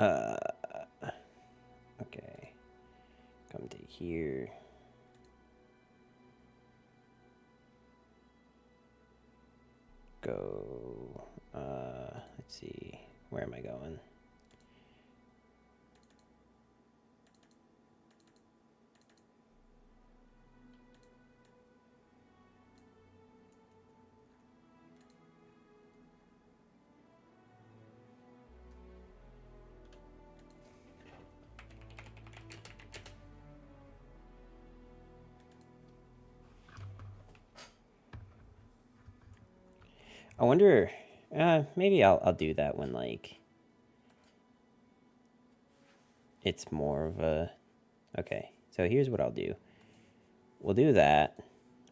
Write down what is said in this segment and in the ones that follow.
Okay. Come to here. Go. Let's see. Where am I going? I wonder. Maybe I'll do that when like it's more of a. Okay, so here's what I'll do. We'll do that.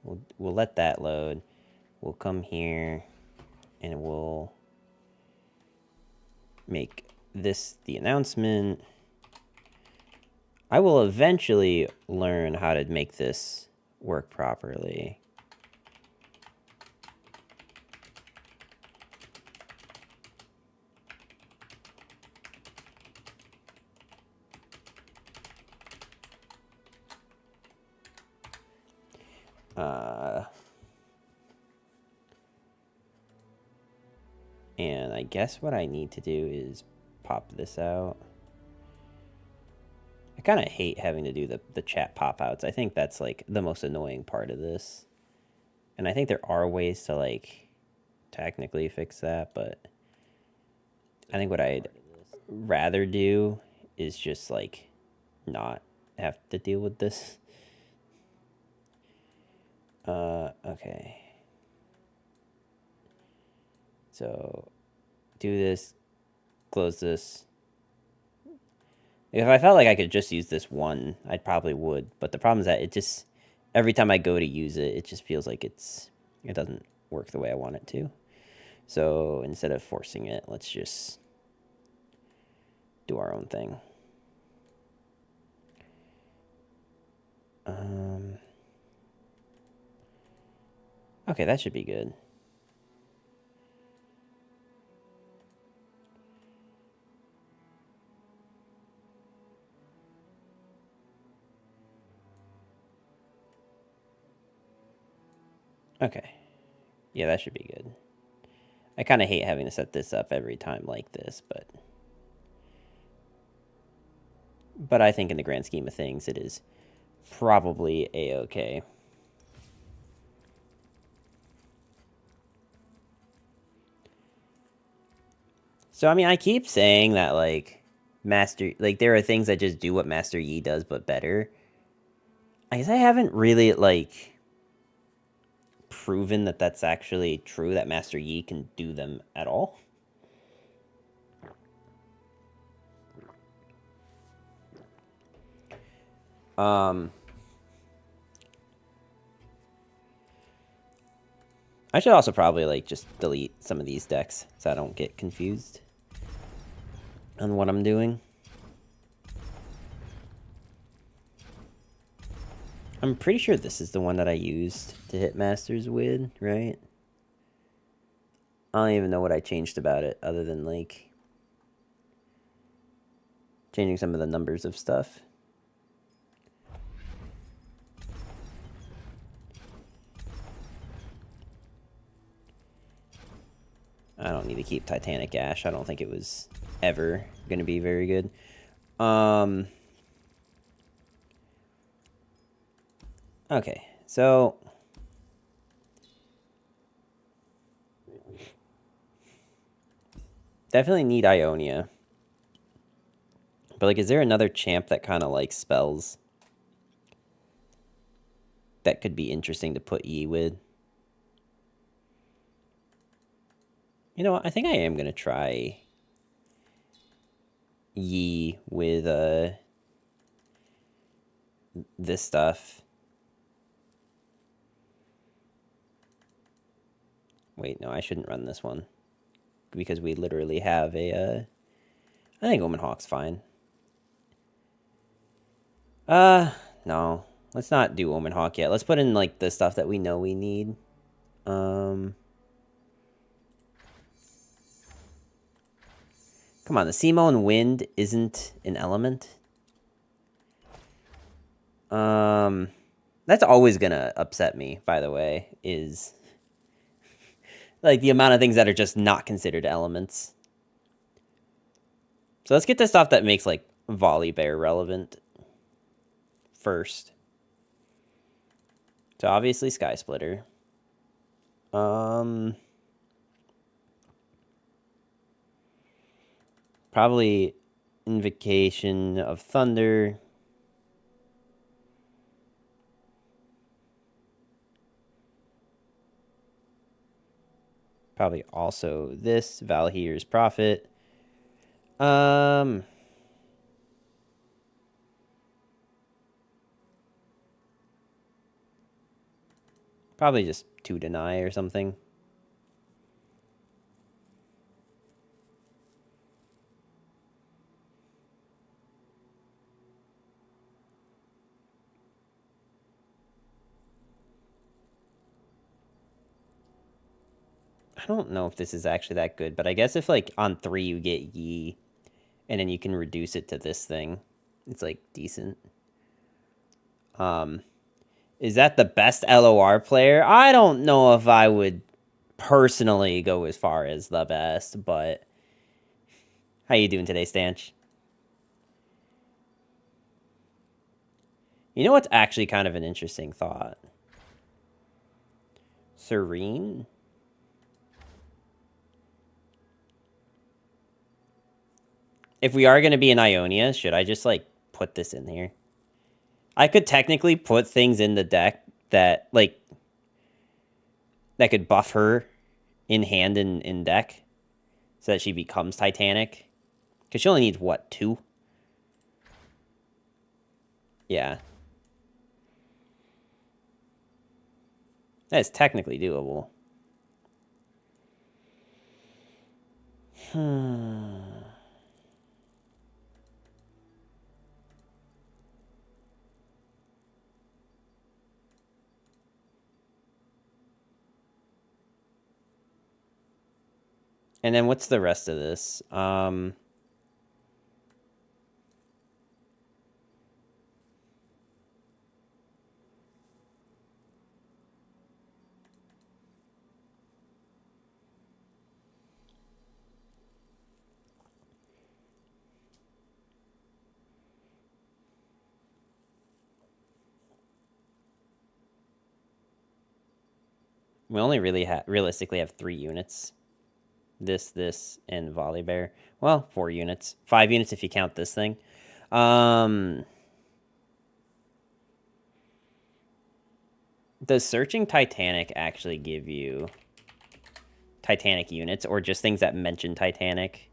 We'll let that load. We'll come here, and we'll make this the announcement. I will eventually learn how to make this work properly. And I guess what I need to do is pop this out. I kind of hate having to do the chat pop outs. I think that's like the most annoying part of this. And I think there are ways to like technically fix that, but I think what I'd rather do is just like not have to deal with this. Okay. So do this, close this. If I felt like I could just use this one, I probably would. But the problem is that it just, every time I go to use it, it just feels like it doesn't work the way I want it to. So instead of forcing it, let's just do our own thing. Okay, that should be good. Okay. Yeah, that should be good. I kind of hate having to set this up every time like this, but I think in the grand scheme of things, it is probably a-okay. So, I mean, I keep saying that, like, there are things that just do what Master Yi does, but better. I guess I haven't really, like, proven that that's actually true, that Master Yi can do them at all. I should also probably, like, just delete some of these decks so I don't get confused on what I'm doing. I'm pretty sure this is the one that I used to hit Masters with, right? I don't even know what I changed about it other than, like, changing some of the numbers of stuff. I don't need to keep Titanic Ash. I don't think it was ever going to be very good. Okay, so definitely need Ionia. But, like, is there another champ that kind of, like, spells that could be interesting to put Yi with? You know what? I think I am going to try Yi with this stuff. Wait, no, I shouldn't run this one. Because we literally have a, I think Omen Hawk's fine. No. Let's not do Omen Hawk yet. Let's put in, like, the stuff that we know we need. Come Come on, the Seamoan Wind isn't an element. That's always gonna upset me, by the way, is like the amount of things that are just not considered elements. So let's get the stuff that makes like Volley Bear relevant first. So obviously Sky Splitter. Probably Invocation of Thunder. Probably also this, Valhyr's Prophet. Probably just 2 Deny or something. I don't know if this is actually that good, but I guess if like on 3 you get Yi, and then you can reduce it to this thing, it's like decent. Is that the best LOR player? I don't know if I would personally go as far as the best, but how you doing today, Stanch? You know what's actually kind of an interesting thought? Serene? If we are going to be in Ionia, should I just, like, put this in here? I could technically put things in the deck that, like, that could buff her in hand and in deck so that she becomes Titanic. Because she only needs, what, 2? Yeah. That is technically doable. And then what's the rest of this? We only really realistically have 3 units. This, and Volley Bear. Well, 4 units. 5 units if you count this thing. Does Searching Titanic actually give you Titanic units, or just things that mention Titanic?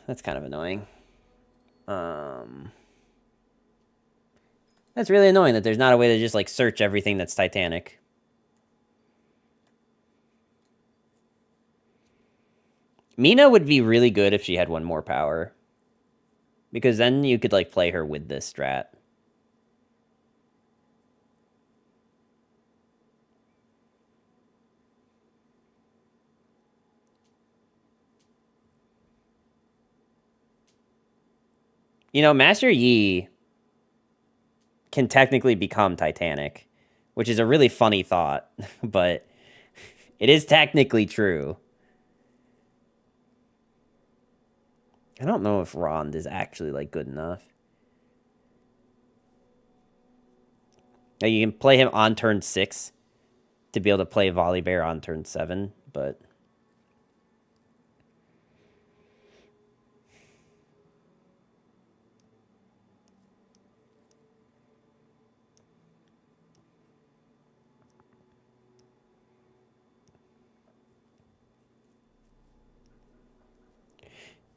That's kind of annoying. That's really annoying that there's not a way to just, like, search everything that's Titanic. Mina would be really good if she had 1 more power. Because then you could, like, play her with this strat. You know, Master Yi can technically become Titanic, which is a really funny thought, but it is technically true. I don't know if Rond is actually, like, good enough. Now, you can play him on turn 6 to be able to play Volley Bear on turn 7, but...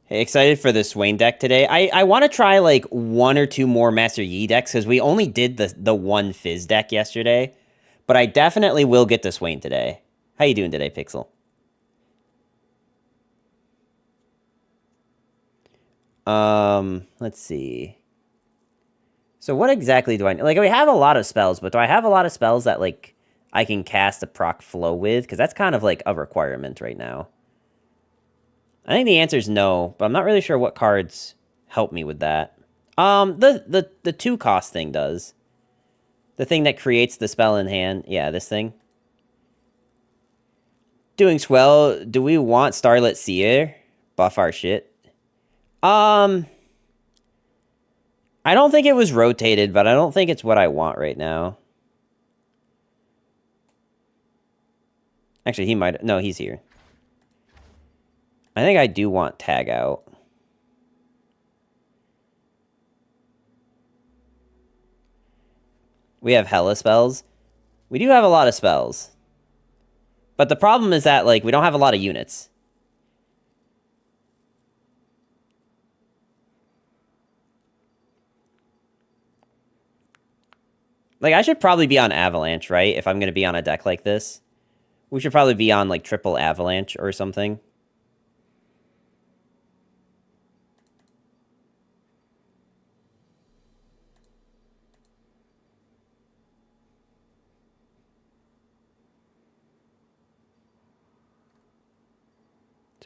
Hey, excited for the Swain deck today. I want to try, like, 1 or 2 more Master Yi decks, because we only did the 1 Fizz deck yesterday. But I definitely will get the Swain today. How you doing today, Pixel? Let's see. So what exactly do I... Like, we have a lot of spells, but do I have a lot of spells that, like, I can cast a proc flow with? Because that's kind of, like, a requirement right now. I think the answer is no, but I'm not really sure what cards help me with that. The 2 cost thing does. The thing that creates the spell in hand. Yeah, this thing. Doing swell. Do we want Starlit Seer? Buff our shit. I don't think it was rotated, but I don't think it's what I want right now. Actually, he might... No, he's here. I think I do want Tag Out. We have hella spells. We do have a lot of spells. But the problem is that, like, we don't have a lot of units. Like, I should probably be on Avalanche, right? If I'm going to be on a deck like this. We should probably be on, like, triple Avalanche or something.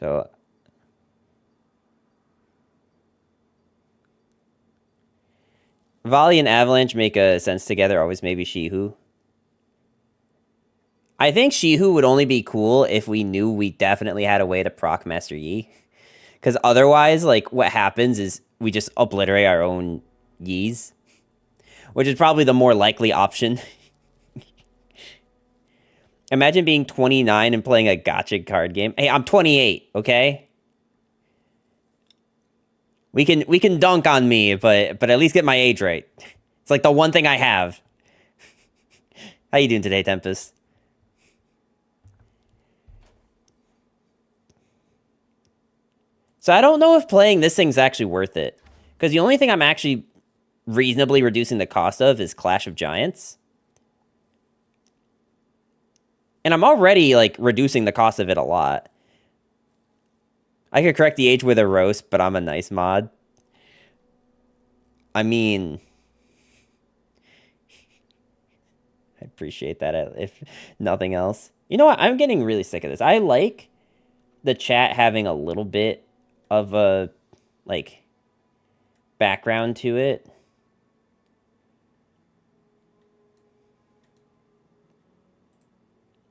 So... Volley and Avalanche make a sense together, always maybe Shihu. I think Shihu would only be cool if we knew we definitely had a way to proc Master Yi. Because otherwise, like, what happens is we just obliterate our own Yis. Which is probably the more likely option. Imagine being 29 and playing a gotcha card game. Hey, I'm 28, okay? We can dunk on me, but at least get my age right. It's like the one thing I have. How you doing today, Tempest? So I don't know if playing this thing's actually worth it. Because the only thing I'm actually reasonably reducing the cost of is Clash of Giants. And I'm already, like, reducing the cost of it a lot. I could correct the age with a roast, but I'm a nice mod. I mean... I appreciate that, if nothing else. You know what? I'm getting really sick of this. I like the chat having a little bit of a, like, background to it.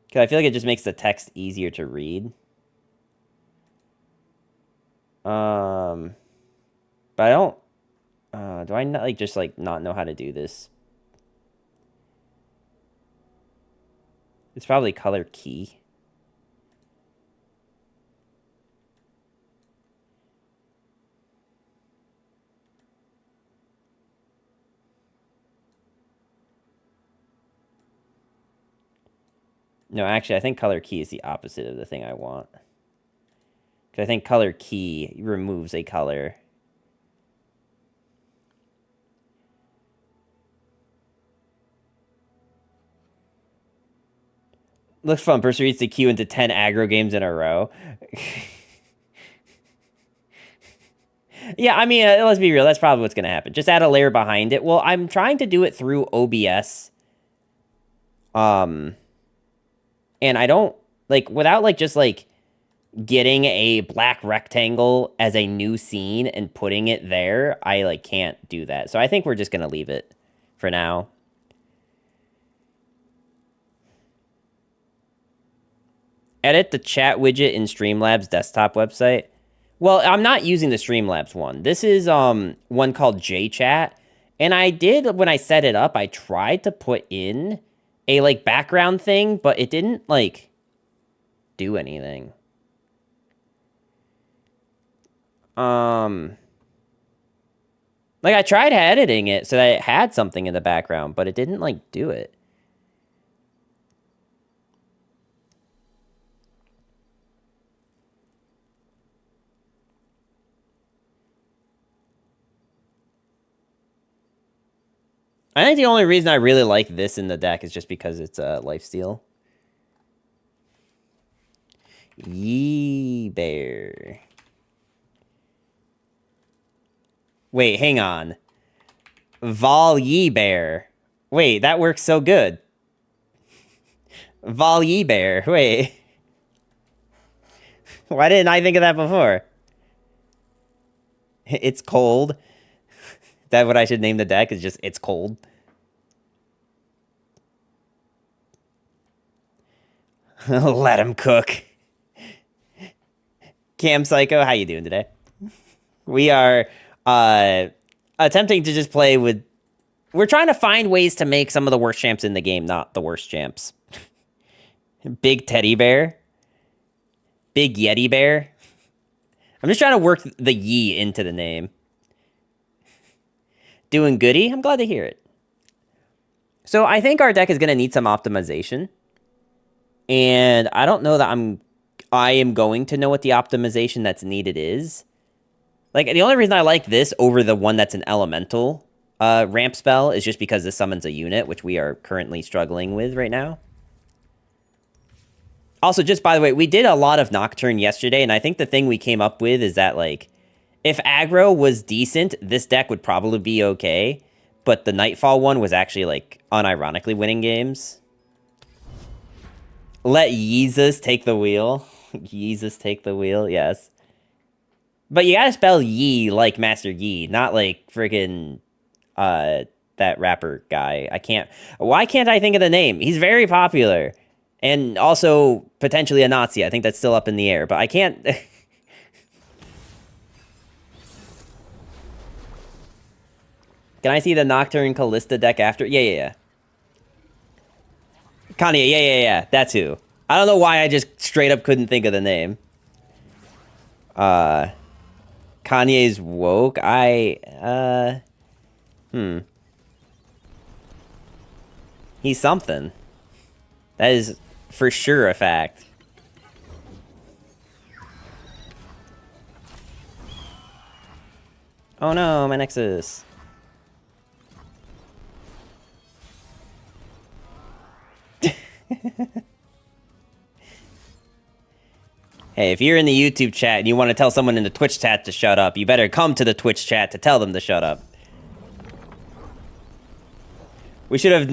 Because I feel like it just makes the text easier to read. But I don't... do I not, like, just, like, not know how to do this? It's probably color key. No, actually, I think color key is the opposite of the thing I want. Because I think color key removes a color. Looks fun. Person reads the queue into 10 aggro games in a row. Yeah, I mean, let's be real. That's probably what's going to happen. Just add a layer behind it. Well, I'm trying to do it through OBS. And I don't, like, without, like, just, like, getting a black rectangle as a new scene and putting it there, I, like, can't do that. So I think we're just going to leave it for now. Edit the chat widget in Streamlabs desktop website. Well, I'm not using the Streamlabs one. This is one called JChat. And I did, when I set it up, I tried to put in a, like, background thing, but it didn't, like, do anything. Like, I tried editing it so that it had something in the background, but it didn't, like, do it. I think the only reason I really like this in the deck is just because it's a lifesteal. Yi Bear. Wait, hang on. Vol Yi Bear. Wait, that works so good. Vol Yi Bear. Wait. Why didn't I think of that before? It's cold. Is that what I should name the deck? Is just it's cold. Let him cook. Cam Psycho, how you doing today? We are attempting to just play with... We're trying to find ways to make some of the worst champs in the game not the worst champs. Big teddy bear. Big Yeti bear. I'm just trying to work the Yi into the name. Doing goody? I'm glad to hear it. So I think our deck is going to need some optimization. And I don't know that I am going to know what the optimization that's needed is. Like, the only reason I like this over the one that's an elemental ramp spell is just because this summons a unit, which we are currently struggling with right now. Also, just by the way, we did a lot of Nocturne yesterday, and I think the thing we came up with is that, like, if aggro was decent, this deck would probably be okay, but the Nightfall one was actually, like, unironically winning games. Let Yeezus take the wheel. Yeezus take the wheel, yes. But you gotta spell Yi like Master Yi, not like friggin' that rapper guy. Why can't I think of the name? He's very popular. And also, potentially a Nazi. I think that's still up in the air, but I can't... Can I see the Nocturne Callista deck after? Yeah. Kanye, yeah. That's who. I don't know why I just straight up couldn't think of the name. Kanye's woke? He's something. That is for sure a fact. Oh no, my Nexus. Hey, if you're in the YouTube chat and you want to tell someone in the Twitch chat to shut up, you better come to the Twitch chat to tell them to shut up. We should have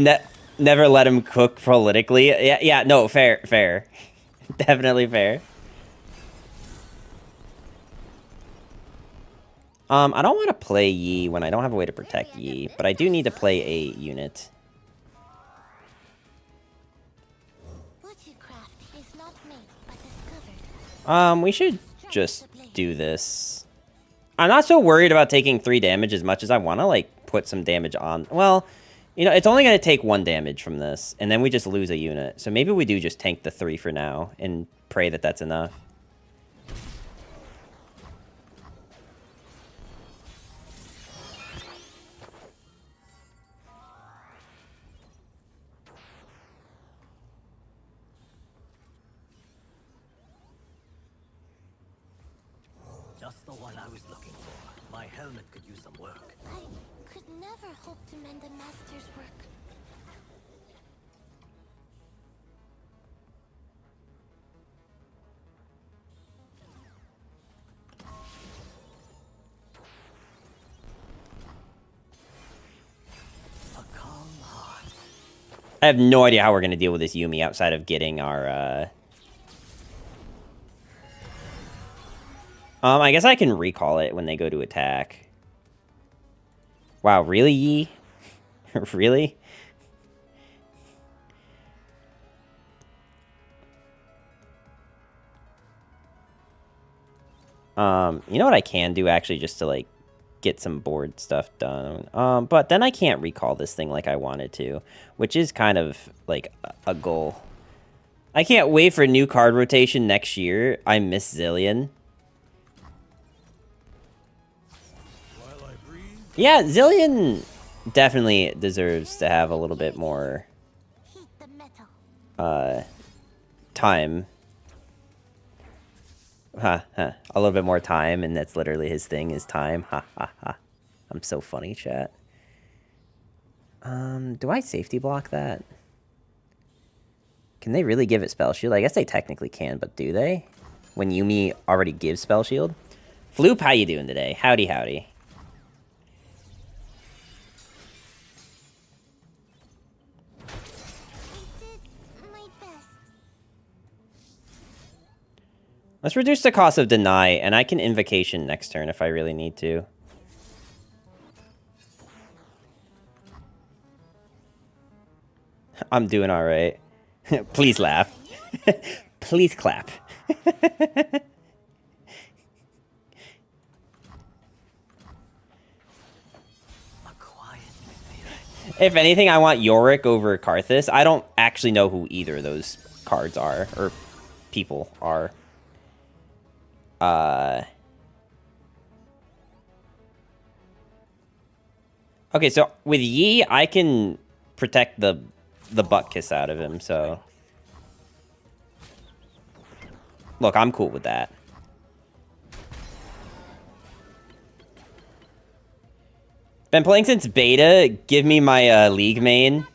never let him cook politically. Yeah, no, fair. Definitely fair. I don't want to play Yi when I don't have a way to protect Yi, but I do need to play a unit. We should just do this. I'm not so worried about taking 3 damage as much as I want to, like, put some damage on. Well, you know, it's only going to take 1 damage from this, and then we just lose a unit. So maybe we do just tank the 3 for now and pray that that's enough. Just the one I was looking for. My helmet could use some work. I could never hope to mend a master's work. A calm heart. I have no idea how we're going to deal with this Yuumi outside of getting our, I guess I can recall it when they go to attack. Wow, really, Yi? Really? You know what I can do, actually, just to, like, get some board stuff done? But then I can't recall this thing like I wanted to, which is kind of, like, a goal. I can't wait for new card rotation next year. I miss Zillion. Yeah, Zillion definitely deserves to have a little bit more time. A little bit more time, and that's literally his thing, is time. I'm so funny, chat. Do I safety block that? Can they really give it Spell Shield? I guess they technically can, but do they? When Yuumi already gives Spell Shield? Floop, how you doing today? Howdy. Let's reduce the cost of deny, and I can invocation next turn if I really need to. I'm doing all right. Please laugh. Please clap. If anything, I want Yorick over Karthus. I don't actually know who either of those cards are, or people are. Okay, so with Yi, I can protect the butt kiss out of him, so... Look, I'm cool with that. Been playing since beta. Give me my league main.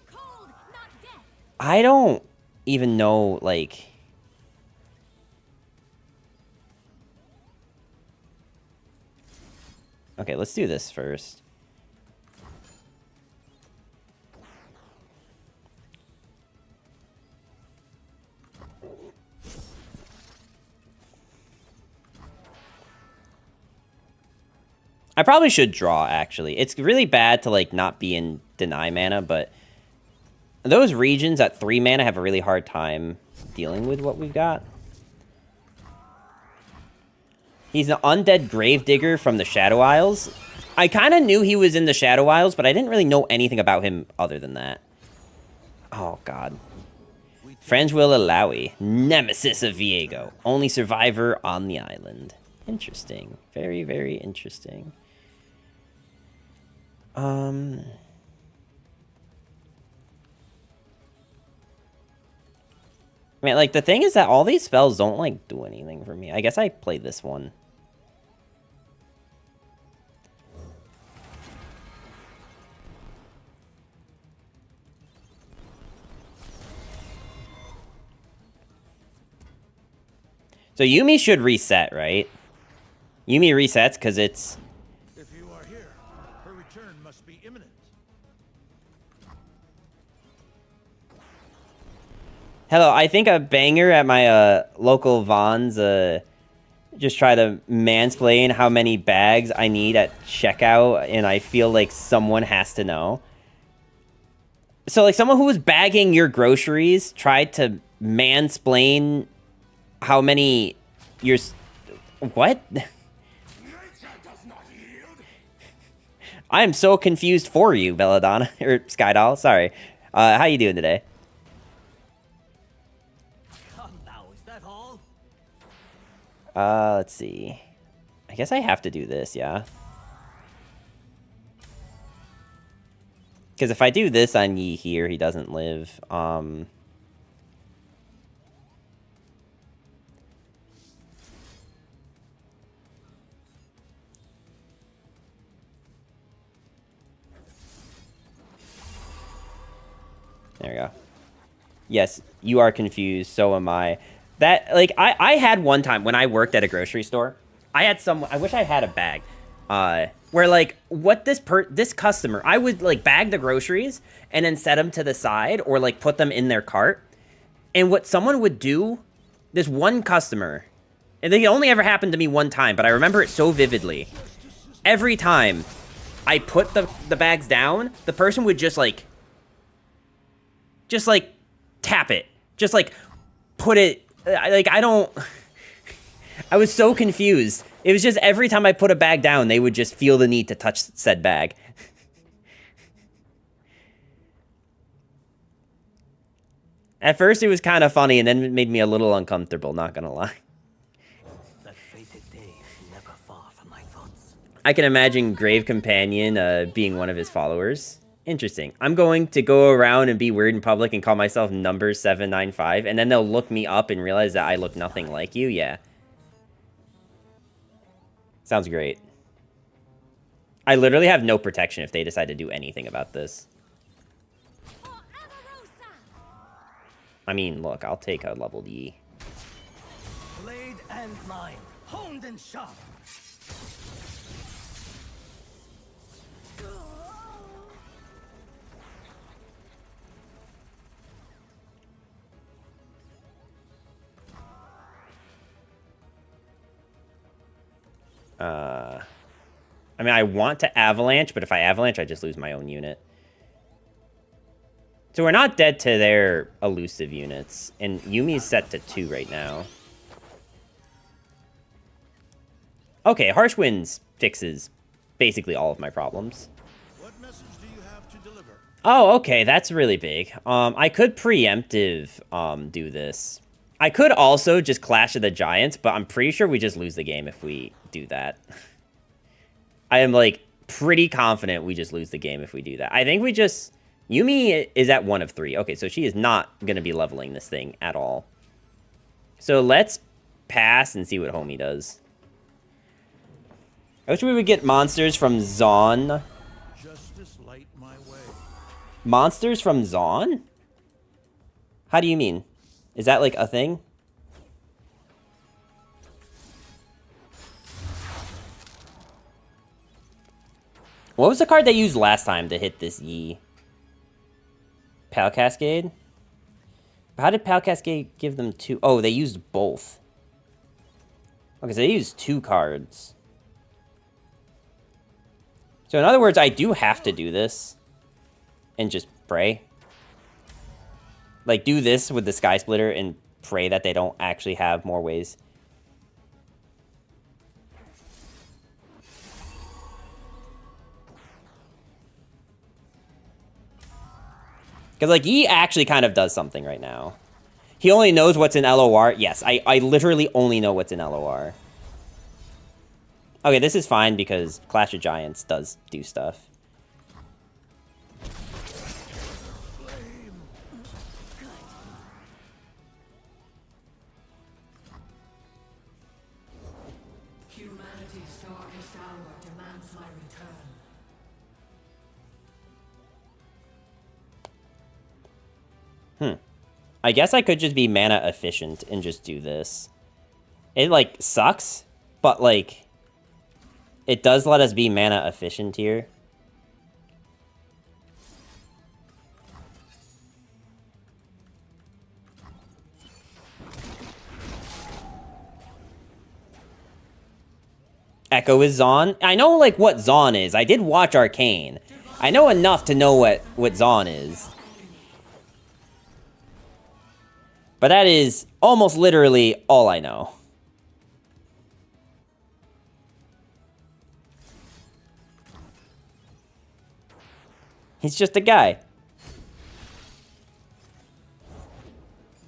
I don't even know, like... Okay, let's do this first. I probably should draw, actually. It's really bad to, like, not be in deny mana, but those regions at 3 mana have a really hard time dealing with what we've got. He's an undead gravedigger from the Shadow Isles. I kind of knew he was in the Shadow Isles, but I didn't really know anything about him other than that. Oh, God. Franzuela Lowy, nemesis of Viego. Only survivor on the island. Interesting. Very, very interesting. Man, like, the thing is that all these spells don't, like, do anything for me. I guess I played this one. So Yuumi should reset, right? Yuumi resets because it's... If you are here, her return must be imminent. Hello, I think a banger at my local Vons just try to mansplain how many bags I need at checkout, and I feel like someone has to know. So, like, someone who was bagging your groceries tried to mansplain how many your... What? I am so confused for you, Belladonna, or Skydoll, sorry. How you doing today? Come now, is that all? Let's see. I guess I have to do this, yeah. Because if I do this on Yi here, he doesn't live. There we go. Yes, you are confused. So am I. That, like, I had one time when I worked at a grocery store. I had some... I wish I had a bag. Where, like, what this customer... I would, like, bag the groceries and then set them to the side or, like, put them in their cart. And what someone would do... This one customer... And it only ever happened to me one time, but I remember it so vividly. Every time I put the bags down, the person would just, like, tap it. Just, like, put it... Like, I don't... I was so confused. It was just every time I put a bag down, they would just feel the need to touch said bag. At first, it was kind of funny, and then it made me a little uncomfortable, not gonna lie. That fated day is never far from my thoughts. I can imagine Grave Companion being one of his followers. Interesting. I'm going to go around and be weird in public and call myself number 795, and then they'll look me up and realize that I look nothing like you? Yeah. Sounds great. I literally have no protection if they decide to do anything about this. I mean, look, I'll take a leveled E. Blade and line, honed and sharp. I mean, I want to avalanche, but if I avalanche, I just lose my own unit. So we're not dead to their elusive units. And Yumi's set to 2 right now. Okay, Harsh Winds fixes basically all of my problems. What message do you have to deliver? Oh, okay, that's really big. I could preemptive do this. I could also just Clash of the Giants, but I'm pretty sure we just lose the game if we do that. I am, like, pretty confident we just lose the game if we do that. I think we just... Yumi is at 1 of 3. Okay, so she is not going to be leveling this thing at all. So let's pass and see what Homie does. I wish we would get monsters from Zon. Justice light my way. Monsters from Zon? How do you mean? Is that, like, a thing? What was the card they used last time to hit this Yi? Pal Cascade? How did Pal Cascade give them 2? Oh, they used both. Okay, so they used 2 cards. So in other words, I do have to do this. And just pray. Like, do this with the Sky Splitter and pray that they don't actually have more ways. Because, like, Yi actually kind of does something right now. He only knows what's in LOR. Yes, I literally only know what's in LOR. Okay, this is fine because Clash of Giants does do stuff. Humanity's darkest hour demands my return. I guess I could just be mana efficient and just do this. It, like, sucks, but, like, it does let us be mana efficient here. Echo is Zon. I know, like, what Zon is. I did watch Arcane. I know enough to know what Zon is. But that is almost literally all I know. He's just a guy.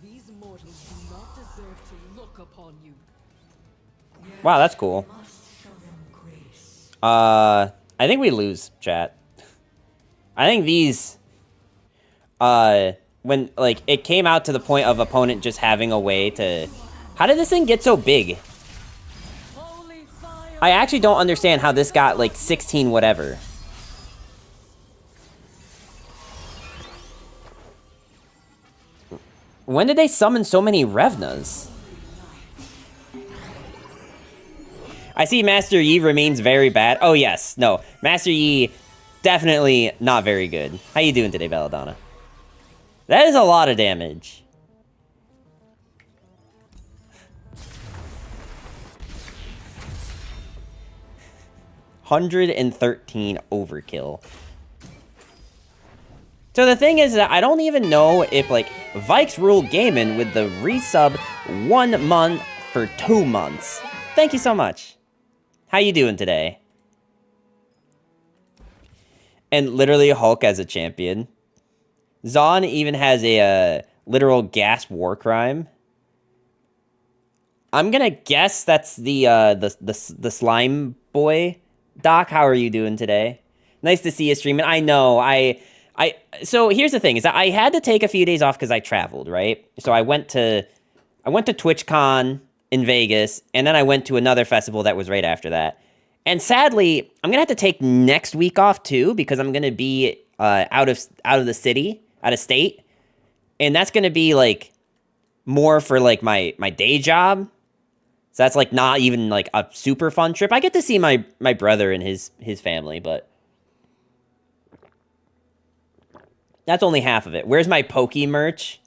These mortals do not deserve to look upon you. Wow, that's cool. Must show them grace. I think we lose, chat. I think these... when, like, it came out to the point of opponent just having a way to... How did this thing get so big? Holy fire. I actually don't understand how this got, like, 16 whatever. When did they summon so many Revnas? I see Master Yi remains very bad. Oh, yes. No. Master Yi, definitely not very good. How you doing today, Belladonna? That is a lot of damage. $113 overkill. So the thing is that I don't even know if, like, Vikes rule gaming with the resub 1 month for 2 months. Thank you so much. How you doing today? And literally Hulk as a champion. Zon even has a literal gas war crime. I'm gonna guess that's the slime boy. Doc, how are you doing today? Nice to see you streaming. I know. So here's the thing: is that I had to take a few days off because I traveled, right? So I went to TwitchCon in Vegas, and then I went to another festival that was right after that. And sadly, I'm gonna have to take next week off too because I'm gonna be out of the city, out of state, and that's gonna be like more for like my day job. So that's like not even like a super fun trip. I get to see my brother and his family, but that's only half of it. Where's my Pokey merch?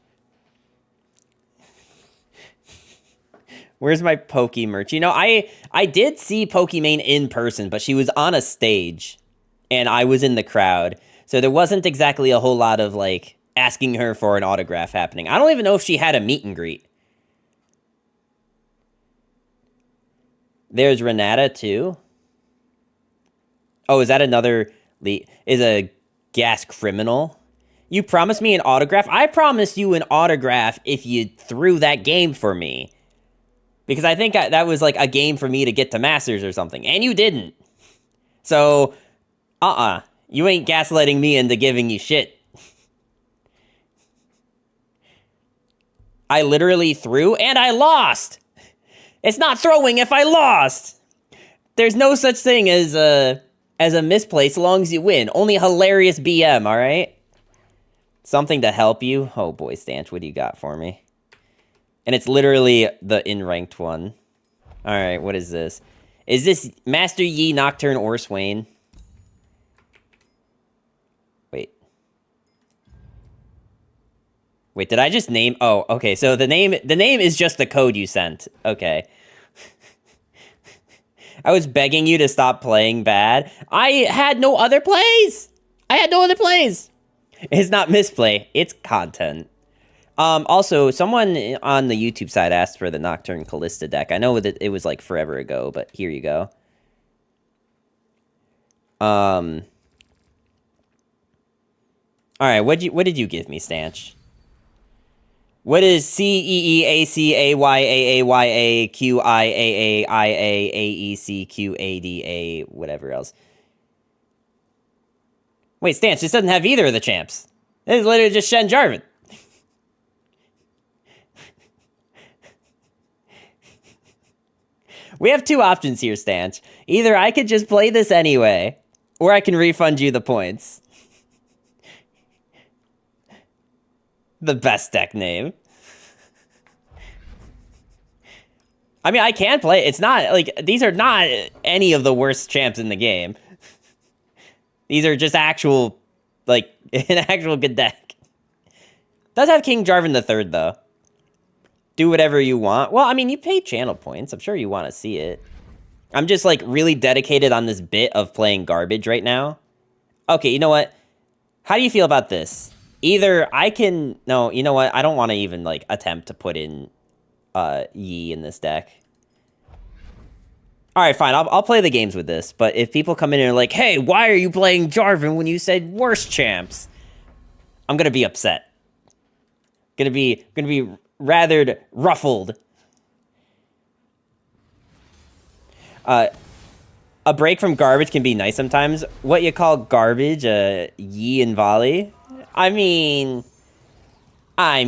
Where's my Poke merch? You know, I did see Pokimane in person, but she was on a stage, and I was in the crowd. So there wasn't exactly a whole lot of, like, asking her for an autograph happening. I don't even know if she had a meet and greet. There's Renata, too. Oh, is that another... Is a gas criminal? You promised me an autograph? I promised you an autograph if you threw that game for me. Because I think that was like a game for me to get to Masters or something. And you didn't. So, you ain't gaslighting me into giving you shit. I literally threw and I lost. It's not throwing if I lost. There's no such thing as a misplay so long as you win. Only hilarious BM, all right? Something to help you. Oh boy, Stanch, what do you got for me? And it's literally the in-ranked one. All right, what is this? Is this Master Yi, Nocturne, or Swain? Wait, did I just name? Oh, okay. So the name is just the code you sent. Okay. I was begging you to stop playing bad. I had no other plays. It's not misplay. It's content. Also, someone on the YouTube side asked for the Nocturne Callista deck. I know that it was like forever ago, but here you go. All right, what did you give me, Stanch? What is CEEACAYAYAQIAAIAAECQADA, whatever else? Wait, Stanch, this doesn't have either of the champs. This is literally just Shen Jarvan. We have two options here, Stanch. Either I could just play this anyway, or I can refund you the points. The best deck name. I mean, I can play. It's not, like, these are not any of the worst champs in the game. These are just actual, like, an actual good deck. Does have King Jarvan the Third, though. Do whatever you want. Well, I mean, you pay channel points. I'm sure you want to see it. I'm just, like, really dedicated on this bit of playing garbage right now. Okay, you know what? How do you feel about this? Either I can... No, you know what? I don't want to even, like, attempt to put in Yi in this deck. Alright, fine. I'll play the games with this. But if people come in and are like, hey, why are you playing Jarvan when you said worst champs? I'm gonna be upset. Gonna be rather ruffled. A break from garbage can be nice sometimes. What you call garbage, Yi and volley? I mean... I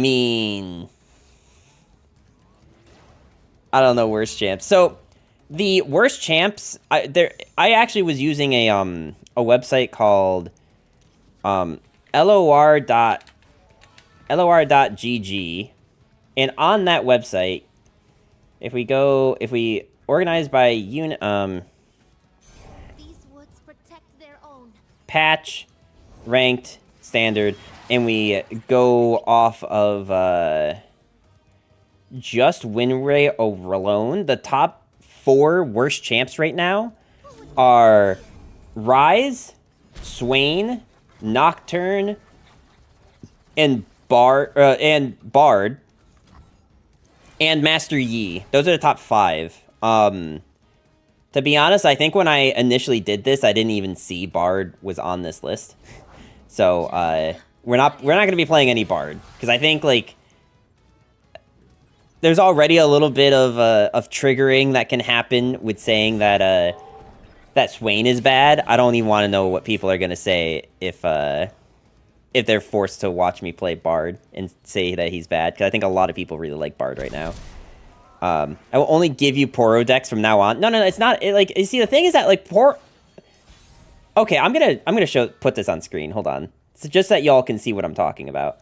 don't know, worst champs. So, the worst champs, I actually was using a website called lor.gg, and on that website, if we organize by unit, These woods protect their own. patch, ranked, standard, and we go off of just win rate alone, the top 4 worst champs right now are Rise, Swain, Nocturne, and Bard, and Master Yi. Those are the top 5. To be honest, I think when I initially did this, I didn't even see Bard was on this list. So, we're not going to be playing any Bard, because I think, like, there's already a little bit of triggering that can happen with saying that that Swain is bad. I don't even want to know what people are gonna say if they're forced to watch me play Bard and say that he's bad, because I think a lot of people really like Bard right now. I will only give you Poro decks from now on. No, it's not. Like, you see, the thing is that, like, Okay, I'm gonna put this on screen. Hold on. So just that y'all can see what I'm talking about.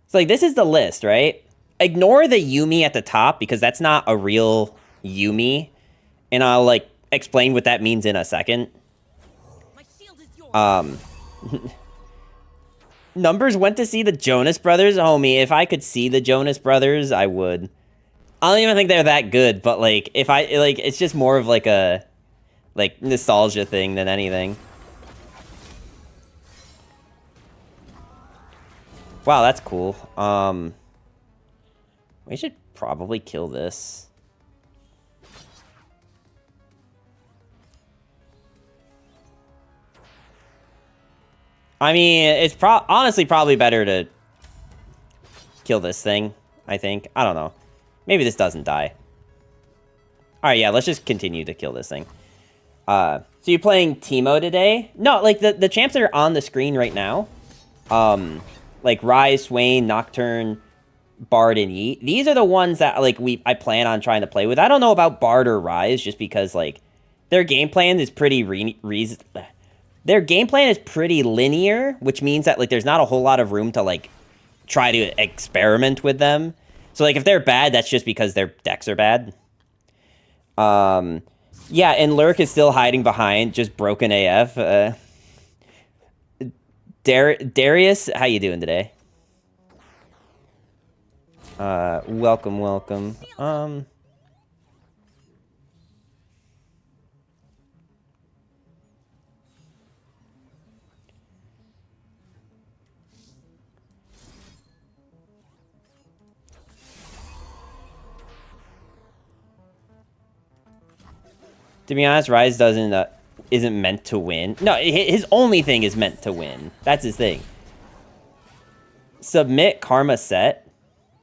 So, like, this is the list, right? Ignore the Yuumi at the top, because that's not a real Yuumi. And I'll, like, explain what that means in a second. My shield is yours. Numbers went to see the Jonas Brothers? Homie, if I could see the Jonas Brothers, I would. I don't even think they're that good, but, like, if I, like, it's just more of, like, a, like, nostalgia thing than anything. Wow, that's cool. We should probably kill this. I mean, it's honestly probably better to kill this thing, I think. I don't know. Maybe this doesn't die. Alright, yeah, let's just continue to kill this thing. So you're playing Teemo today? No, like, the champs that are on the screen right now, like Rise, Swain, Nocturne, Bard, and Yi, these are the ones that, like, I plan on trying to play with. I don't know about Bard or Rise, just because, like, their game plan is pretty their game plan is pretty linear, which means that, like, there's not a whole lot of room to, like, try to experiment with them. So, like, if they're bad, that's just because their decks are bad. Yeah, and Lurk is still hiding behind just broken AF. Darius, how you doing today? Welcome, welcome. To be honest, Rise isn't meant to win. No, his only thing is meant to win. That's his thing. Submit Karma set.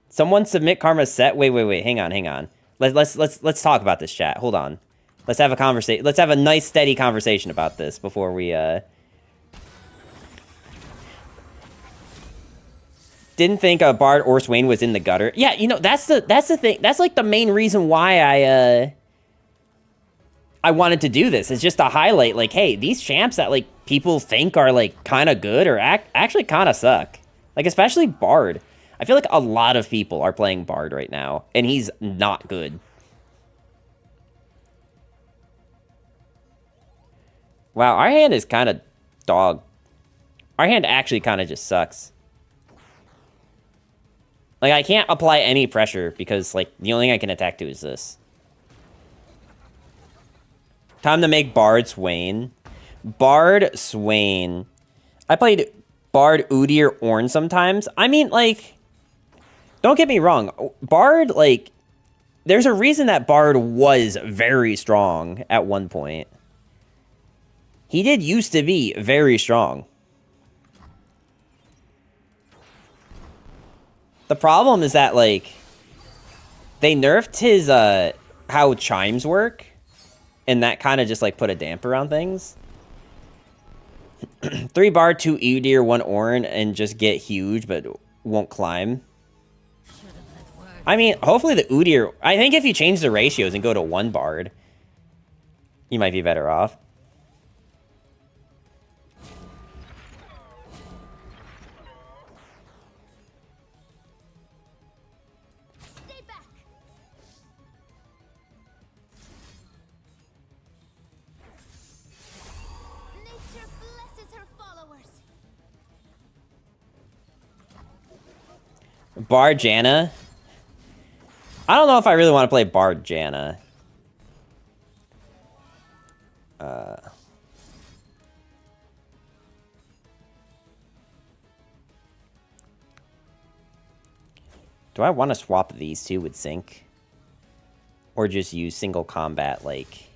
Someone submit Karma set. Wait. Hang on. Let's talk about this, chat. Hold on. Let's have a conversation. Let's have a nice, steady conversation about this before we didn't think Bard or Swain was in the gutter. Yeah, you know, that's the thing. That's like the main reason why I wanted to do this, is just to highlight, like, hey, these champs that, like, people think are, like, kind of good or actually kind of suck. Like, especially Bard. I feel like a lot of people are playing Bard right now, and he's not good. Wow, our hand is kind of dog. Our hand actually kind of just sucks. Like, I can't apply any pressure because, like, the only thing I can attack to is this. Time to make Bard Swain. Bard Swain. I played Bard Udyr Ornn sometimes. I mean, like, don't get me wrong. Bard, like, there's a reason that Bard was very strong at one point. He did used to be very strong. The problem is that, like, they nerfed his, how chimes work. And that kind of just, like, put a damper on things. 3 Bard, 2 Udyr, 1 Ornn, and just get huge, but won't climb. I mean, hopefully the Udyr... I think if you change the ratios and go to 1 Bard, you might be better off. Stay back. Nature blesses her followers. Bard Janna. I don't know if I really want to play Bard Janna. Do I want to swap these two with Sync? Or just use single combat, like,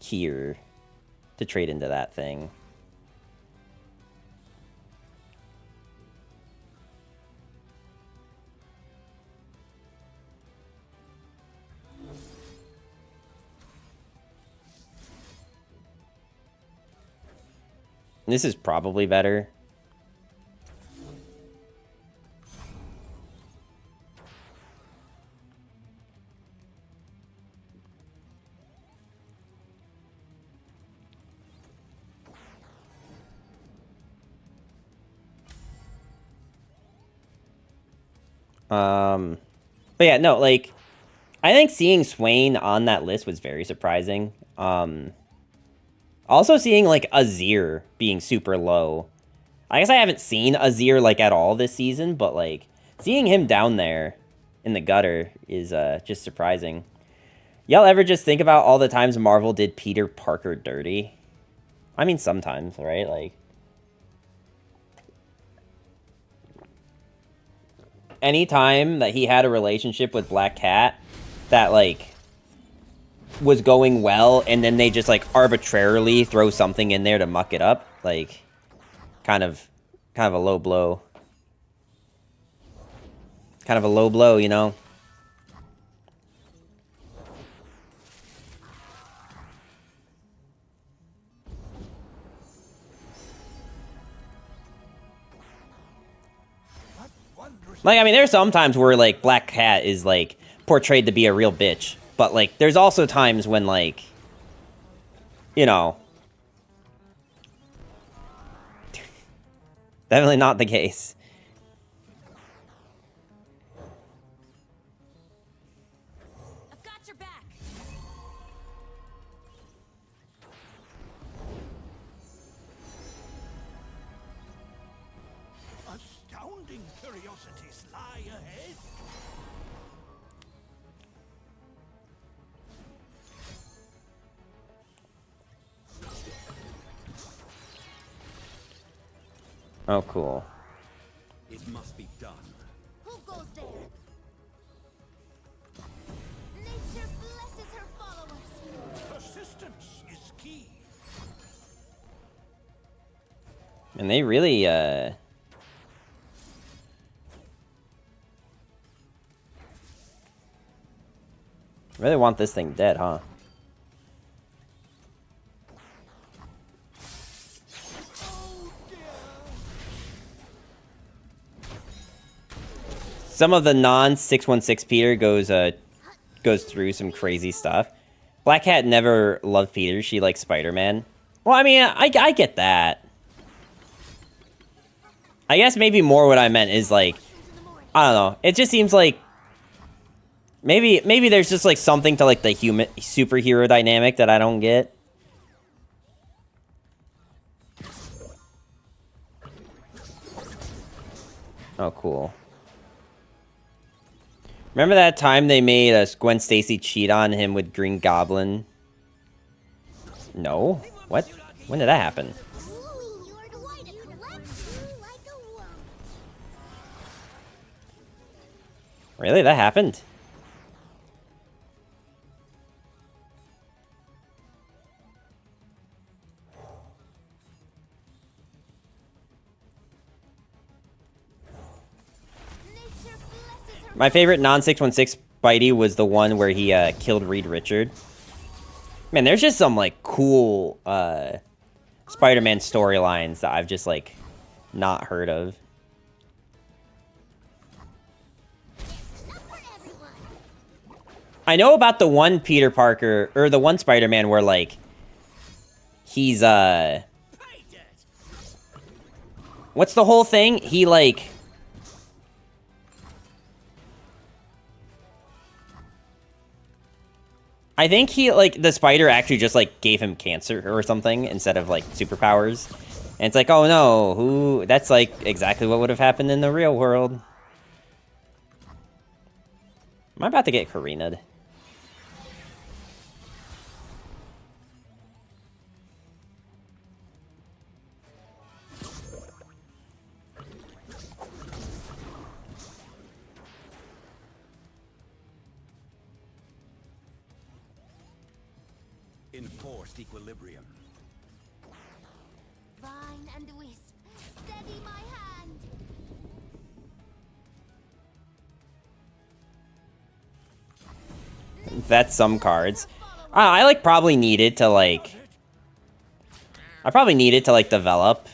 here to trade into that thing? This is probably better. But yeah, no, like, I think seeing Swain on that list was very surprising. Also seeing, like, Azir being super low I guess I haven't seen Azir, like, at all this season, but, like, seeing him down there in the gutter is just surprising. Y'all ever just think about all the times Marvel did Peter Parker dirty? I mean, sometimes, right? Like, anytime that he had a relationship with Black Cat that, like, was going well, and then they just, like, arbitrarily throw something in there to muck it up, like, kind of a low blow. Kind of a low blow, you know? Like, I mean, there's some times where, like, Black Cat is, like, portrayed to be a real bitch. But, like, there's also times when, like, you know, definitely not the case. I've got your back. Astounding curiosities lie ahead. Oh, cool. It must be done. Who goes there? Nature blesses her followers. Persistence is key. And they really, really want this thing dead, huh? Some of the non-616 Peter goes through some crazy stuff. Black Cat never loved Peter. She likes Spider-Man. Well, I mean, I get that. I guess maybe more what I meant is, like, I don't know. It just seems like maybe there's just, like, something to, like, the human superhero dynamic that I don't get. Oh, cool. Remember that time they made Gwen Stacy cheat on him with Green Goblin? No? What? When did that happen? Really? That happened? My favorite non-616 Spidey was the one where he killed Reed Richard. Man, there's just some, like, cool Spider-Man storylines that I've just, like, not heard of. I know about the one Peter Parker, or the one Spider-Man where, like, he's, what's the whole thing? He, like, I think he, like, the spider actually just, like, gave him cancer or something instead of, like, superpowers. And it's like, oh no, that's, like, exactly what would have happened in the real world. Am I about to get Karina'd? Enforced equilibrium. Vine and wisp, steady my hand. That's some cards. I like probably needed to like develop.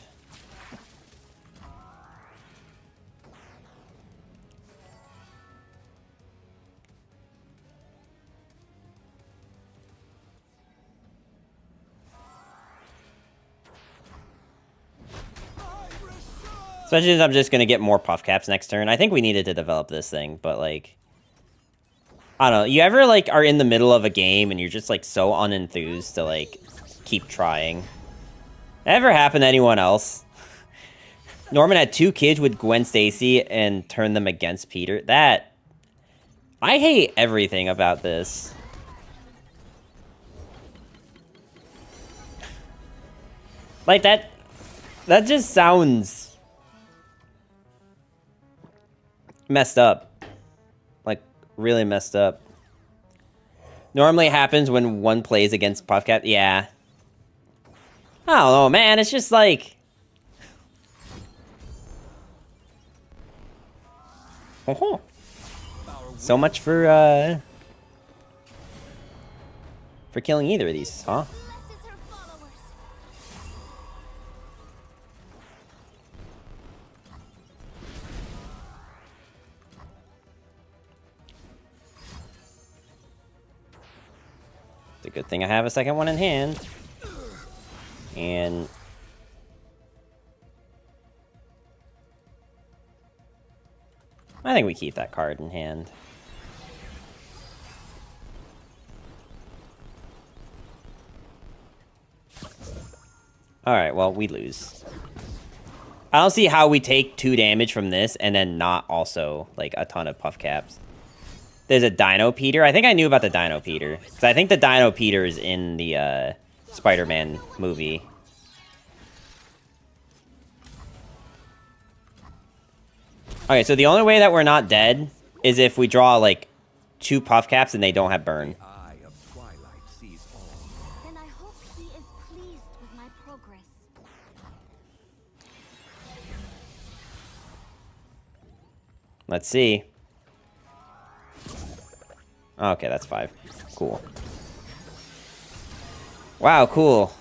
Especially since I'm just gonna get more puff caps next turn. I think we needed to develop this thing, but like, I don't know. You ever like are in the middle of a game and you're just like so unenthused to like keep trying? That ever happened to anyone else? Norman had 2 kids with Gwen Stacy and turned them against Peter. That... I hate everything about this. Like, that just sounds messed up. Like, really messed up. Normally happens when one plays against Puffcat. Yeah. I don't know, man. It's just like... Oh. So much for killing either of these, huh? Blesses her followers. It's a good thing I have a second one in hand. And... I think we keep that card in hand. Alright, well, we lose. I don't see how we take 2 damage from this and then not also, like, a ton of puff caps. There's a Dino Peter. I think I knew about the Dino Peter. Because I think the Dino Peter is in the Spider-Man movie. Okay, so the only way that we're not dead is if we draw, like, 2 puff caps and they don't have burn. Eye of Twilight sees all. Then I hope he is pleased with my progress. Let's see. Okay, that's 5. Cool. Wow, cool.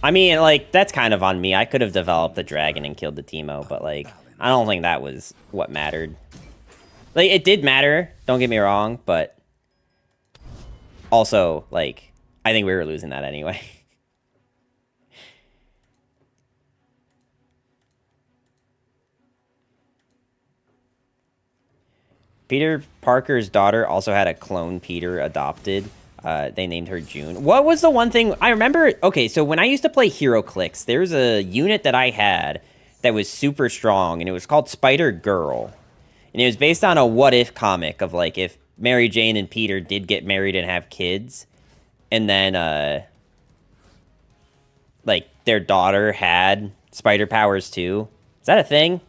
I mean, like, that's kind of on me. I could have developed the dragon and killed the Teemo, but, like, I don't think that was what mattered. Like, it did matter, don't get me wrong, but also, like, I think we were losing that anyway. Peter Parker's daughter also had a clone Peter adopted. They named her June. What was the one thing I remember? Okay, so when I used to play HeroClix, there's a unit that I had that was super strong, and it was called Spider Girl. And it was based on a what if comic of, like, if Mary Jane and Peter did get married and have kids, and then, like, their daughter had spider powers too. Is that a thing?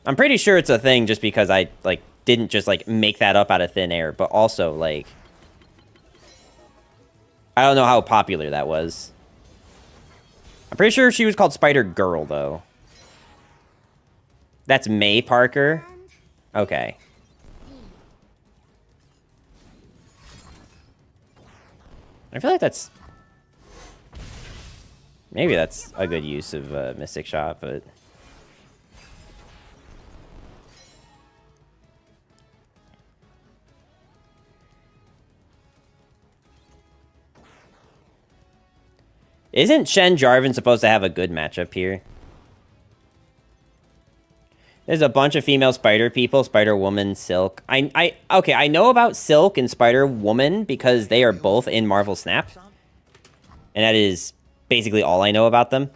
I'm pretty sure it's a thing just because I, like, didn't just, like, make that up out of thin air, but also, like, I don't know how popular that was. I'm pretty sure she was called Spider Girl, though. That's May Parker? Okay. I feel like that's... Maybe that's a good use of Mystic Shot, but... Isn't Shen Jarvan supposed to have a good matchup here? There's a bunch of female spider people, Spider-Woman, Silk. Okay, I know about Silk and Spider-Woman because they are both in Marvel Snap. And that is basically all I know about them.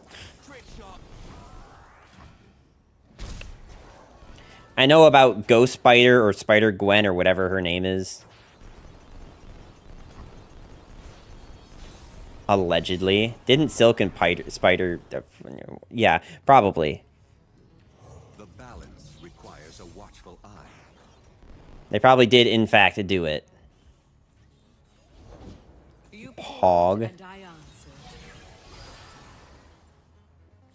I know about Ghost Spider or Spider-Gwen or whatever her name is. Allegedly. Didn't Silk and Spider... Yeah, probably. The balance requires a watchful eye. They probably did, in fact, do it. Pog.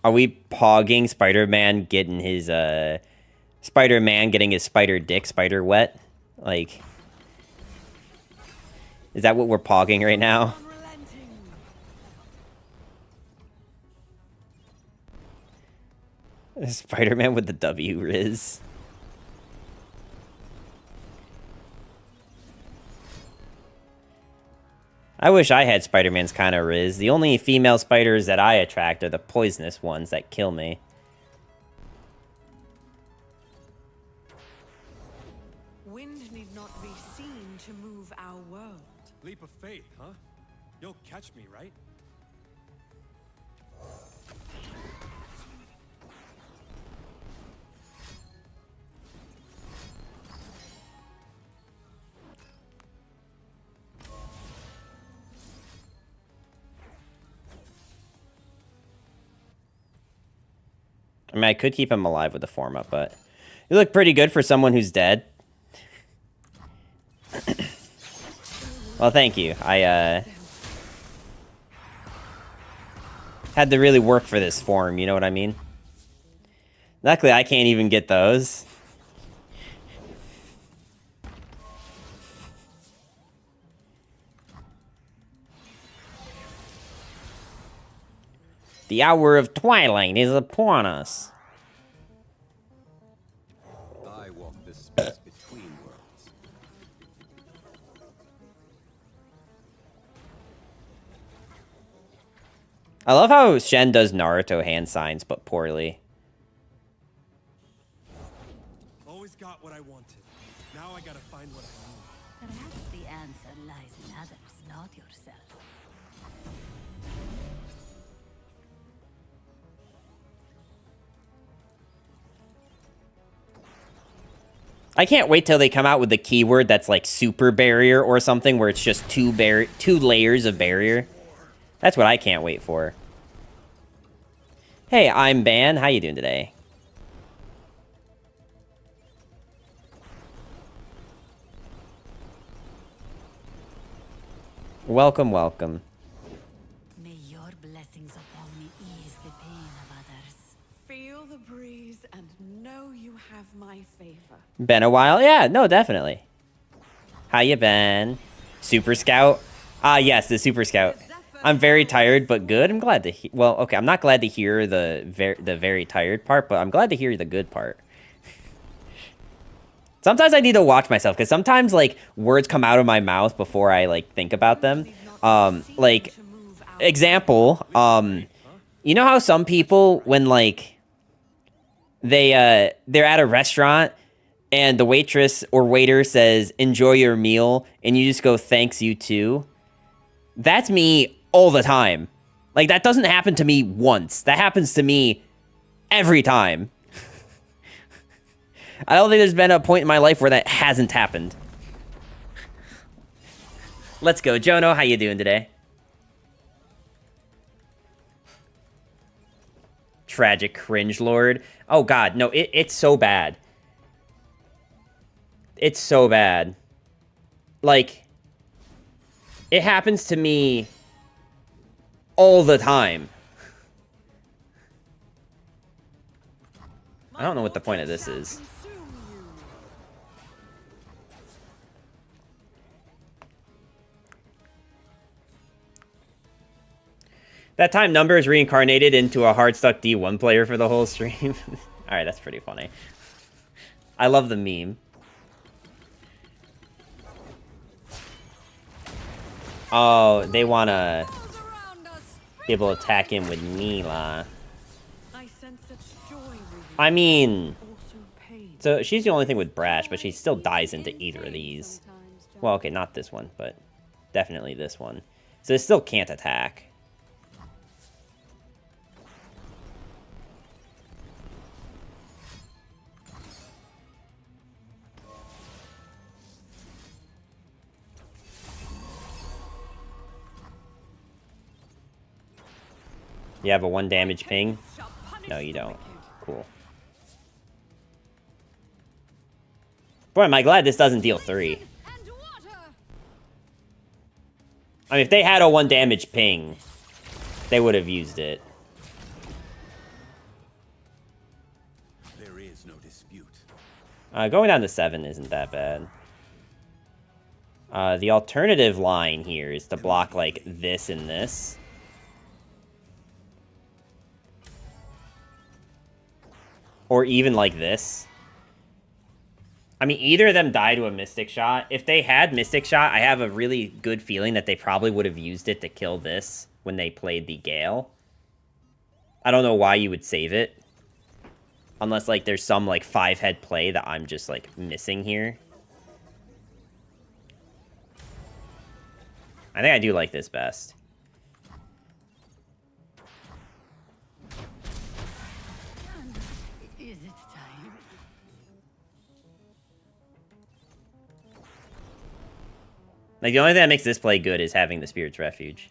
Are we pogging Spider-Man getting his, Spider-Man getting his spider dick spider wet? Like... Is that what we're pogging right now? Spider-Man with the W Riz. I wish I had Spider-Man's kind of Riz. The only female spiders that I attract are the poisonous ones that kill me. Wind need not be seen to move our world. Leap of faith, huh? You'll catch catch me, right? I mean, I could keep him alive with the form up, but you look pretty good for someone who's dead. Well, thank you. I had to really work for this form, you know what I mean? Luckily, I can't even get those. The hour of twilight is upon us. I walk this space between worlds. I love how Shen does Naruto hand signs, but poorly. Always got what I wanted. Now I gotta find what I need. Perhaps the answer lies in others, not yourself. I can't wait till they come out with the keyword that's like super barrier or something where it's just two layers of barrier. That's what I can't wait for. Hey, I'm Ban. How you doing today? Welcome, welcome. May your blessings upon me ease the pain of others. Feel the breeze and know you have my favor. Been a while? Yeah, no, definitely. How you been? Super Scout? Ah, yes, the Super Scout. I'm very tired, but good. I'm glad to well, okay, I'm not glad to hear the very tired part, but I'm glad to hear the good part. Sometimes I need to watch myself, because sometimes, like, words come out of my mouth before I, like, think about them. Like, example, you know how some people, when, like, they're at a restaurant, and the waitress or waiter says, enjoy your meal, and you just go, thanks, you too? That's me all the time. Like, that doesn't happen to me once. That happens to me every time. I don't think there's been a point in my life where that hasn't happened. Let's go. Jono, how you doing today? Tragic cringe lord. Oh, God. No, it's so bad. It's so bad. Like, it happens to me all the time. I don't know what the point of this is. That time Number is reincarnated into a hard-stuck D1 player for the whole stream. Alright, that's pretty funny. I love the meme. Oh, they wanna be able to attack him with Mila. I mean, so she's the only thing with Brash, but she still dies into either of these. Well, okay, not this one, but definitely this one. So it still can't attack. You have a 1 damage ping? No, you don't. Cool. Boy, am I glad this doesn't deal 3. I mean, if they had a 1 damage ping, they would have used it. There is no dispute. Going down to 7 isn't that bad. The alternative line here is to block, like, this and this. Or even like this. I mean, either of them die to a Mystic Shot. If they had Mystic Shot, I have a really good feeling that they probably would have used it to kill this when they played the Gale. I don't know why you would save it. Unless, like, there's some, like, 5-head play that I'm just, like, missing here. I think I do like this best. Like, the only thing that makes this play good is having the Spirit's Refuge.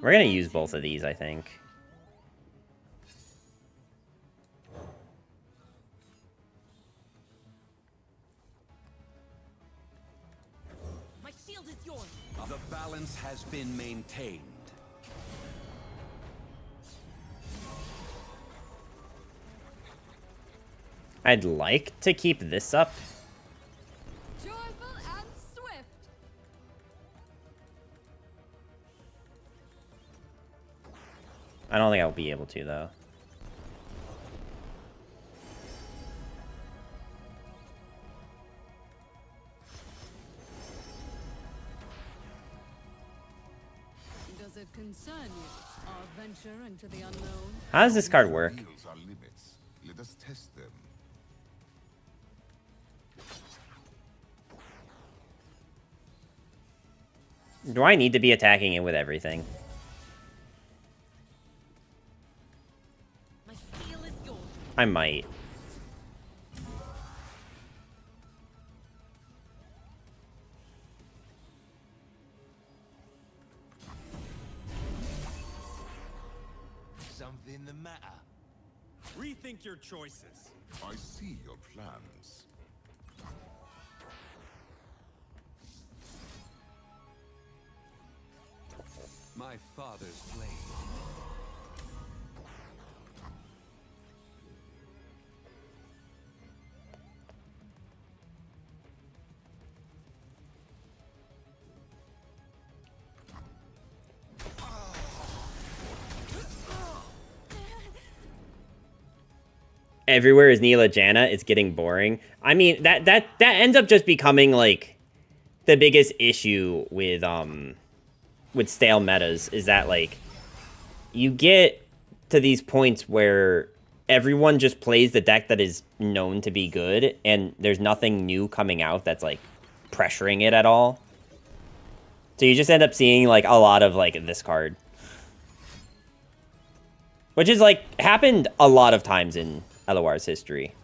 We're gonna use both of these, I think. My shield is yours. The balance has been maintained. I'd like to keep this up. Joyful and swift. I don't think I'll be able to, though. Does it concern you, our venture into the unknown? How does this card work? Reveals our limits. Let us test them. Do I need to be attacking it with everything? My steel is yours. I might. Something the matter? Rethink your choices. I see your plans. My father's blade. Everywhere is Neela Jana. It's getting boring. I mean, that ends up just becoming like the biggest issue with stale metas, is that like you get to these points where everyone just plays the deck that is known to be good, and there's nothing new coming out that's like pressuring it at all. So you just end up seeing like a lot of like this card, which is like happened a lot of times in LOR's history.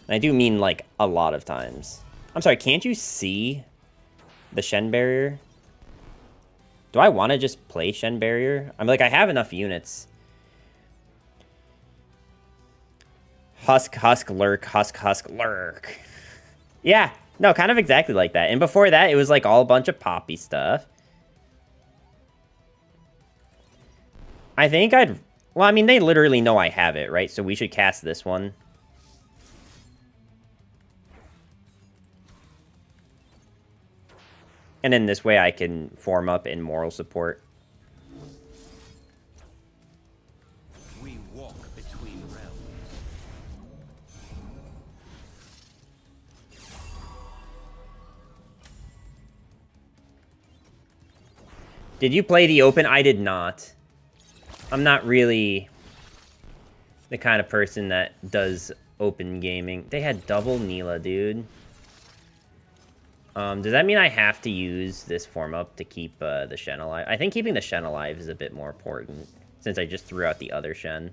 And I do mean like a lot of times. I'm sorry, can't you see the Shen barrier? Do I want to just play Shen barrier? I'm like, I have enough units. Husk, husk, lurk, husk, husk, lurk. Yeah, no, kind of exactly like that. And before that, it was like all a bunch of poppy stuff. I think I'd... Well, I mean, they literally know I have it, right? So we should cast this one. And then this way I can form up in moral support. We walk between realms. Did you play the open? I did not. I'm not really the kind of person that does open gaming. They had double Neela, dude. Does that mean I have to use this form up to keep the Shen alive? I think keeping the Shen alive is a bit more important, since I just threw out the other Shen.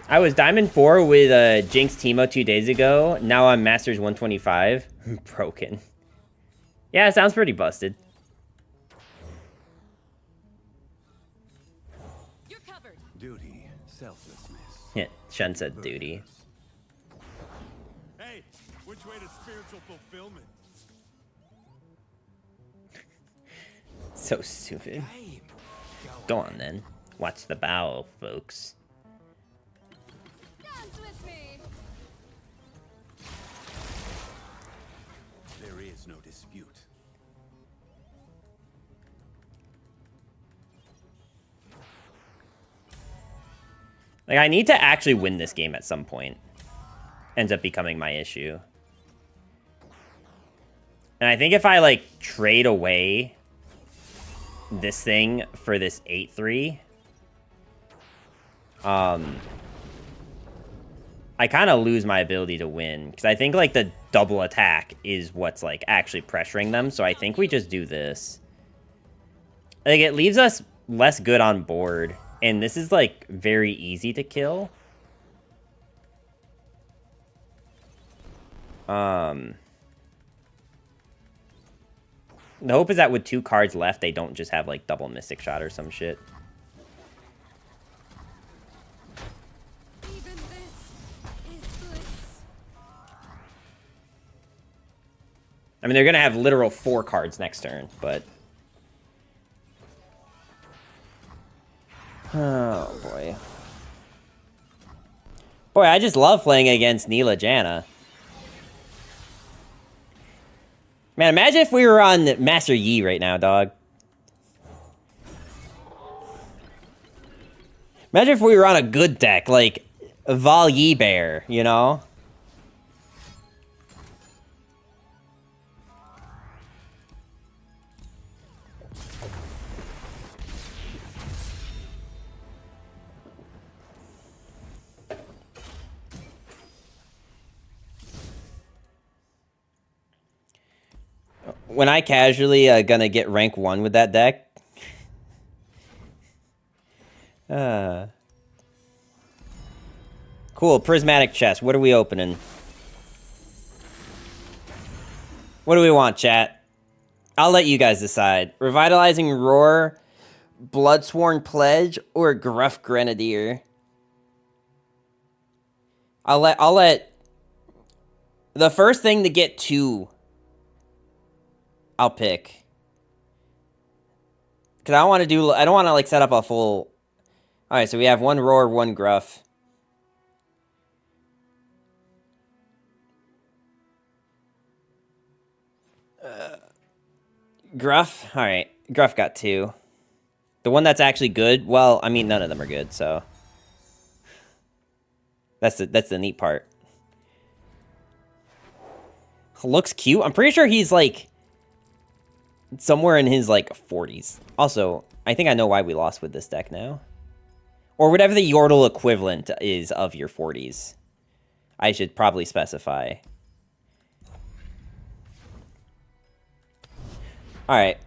I was Diamond 4 with Jinx Teemo 2 days ago. Now I'm Masters 125. Broken. Yeah, it sounds pretty busted. You're covered. Duty, selflessness. Yeah, Shen said duty. Hey, which way to spiritual fulfillment? So stupid. Go on then. Watch the bow, folks. Dance with me. There is no dispute. Like, I need to actually win this game at some point. Ends up becoming my issue. And I think if I, like, trade away this thing for this 8-3, I kind of lose my ability to win. Because I think, like, the double attack is what's, like, actually pressuring them. So I think we just do this. Like, it leaves us less good on board. And this is, like, very easy to kill. The hope is that with 2 cards left, they don't just have, like, double Mystic Shot or some shit. Even this is bliss. I mean, they're going to have literal 4 cards next turn, but... Oh, boy. Boy, I just love playing against Neela Janna. Man, imagine if we were on Master Yi right now, dog. Imagine if we were on a good deck, like Val Yi Bear, you know? When I casually gonna get rank 1 with that deck. Cool, prismatic chest. What are we opening? What do we want, chat? I'll let you guys decide. Revitalizing Roar, Bloodsworn Pledge, or Gruff Grenadier. I'll let the first thing to get 2. I'll pick. Cause I don't want to like set up a full. All right, so we have 1 Roar, 1 Gruff. Gruff. All right, Gruff got 2. The one that's actually good. Well, I mean, none of them are good, so that's the neat part. Looks cute. I'm pretty sure he's like somewhere in his, like, 40s. Also, I think I know why we lost with this deck now. Or whatever the Yordle equivalent is of your 40s. I should probably specify. Alright.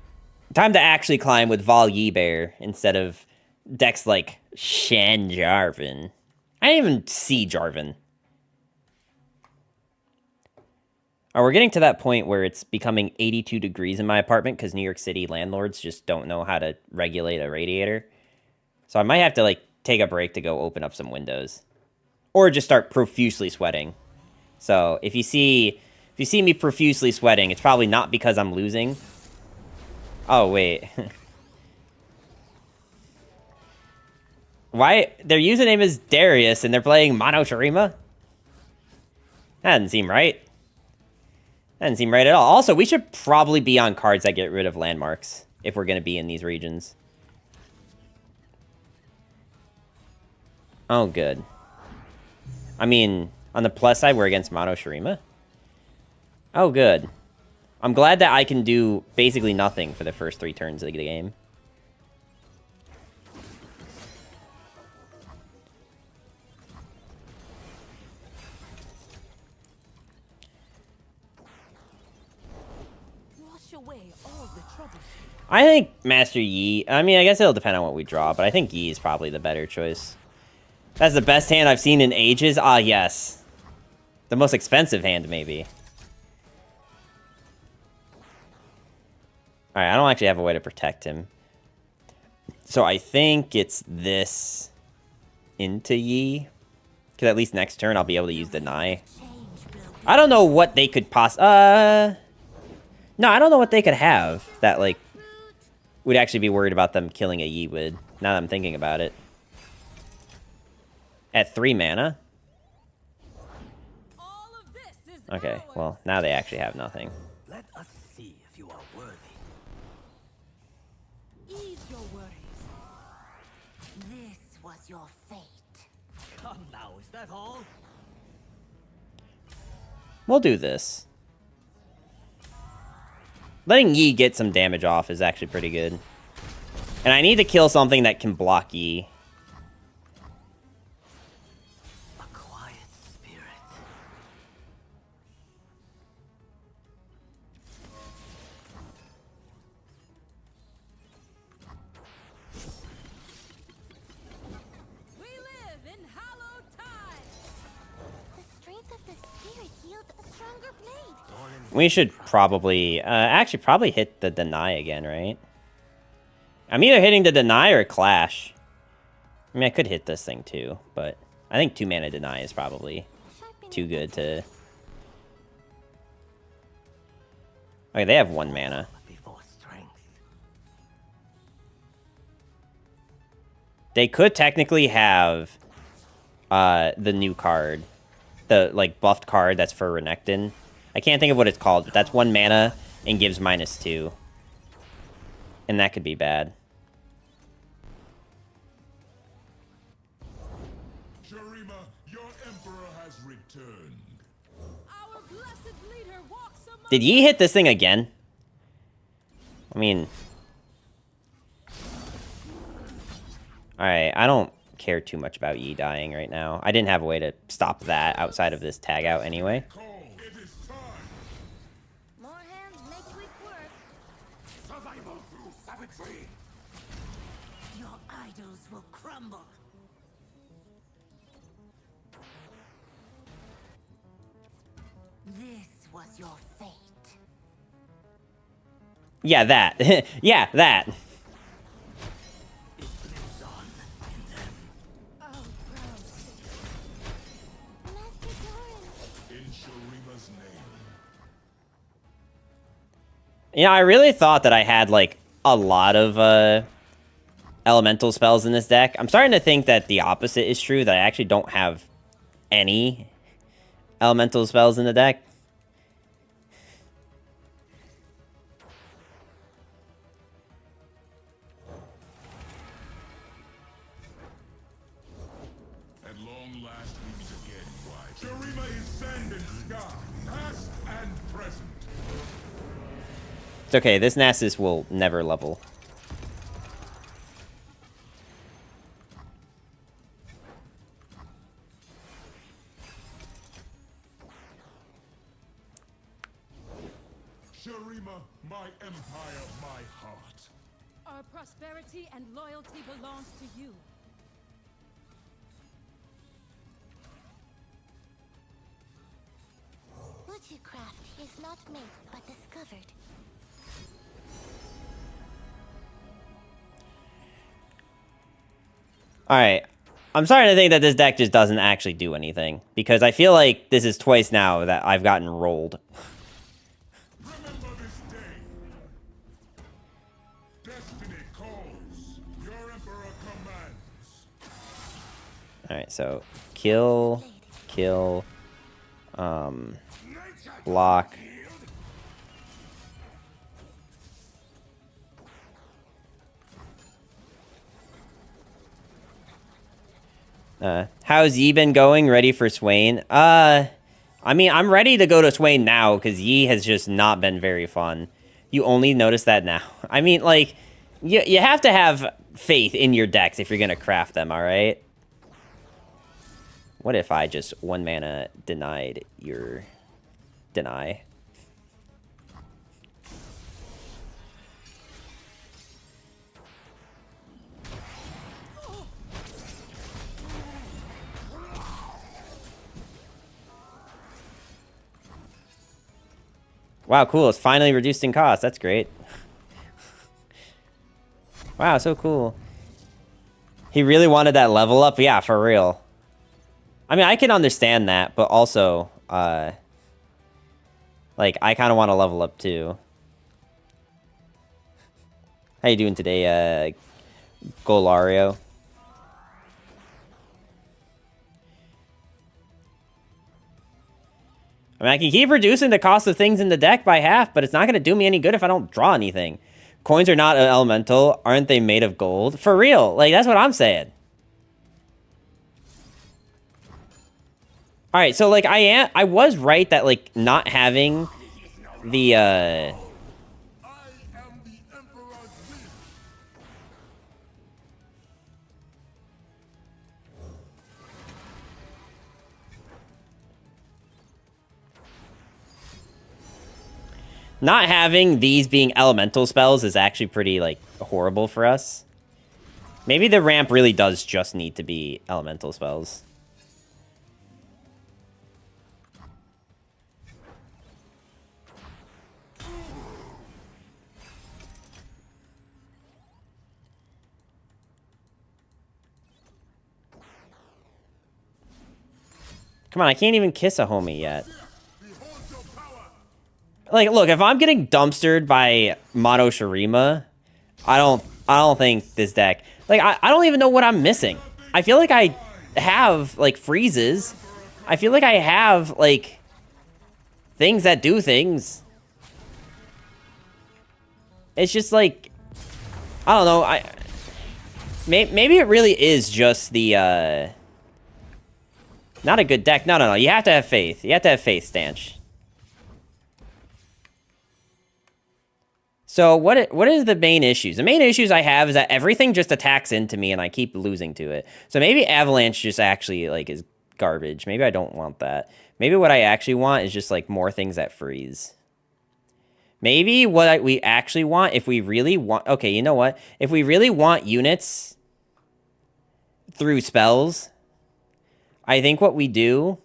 Time to actually climb with Val Yi Bear instead of decks like Shen Jarvan. I didn't even see Jarvan. We're getting to that point where it's becoming 82 degrees in my apartment because New York City landlords just don't know how to regulate a radiator. So I might have to, like, take a break to go open up some windows. Or just start profusely sweating. So if you see me profusely sweating, it's probably not because I'm losing. Oh, wait. Why? Their username is Darius and they're playing Mono Shurima? That doesn't seem right. That doesn't seem right at all. Also, we should probably be on cards that get rid of landmarks if we're going to be in these regions. Oh, good. I mean, on the plus side, we're against Mono Shurima. Oh, good. I'm glad that I can do basically nothing for the first 3 turns of the game. I think Master Yi... I mean, I guess it'll depend on what we draw, but I think Yi is probably the better choice. That's the best hand I've seen in ages? Ah, yes. The most expensive hand, maybe. Alright, I don't actually have a way to protect him. So I think it's this into Yi. Because at least next turn I'll be able to use Deny. I don't know what they could No, I don't know what they could have that, like, would actually be worried about them killing a Yi with, now that I'm thinking about it. At 3 mana? Okay, well, now they actually have nothing. Let us see if you are worthy. Ease your worries. This was your fate. Come now, is that all? We'll do this. Letting Yi get some damage off is actually pretty good. And I need to kill something that can block Yi. A quiet spirit. We should probably, actually probably hit the deny again, right? I'm either hitting the deny or clash. I mean, I could hit this thing too, but I think 2-mana deny is probably too good to... Okay, they have 1 mana. Before strength. They could technically have the new card. The, like, buffed card that's for Renekton. I can't think of what it's called, but that's 1 mana and gives -2. And that could be bad. Shurima, your emperor has returned. Our blessed leader walks among Did Yi hit this thing again? I mean... Alright, I don't care too much about Yi dying right now. I didn't have a way to stop that outside of this tag out anyway. Call, it is time. More hands make quick work. Survival through savagery. Your idols will crumble. This was your fate. Yeah, that. Yeah, that. It lives on in them. our proud city. Master Doran. In Shurima's name. You know, I really thought that I had, like, a lot of, elemental spells in this deck. I'm starting to think that the opposite is true, that I actually don't have any elemental spells in the deck. At long last we meet again, wife. Shurima is sand and sky, past and present. It's okay, this Nasus will never level. Shurima, my empire, my heart. Our prosperity and loyalty belongs to you. Witchcraft is not made but discovered. Alright. I'm starting to think that this deck just doesn't actually do anything. Because I feel like this is twice now that I've gotten rolled. Remember this day. Destiny calls. Your emperor commands. Alright, so kill, block. How's Yi been going? Ready for Swain? I mean, I'm ready to go to Swain now because Yi has just not been very fun. You only notice that now. I mean, like, you have to have faith in your decks if you're gonna craft them, alright? What if I just 1 mana denied your deny? Wow, cool. It's finally reduced in cost. That's great. Wow, so cool. He really wanted that level up? Yeah, for real. I mean, I can understand that, but also, like, I kind of want to level up too. How you doing today, Golario? I mean, I can keep reducing the cost of things in the deck by half, but it's not going to do me any good if I don't draw anything. Coins are not an elemental. Aren't they made of gold? For real. Like, that's what I'm saying. All right, so, like, I was right that, like, not having the, I am the emperor's will. not having these being elemental spells is actually pretty, like, horrible for us. Maybe the ramp really does just need to be elemental spells. Come on, I can't even kiss a homie yet. Like, look, if I'm getting dumpstered by Mono Shurima, I don't think this deck... Like, I don't even know what I'm missing. I feel like I have, like, freezes. I feel like I have, like, things that do things. It's just, like... I don't know, maybe it really is just the, not a good deck. No, you have to have faith. You have to have faith, Stanch. So, what is the main issues? The main issues I have is that everything just attacks into me and I keep losing to it. So, maybe Avalanche just actually, like, is garbage. Maybe I don't want that. Maybe what I actually want is just, like, more things that freeze. Maybe what we actually want, if we really want... Okay, you know what? If we really want units through spells, I think what we do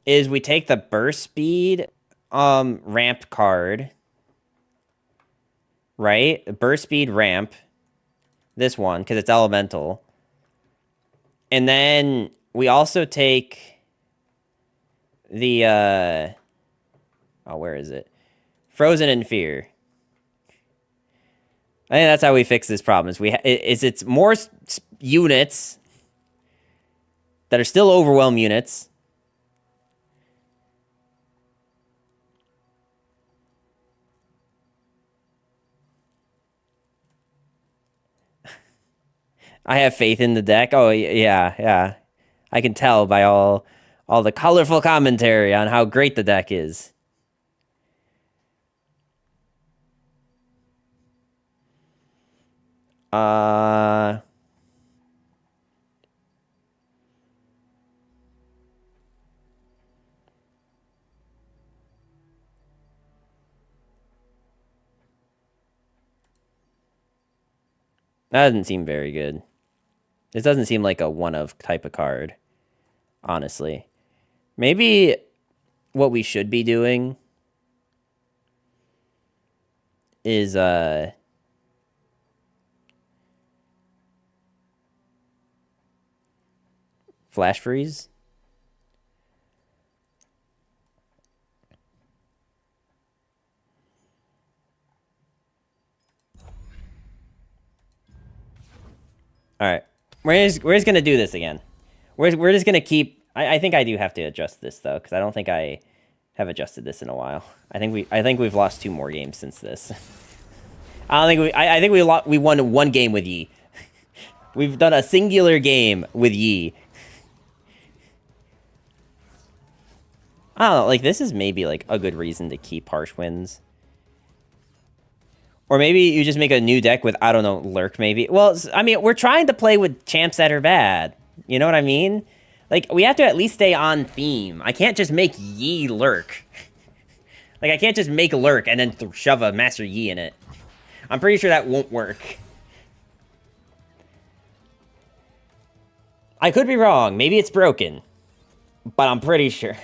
is we take the burst speed ramp card, right? Burst speed ramp, this one, because it's elemental. And then we also take the... Oh, where is it? Frozen in Fear. I think that's how we fix this problem. It's more units that are still overwhelm units. I have faith in the deck. Oh, yeah. I can tell by all the colorful commentary on how great the deck is. That doesn't seem very good. This doesn't seem like a one-of type of card, honestly. Maybe what we should be doing is, Flash Freeze. All right, we're just gonna do this again. We're just gonna keep. I think I do have to adjust this though, because I don't think I have adjusted this in a while. I think we've lost 2 more games since this. I think we won 1 game with Yi. We've done a singular game with Yi. I don't know, like, this is maybe, like, a good reason to keep Harsh Winds. Or maybe you just make a new deck with, I don't know, Lurk, maybe. Well, I mean, we're trying to play with champs that are bad. You know what I mean? Like, we have to at least stay on theme. I can't just make Yi Lurk. Like, I can't just make Lurk and then shove a Master Yi in it. I'm pretty sure that won't work. I could be wrong. Maybe it's broken. But I'm pretty sure.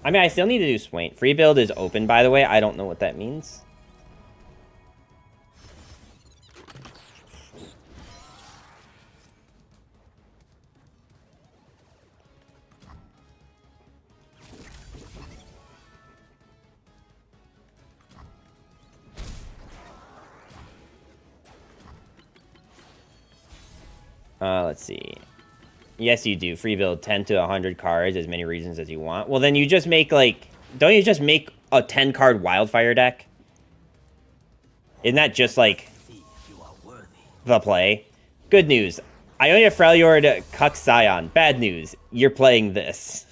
I mean, I still need to do Swain. Free build is open, by the way. I don't know what that means. Let's see. Yes, you do. Free build 10 to 100 cards, as many reasons as you want. Well, then you just make, like... Don't you just make a 10-card Wildfire deck? Isn't that just, like, the play? Good news. Ionia Freljord Cuck Scion. Bad news. You're playing this.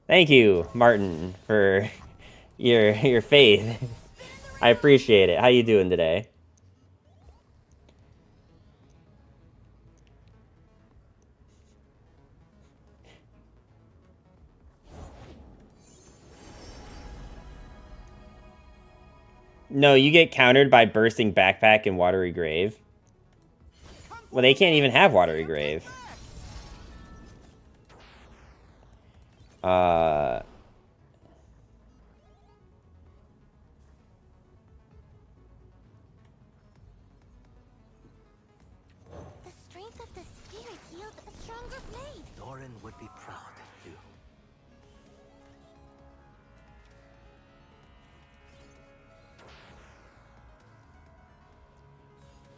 Thank you, Martin, for your faith. I appreciate it. How you doing today? No, you get countered by Bursting Backpack and Watery Grave. Well, they can't even have Watery Grave.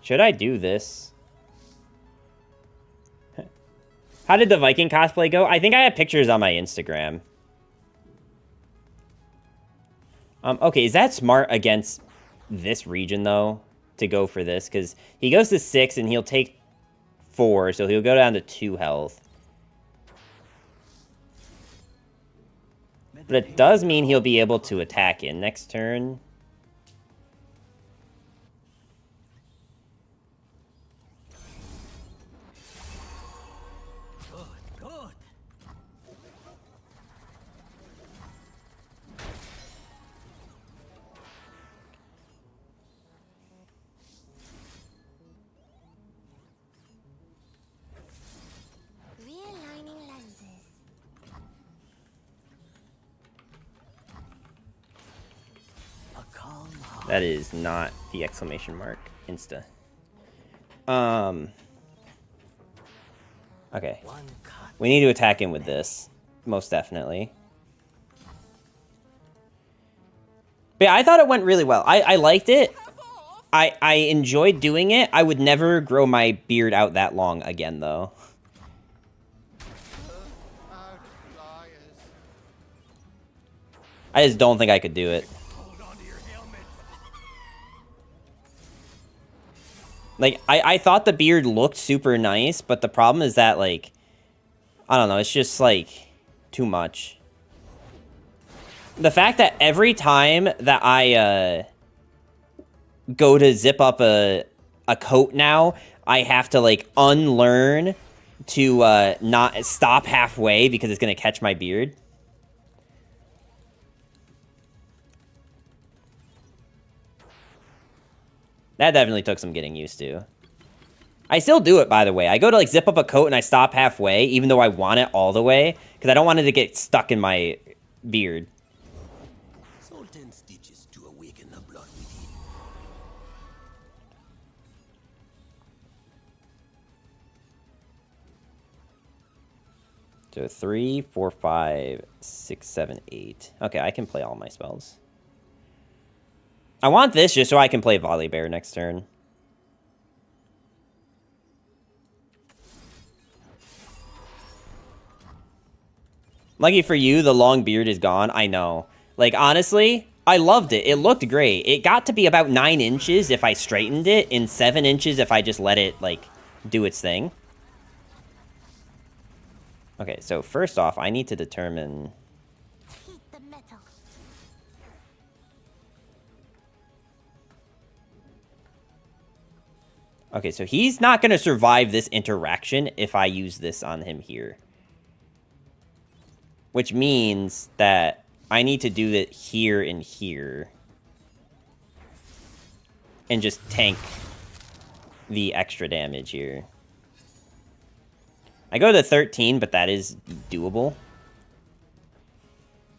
Should I do this? How did the Viking cosplay go? I think I have pictures on my Instagram. Okay, is that smart against this region, though, to go for this? Because he goes to 6, and he'll take 4, so he'll go down to 2 health. But it does mean he'll be able to attack in next turn. Good, good. Realigning lenses. A calm heart. That is not the exclamation mark. Insta. Okay. One cut. We need to attack him with this. Most definitely. But yeah, I thought it went really well. I liked it. I enjoyed doing it. I would never grow my beard out that long again, though. I just don't think I could do it. Hold on to your helmets. Like, I thought the beard looked super nice, but the problem is that, like, I don't know, it's just, like, too much. The fact that every time that I, go to zip up a coat now, I have to, like, unlearn to, not stop halfway because it's gonna catch my beard. That definitely took some getting used to. I still do it, by the way. I go to, like, zip up a coat and I stop halfway, even though I want it all the way, because I don't want it to get stuck in my beard. So 10 stitches to awaken the blood within. So 3, 4, 5, 6, 7, 8. Okay, I can play all my spells. I want this just so I can play Volley Bear next turn. Lucky for you, the long beard is gone. I know. Like, honestly, I loved it. It looked great. It got to be about 9 inches if I straightened it, and 7 inches if I just let it, like, do its thing. Okay, so first off, I need to determine... Heat the metal. Okay, so he's not going to survive this interaction if I use this on him here. Which means that I need to do it here and here. And just tank the extra damage here. I go to 13, but that is doable.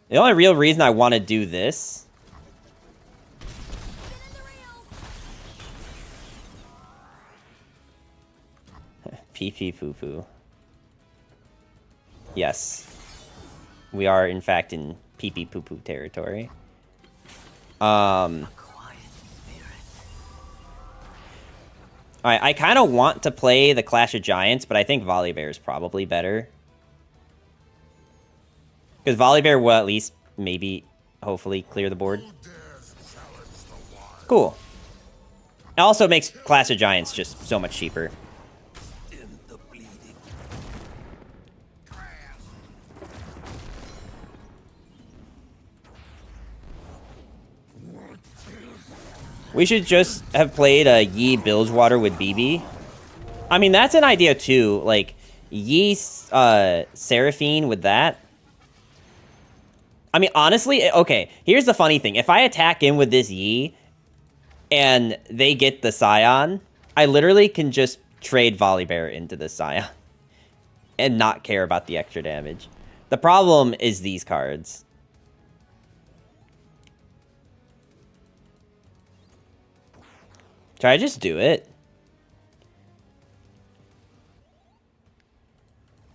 The only real reason I want to do this... Pee-pee poo-poo. Yes. We are, in fact, in pee-pee poo-poo territory. Alright, I kind of want to play the Clash of Giants, but I think Volley Bear is probably better. Because Volley Bear will at least, maybe, hopefully, clear the board. Cool. It also makes Clash of Giants just so much cheaper. We should just have played Yi Bilgewater with BB. I mean, that's an idea too. Like, Yi Seraphine with that. I mean, honestly, okay, here's the funny thing. If I attack in with this Yi and they get the Scion, I literally can just trade Volley Bear into the Scion and not care about the extra damage. The problem is these cards. Should I just do it?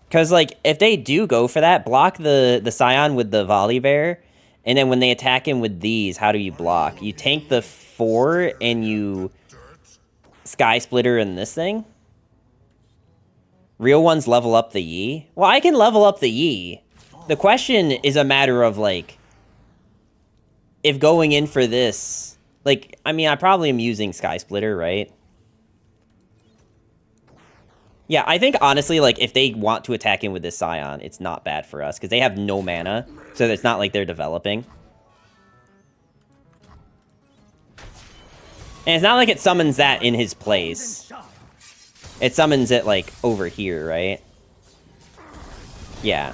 Because, like, if they do go for that, block the Scion with the Volley Bear, and then when they attack him with these, how do you block? You tank the 4, and you Sky Splitter and this thing. Real ones level up the Yi. Well, I can level up the Yi. The question is a matter of, like, if going in for this... Like, I mean, I probably am using Sky Splitter, right? Yeah, I think, honestly, like, if they want to attack in with this Scion, it's not bad for us, because they have no mana, so it's not like they're developing. And it's not like it summons that in his place. It summons it, like, over here, right? Yeah.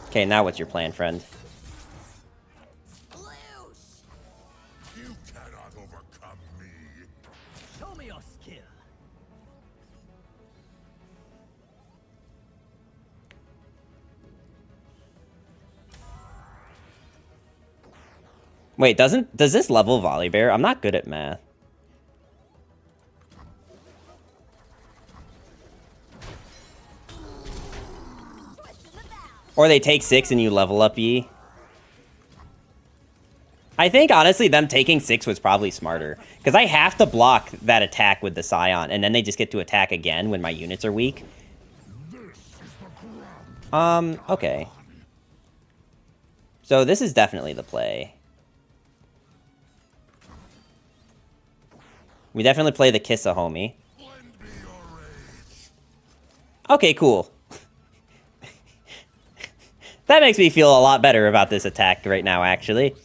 Okay, now what's your plan, friend? You cannot overcome me. Show me your skill. Wait, does this level Volibear? I'm not good at math. Or they take 6 and you level up Yi. I think, honestly, them taking 6 was probably smarter. Because I have to block that attack with the Scion, and then they just get to attack again when my units are weak. Okay. So this is definitely the play. We definitely play the Kiss a Homie. Okay, cool. That makes me feel a lot better about this attack right now, actually.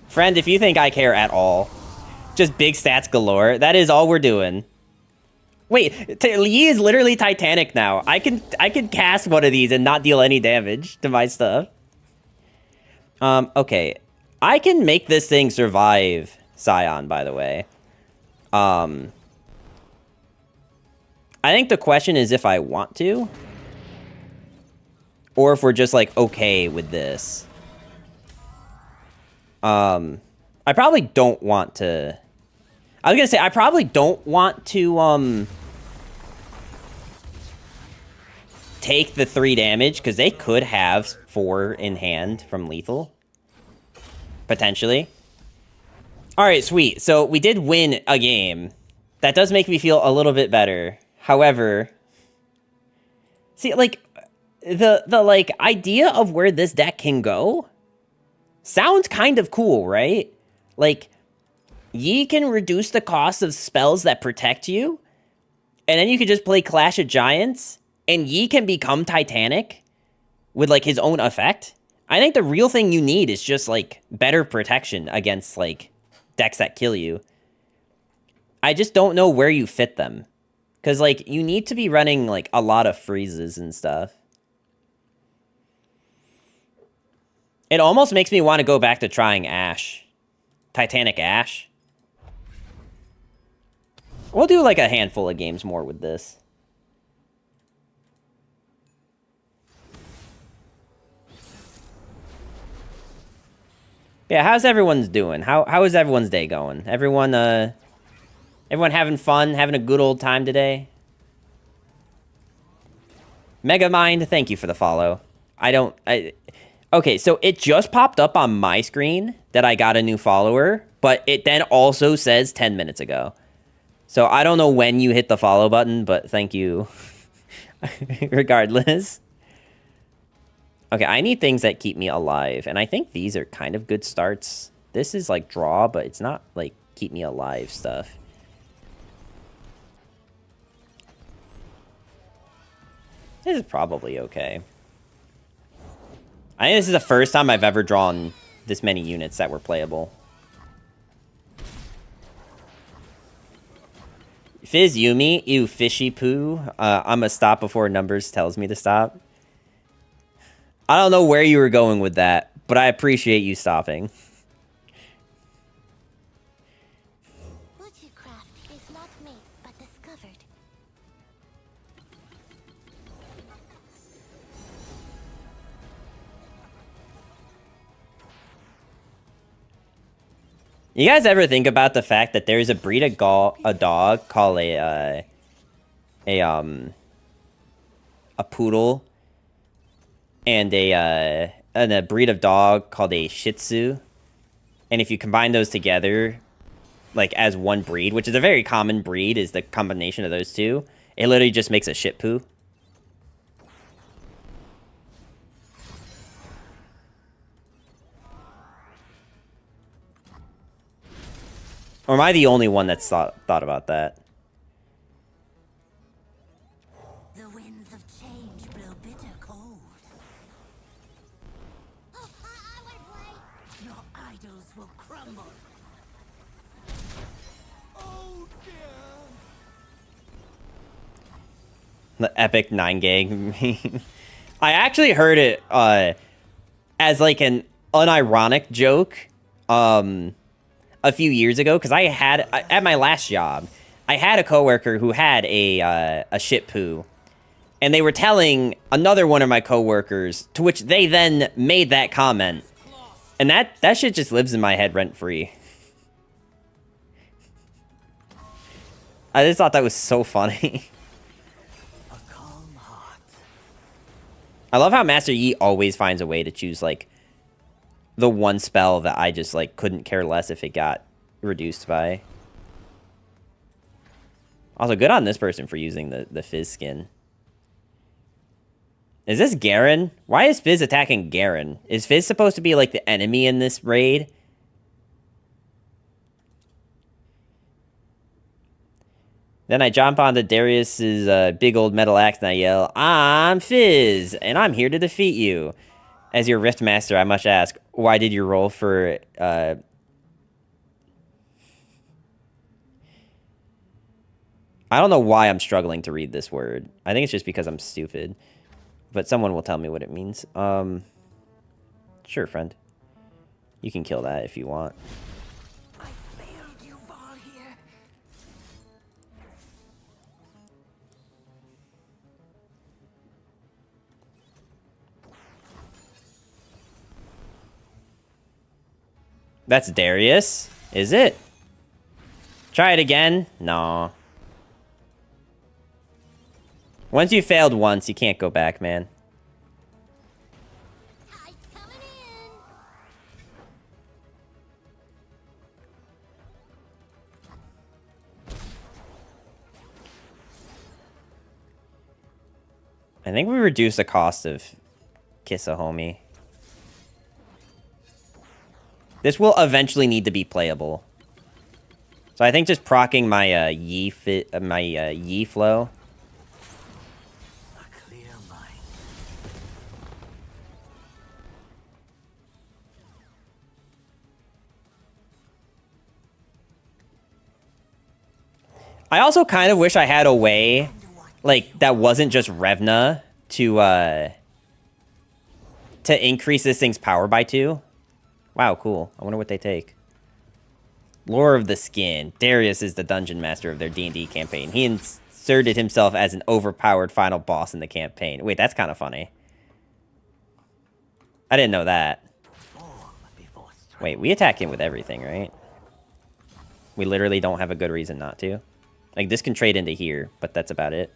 Friend, if you think I care at all, just big stats galore, that is all we're doing. Wait, Yi is literally Titanic now. I can cast one of these and not deal any damage to my stuff. Okay. I can make this thing survive Scion, by the way. I think the question is if I want to. Or if we're just, like, okay with this. I probably don't want to... I was gonna say, I probably don't want to, take the 3 damage, because they could have 4 in hand from lethal. Potentially. Alright, sweet. So, we did win a game. That does make me feel a little bit better. However... See, like, the like, idea of where this deck can go sounds kind of cool, right? Like... Yi can reduce the cost of spells that protect you, and then you could just play Clash of Giants, and Yi can become Titanic with, like, his own effect. I think the real thing you need is just, like, better protection against, like, decks that kill you. I just don't know where you fit them. Because, like, you need to be running, like, a lot of freezes and stuff. It almost makes me want to go back to trying Ash. Titanic Ash. We'll do, like, a handful of games more with this. Yeah, how's everyone's doing? How is everyone's day going? Everyone having fun, having a good old time today? Megamind, thank you for the follow. Okay, so it just popped up on my screen that I got a new follower, but it then also says 10 minutes ago. So I don't know when you hit the follow button, but thank you regardless. Okay, I need things that keep me alive, and I think these are kind of good starts. This is like draw, but it's not like keep me alive stuff. This is probably okay. I think this is the first time I've ever drawn this many units that were playable. Fizz Yumi, you fishy poo. I'm a stop before numbers tells me to stop. I don't know where you were going with that, but I appreciate you stopping. What you craft is not made, but discovered. You guys ever think about the fact that there's a breed of dog called a poodle and a breed of dog called a Shih Tzu, and if you combine those together, like as one breed, which is a very common breed, is the combination of those two, it literally just makes a shit poo. Or am I the only one that's thought about that? The winds of change blow bitter cold. Oh, I want to play. Your idols will crumble. Oh dear. The epic 9-gang meme. I actually heard it as like an unironic joke a few years ago, because I had at my last job, I had a coworker who had a shit poo, and they were telling another one of my coworkers, to which they then made that comment, and that shit just lives in my head rent free. I just thought that was so funny. A calm heart. I love how Master Yi always finds a way to choose like the one spell that I just like couldn't care less if it got reduced by. Also, good on this person for using the Fizz skin. Is this Garen? Why is Fizz attacking Garen? Is Fizz supposed to be like the enemy in this raid? Then I jump onto Darius's big old metal axe and I yell, "I'm Fizz, and I'm here to defeat you." As your Rift Master, I must ask, why did you roll for, I don't know why I'm struggling to read this word. I think it's just because I'm stupid. But someone will tell me what it means. Sure, friend. You can kill that if you want. I failed you, Valhir. That's Darius? Is it? Try it again? No. Once you failed once, you can't go back, man. Tide's coming in. I think we reduced the cost of Kiss a Homie. This will eventually need to be playable. So I think just proccing my Yi flow. A clear mind. I also kind of wish I had a way, like, that wasn't just Revna to increase this thing's power by 2. Wow, cool. I wonder what they take. Lore of the Skin. Darius is the dungeon master of their D&D campaign. He inserted himself as an overpowered final boss in the campaign. Wait, that's kind of funny. I didn't know that. Wait, we attack him with everything, right? We literally don't have a good reason not to. Like, this can trade into here, but that's about it.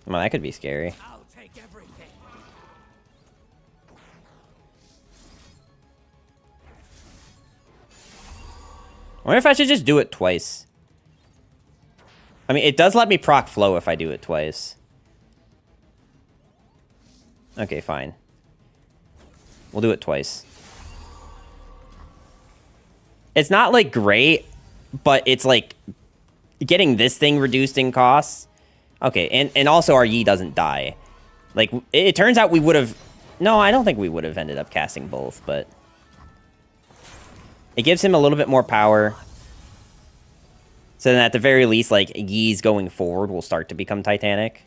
Well, that could be scary. I'll take everything. I wonder if I should just do it twice. I mean, it does let me proc flow if I do it twice. Okay, fine. We'll do it twice. It's not, like, great, but it's, like, getting this thing reduced in costs. Okay, and also our Yi doesn't die. Like, it turns out we would have... No, I don't think we would have ended up casting both, but... It gives him a little bit more power. So then at the very least, like, Yi's going forward will start to become Titanic.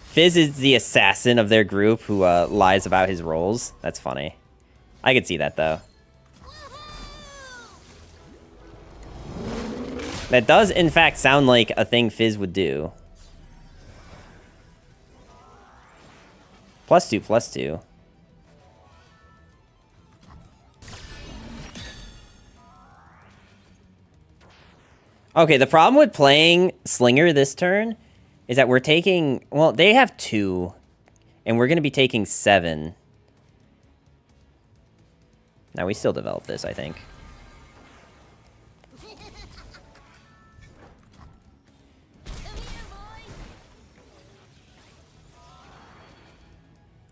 Fizz is the assassin of their group who lies about his roles. That's funny. I could see that, though. That does, in fact, sound like a thing Fizz would do. +2, +2. Okay, the problem with playing Slinger this turn is that we're taking... Well, they have 2, and we're going to be taking 7. Now, we still develop this, I think.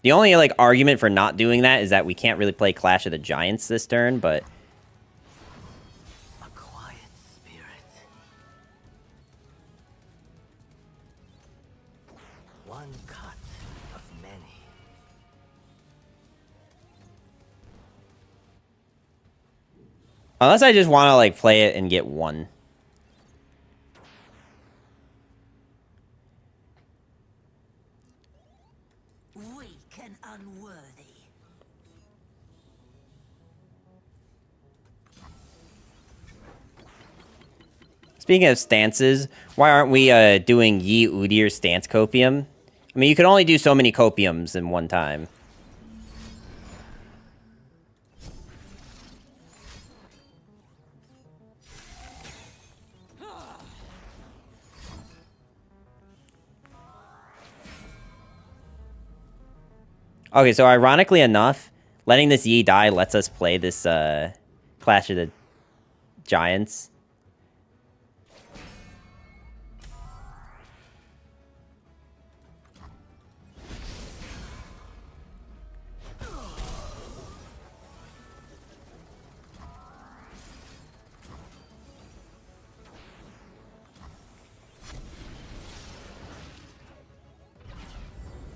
The only, like, argument for not doing that is that we can't really play Clash of the Giants this turn, but... A quiet spirit. One cut of many. Unless I just want to, like, play it and get 1. Weak and unworthy. Speaking of stances, why aren't we doing Yi Udyr stance copium? I mean, you can only do so many copiums in one time. Okay, so ironically enough, letting this Yi die lets us play this Clash of the Giants.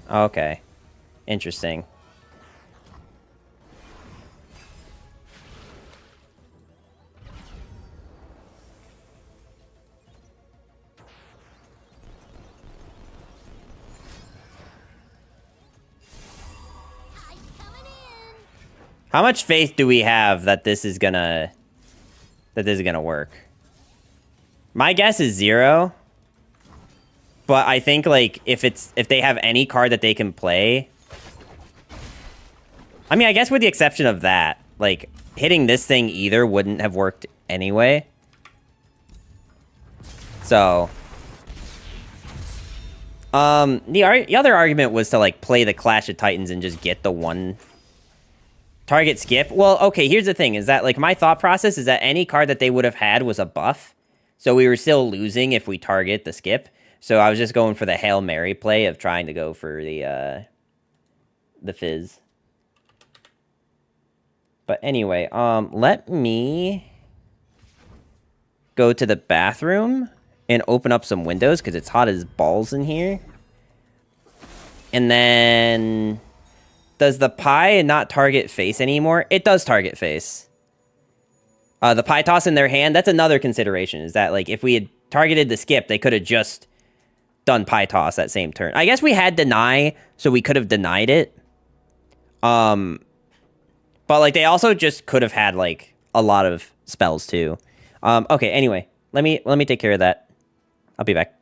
Okay. Interesting. How much faith do we have that this is gonna work? My guess is 0. But I think, like, if they have any card that they can play... I mean, I guess with the exception of that, like, hitting this thing either wouldn't have worked anyway. So... the other argument was to, like, play the Clash of Titans and just get the 1 target skip. Well, okay, here's the thing, is that, like, my thought process is that any card that they would have had was a buff. So we were still losing if we target the skip. So I was just going for the Hail Mary play of trying to go for the Fizz. But anyway, let me go to the bathroom and open up some windows because it's hot as balls in here. And then, does the pie not target face anymore? It does target face. The pie toss in their hand, that's another consideration, is that, like, if we had targeted the skip, they could have just done pie toss that same turn. I guess we had deny, so we could have denied it. But, like, they also just could have had, like, a lot of spells, too. Okay, anyway, let me take care of that. I'll be back.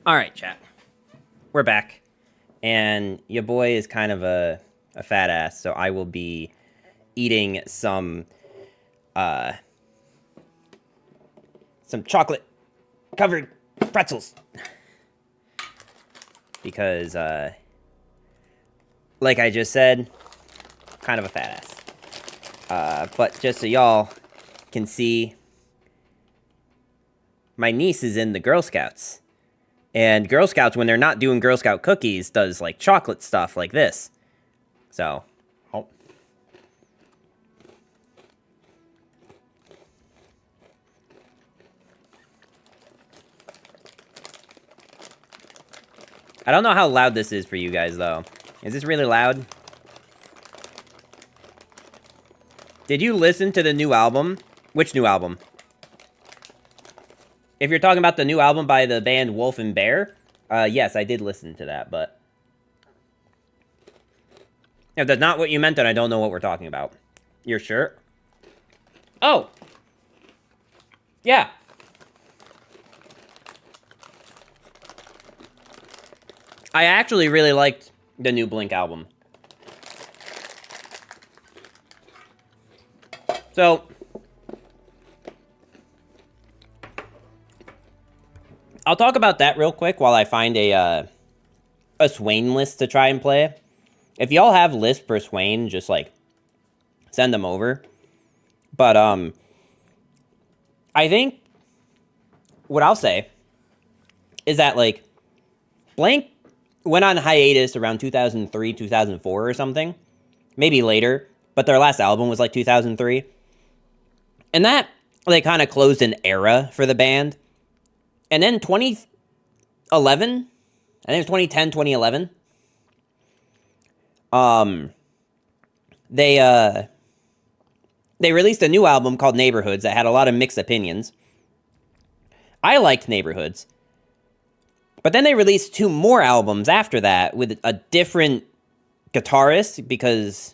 All right, chat. We're back. And your boy is kind of a fat ass, so I will be eating some chocolate covered pretzels. Because, like I just said, kind of a fat ass. But just so y'all can see, my niece is in the Girl Scouts. And Girl Scouts, when they're not doing Girl Scout cookies, does, like, chocolate stuff like this. So, oh. I don't know how loud this is for you guys, though. Is this really loud? Did you listen to the new album? Which new album? If you're talking about the new album by the band Wolf and Bear, yes, I did listen to that, but if that's not what you meant, then I don't know what we're talking about. You're sure? Oh! Yeah. I actually really liked the new Blink album. So, I'll talk about that real quick while I find a Swain list to try and play. If y'all have lists for Swain, just, like, send them over. But, I think what I'll say is that, like, Blink went on hiatus around 2003, 2004 or something. Maybe later, but their last album was, like, 2003. And that, like, kind of closed an era for the band. And then 2011, I think it was 2010, 2011, they released a new album called Neighborhoods that had a lot of mixed opinions. I liked Neighborhoods. But then they released 2 more albums after that with a different guitarist because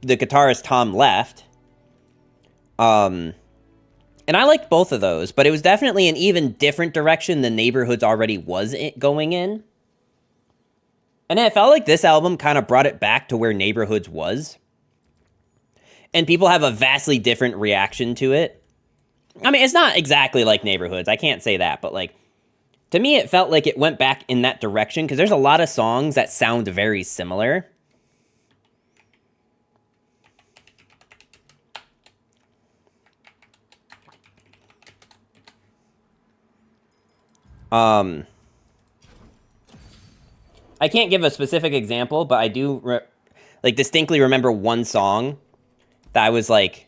the guitarist Tom left. And I liked both of those, but it was definitely an even different direction than Neighborhoods already was going in. And it felt like this album kind of brought it back to where Neighborhoods was. And people have a vastly different reaction to it. I mean, it's not exactly like Neighborhoods, I can't say that, but like, to me it felt like it went back in that direction, because there's a lot of songs that sound very similar. I can't give a specific example, but I do distinctly remember one song that I was like,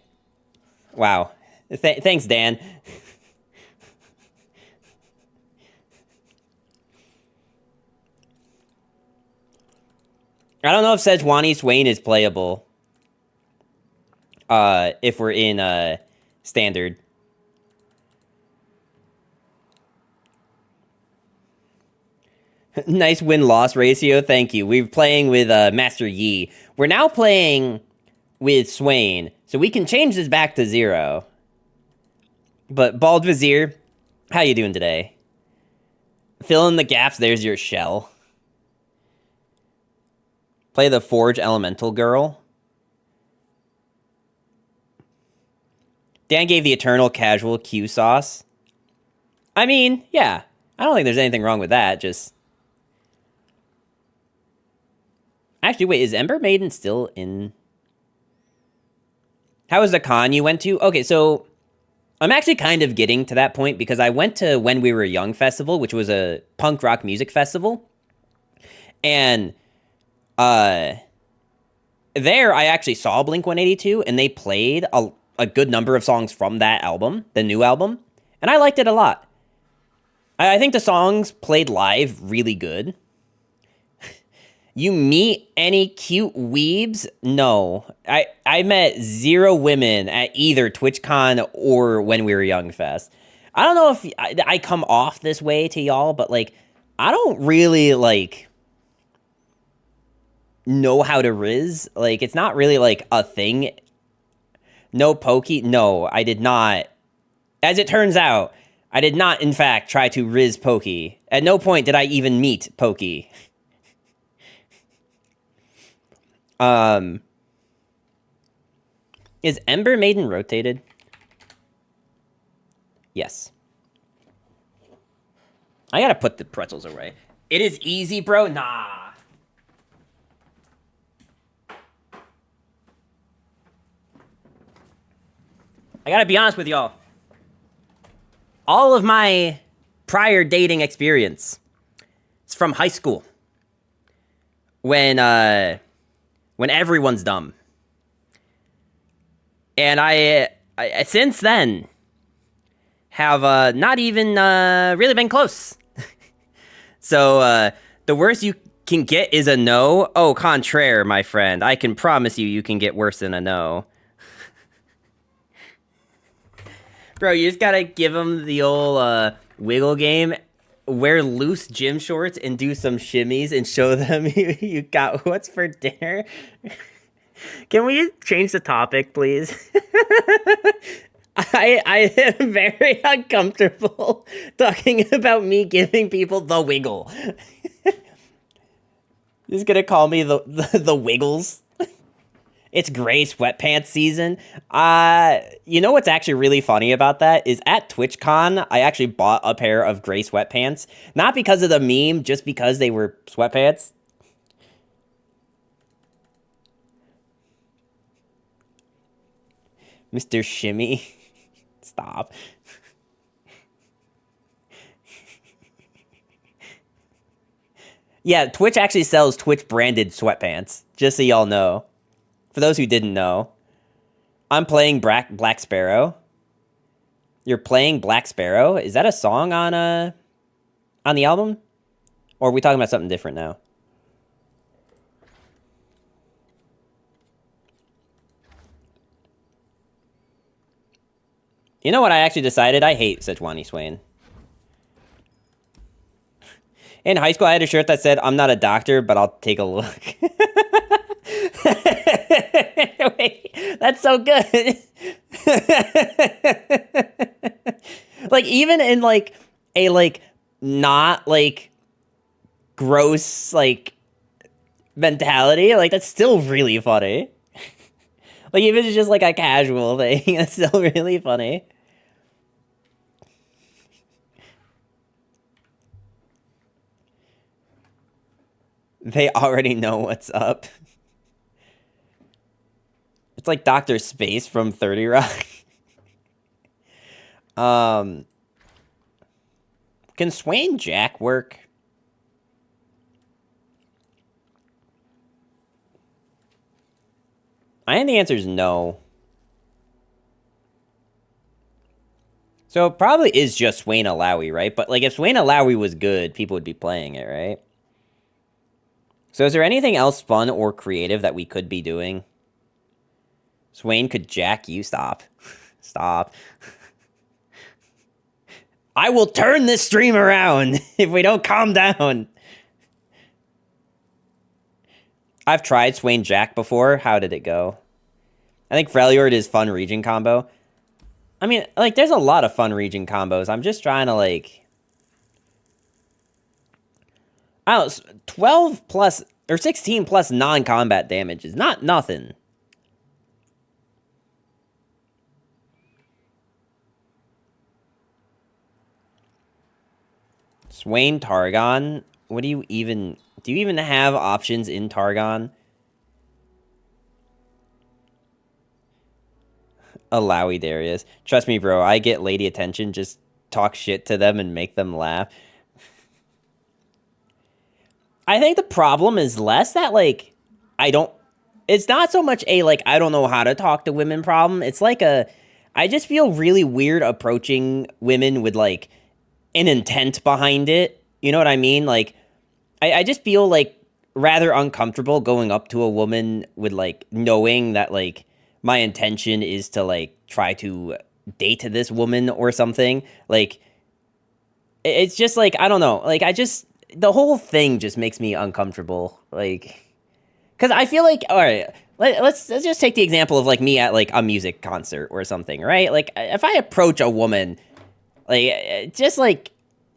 wow. Thanks, Dan. I don't know if Sejuani Swain is playable. If we're in standard. Nice win-loss ratio, thank you. We're playing with Master Yi. We're now playing with Swain, so we can change this back to 0. But Bald Vizier, how you doing today? Fill in the gaps, there's your shell. Play the Forge Elemental Girl. Dan gave the Eternal Casual Q sauce. I mean, yeah. I don't think there's anything wrong with that, just... Actually, wait, is Ember Maiden still in... How was the con you went to? Okay, so... I'm actually kind of getting to that point, because I went to When We Were Young Festival, which was a punk rock music festival. And... there, I actually saw Blink-182, and they played a good number of songs from that album, the new album, and I liked it a lot. I think the songs played live really good. You meet any cute weebs? No. I met 0 women at either TwitchCon or When We Were Young Fest. I don't know if I come off this way to y'all, but, like, I don't really, like... know how to riz. Like, it's not really like a thing. No pokey. No, I did not. As it turns out, I did not, in fact, try to riz Pokey. At no point did I even meet Pokey. Is Ember Maiden rotated? Yes. I gotta put the pretzels away. It is easy, bro? Nah. I gotta be honest with y'all. All of my prior dating experience is from high school. When everyone's dumb. And I since then have not even really been close. So the worst you can get is a no. Au contraire, my friend. I can promise you can get worse than a no. Bro, you just gotta give them the old wiggle game. Wear loose gym shorts and do some shimmies and show them you got what's for dinner. Can we change the topic, please? I am very uncomfortable talking about me giving people the wiggle. He's gonna call me the Wiggles. It's gray sweatpants season. You know what's actually really funny about that is at TwitchCon, I actually bought a pair of gray sweatpants. Not because of the meme, just because they were sweatpants. Mr. Shimmy. Stop. Yeah, Twitch actually sells Twitch-branded sweatpants, just so y'all know. For those who didn't know, I'm playing Black Sparrow. You're playing Black Sparrow? Is that a song on the album? Or are we talking about something different now? You know what I actually decided? I hate Yi Swain. In high school, I had a shirt that said, "I'm not a doctor, but I'll take a look." Wait, that's so good. Like, even in, like, a, like, not, like, gross, like, mentality, like, that's still really funny. Like, even if it's just, like, a casual thing, that's still really funny. They already know what's up. It's like Dr. Space from 30 Rock. Can Swain Jack work? I think the answer is no. So it probably is just Swain Alawi, right? But like if Swain Alawi was good, people would be playing it, right? So is there anything else fun or creative that we could be doing? Swain could jack you. Stop. Stop. I will turn this stream around if we don't calm down. I've tried Swain Jack before. How did it go? I think Freljord is fun region combo. I mean, like, there's a lot of fun region combos. I'm just trying to, like... I don't know, 12 plus, or 16 plus non-combat damage is not nothing. Swain Targon? What do you even have options in Targon? Alawi Darius. Trust me, bro, I get lady attention, just talk shit to them and make them laugh. I think the problem is less that, like, it's not so much a, like, I don't know how to talk to women problem. It's like I just feel really weird approaching women with, like, an intent behind it. You know what I mean? Like, I just feel, like, rather uncomfortable going up to a woman with, like, knowing that, like, my intention is to, like, try to date this woman or something. Like, it's just, like, I don't know. Like, the whole thing just makes me uncomfortable. Like, because I feel like, all right, let's just take the example of, like, me at, like, a music concert or something, right? Like, if I approach a woman, Like, just like,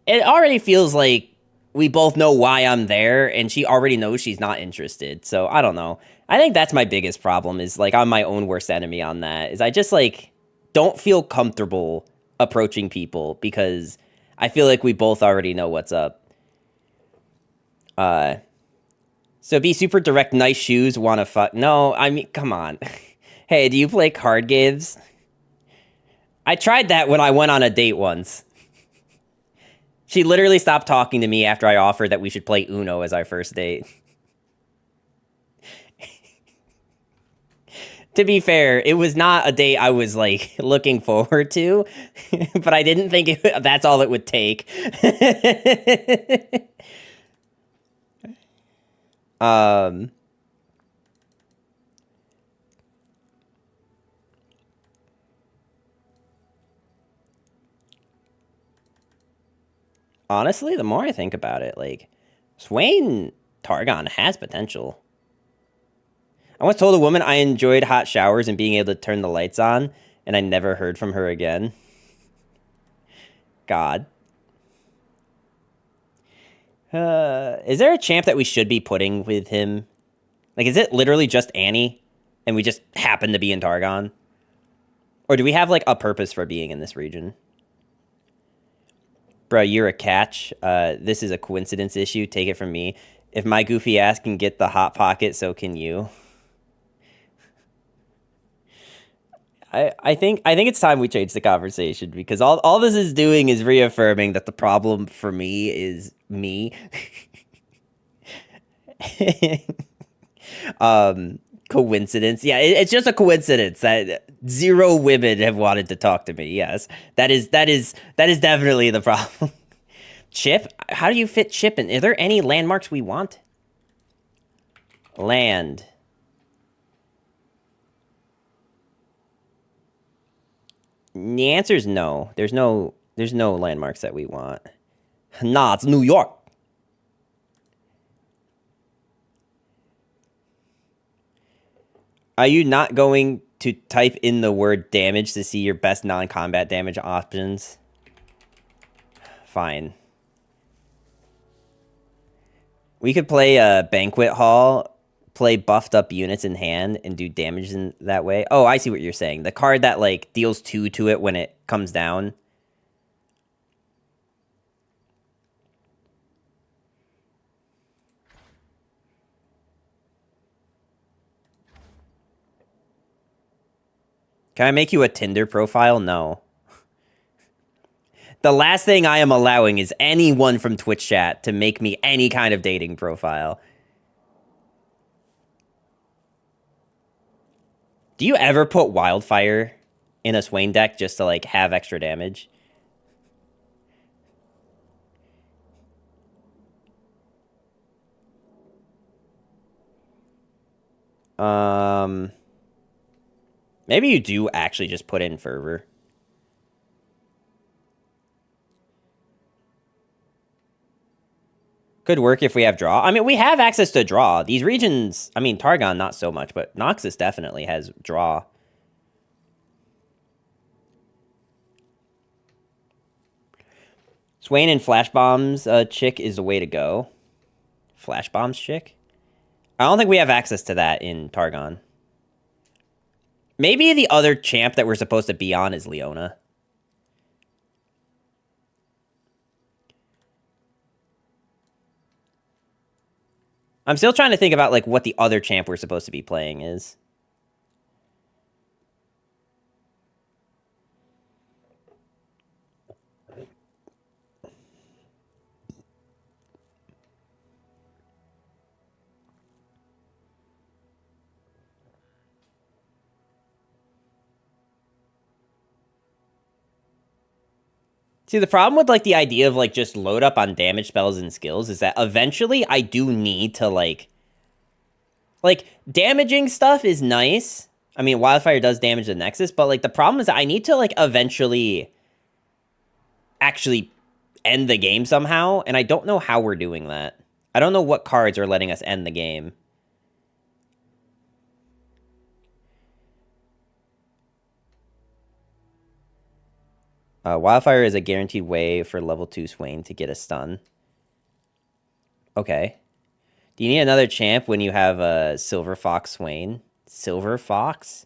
it already feels like we both know why I'm there, and she already knows she's not interested. So, I don't know. I think that's my biggest problem is, like, I'm my own worst enemy on that, is I just, like, don't feel comfortable approaching people because I feel like we both already know what's up. So be super direct, nice shoes, wanna fuck. No, I mean, come on. Hey, do you play card games? I tried that when I went on a date once. She literally stopped talking to me after I offered that we should play Uno as our first date. To be fair, it was not a date I was, like, looking forward to, but I didn't think that's all it would take. Honestly, the more I think about it, like, Swain Targon has potential. I once told a woman I enjoyed hot showers and being able to turn the lights on, and I never heard from her again. God. Is there a champ that we should be putting with him? Like, is it literally just Annie, and we just happen to be in Targon? Or do we have, like, a purpose for being in this region? Bro, you're a catch. This is a coincidence issue. Take it from me. If my goofy ass can get the hot pocket, so can you. I think it's time we change the conversation because all this is doing is reaffirming that the problem for me is me. Coincidence. Yeah, it's just a coincidence that 0 women have wanted to talk to me. Yes. That is definitely the problem. Chip? How do you fit Chip in? Are there any landmarks we want? Land. The answer is no. There's no landmarks that we want. Nah, it's New York. Are you not going to type in the word damage to see your best non-combat damage options? Fine. We could play a banquet hall, play buffed up units in hand, and do damage in that way. Oh, I see what you're saying. The card that, like, deals 2 to it when it comes down. Can I make you a Tinder profile? No. The last thing I am allowing is anyone from Twitch chat to make me any kind of dating profile. Do you ever put Wildfire in a Swain deck just to, like, have extra damage? Maybe you do actually just put in Fervor. Could work if we have draw. I mean, we have access to draw. These regions, I mean, Targon not so much, but Noxus definitely has draw. Swain and Flash Bombs chick is the way to go. Flash Bombs chick? I don't think we have access to that in Targon. Maybe the other champ that we're supposed to be on is Leona. I'm still trying to think about, like, what the other champ we're supposed to be playing is. See, the problem with, like, the idea of, like, just load up on damage spells and skills is that eventually I do need to, like, damaging stuff is nice. I mean, Wildfire does damage the Nexus, but, like, the problem is that I need to, like, eventually actually end the game somehow, and I don't know how we're doing that. I don't know what cards are letting us end the game. Wildfire is a guaranteed way for level 2 Swain to get a stun. Okay. Do you need another champ when you have a Silver Fox Swain? Silver Fox?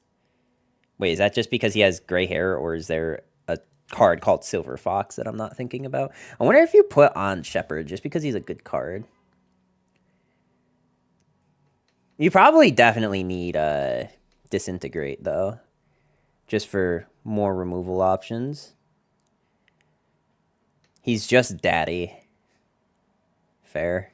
Wait, is that just because he has gray hair, or is there a card called Silver Fox that I'm not thinking about? I wonder if you put on Shepherd just because he's a good card. You probably definitely need Disintegrate, though. Just for more removal options. He's just daddy. Fair.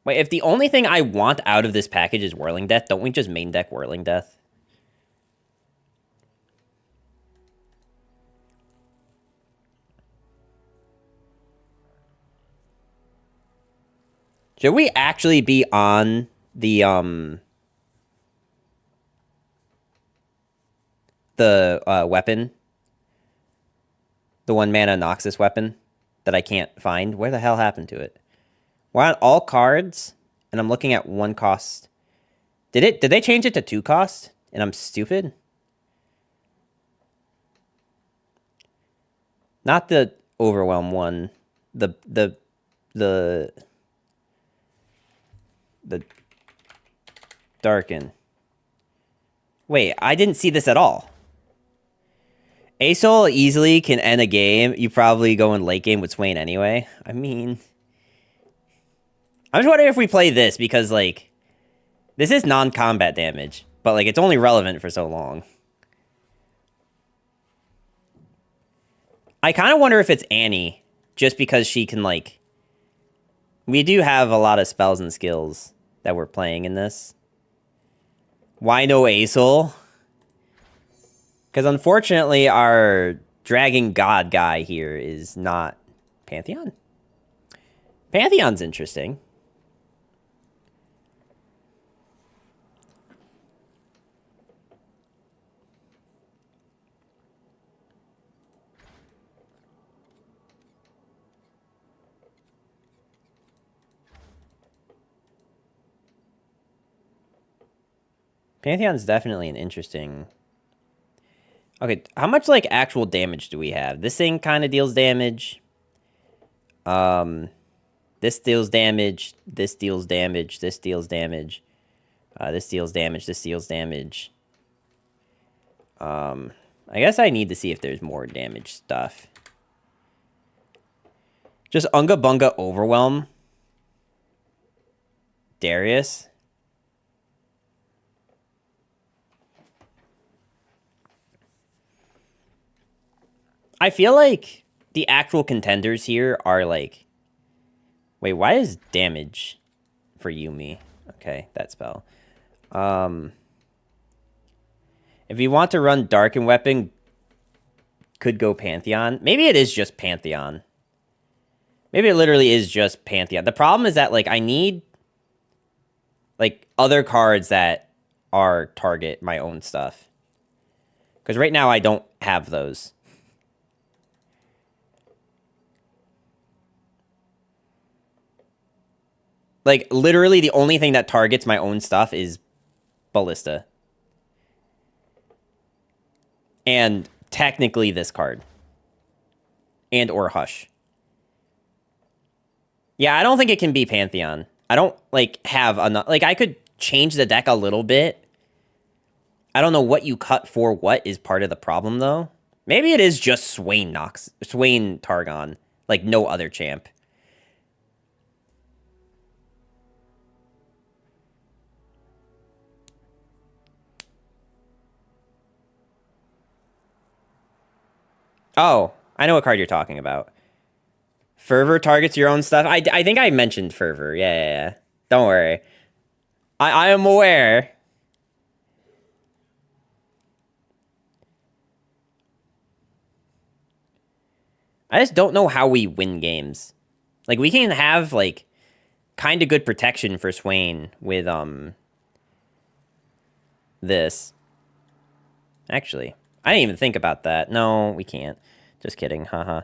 Wait, if the only thing I want out of this package is Whirling Death, don't we just main deck Whirling Death? Should we actually be on the weapon? The 1-mana Noxus weapon that I can't find? Where the hell happened to it? We're on all cards, and I'm looking at 1 cost. Did they change it to 2 cost? And I'm stupid? Not the Overwhelm one. The Darken. Wait, I didn't see this at all. Asol easily can end a game. You probably go in late game with Swain anyway. I mean, I'm just wondering if we play this because, like, this is non-combat damage, but, like, it's only relevant for so long. I kind of wonder if it's Annie, just because she can, like... We do have a lot of spells and skills that we're playing in this. Why no Asol? Because unfortunately, our Dragon God guy here is not Pantheon. Pantheon's interesting. Pantheon's definitely an interesting... Okay, how much, like, actual damage do we have? This thing kind of deals damage. This deals damage. This deals damage. This deals damage. This deals damage. This deals damage. I guess I need to see if there's more damage stuff. Just Unga Bunga Overwhelm. Darius. I feel like the actual contenders here are like... Wait, why is damage for Yuumi? Okay, that spell. If you want to run Darken Weapon, could go Pantheon. Maybe it is just Pantheon. Maybe it literally is just Pantheon. The problem is that, like, I need, like, other cards that are target my own stuff. Because right now I don't have those. Like, literally the only thing that targets my own stuff is Ballista. And technically this card. And or Hush. Yeah, I don't think it can be Pantheon. I don't, like, have enough... Like, I could change the deck a little bit. I don't know what you cut for what is part of the problem, though. Maybe it is just Swain Targon. Like, no other champ. Oh, I know what card you're talking about. Fervor targets your own stuff. I think I mentioned Fervor. Yeah. Don't worry. I am aware. I just don't know how we win games. Like, we can have, like, kind of good protection for Swain with, this. Actually, I didn't even think about that. No, we can't. Just kidding. Haha.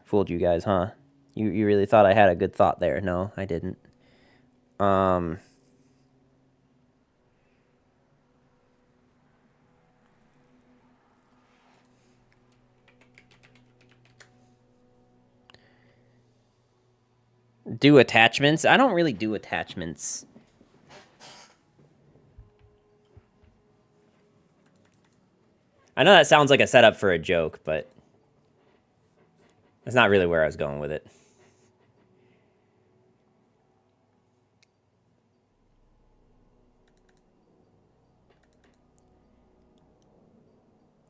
Fooled you guys, huh? You really thought I had a good thought there. No, I didn't. Um... Do attachments? I don't really do attachments. I know that sounds like a setup for a joke, but that's not really where I was going with it.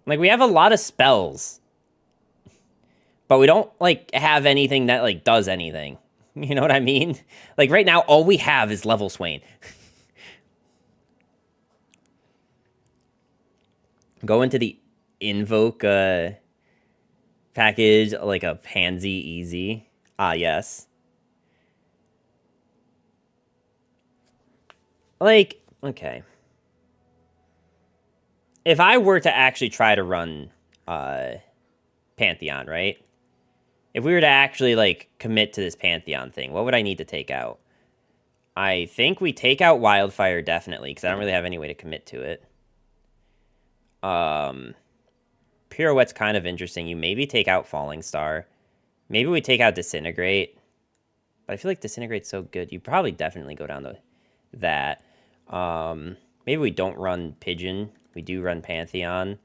Like, we have a lot of spells, but we don't, like, have anything that, like, does anything. You know what I mean? Like, right now, all we have is level Swain. Go into the invoke package, like a pansy easy. Ah, yes. Like, okay. If I were to actually try to run Pantheon, right? If we were to actually, like, commit to this Pantheon thing, what would I need to take out? I think we take out Wildfire, definitely, because I don't really have any way to commit to it. Pirouette's kind of interesting. You maybe take out Falling Star. Maybe we take out Disintegrate. But I feel like Disintegrate's so good. You probably definitely go down to that. Maybe we don't run Pigeon. We do run Pantheon.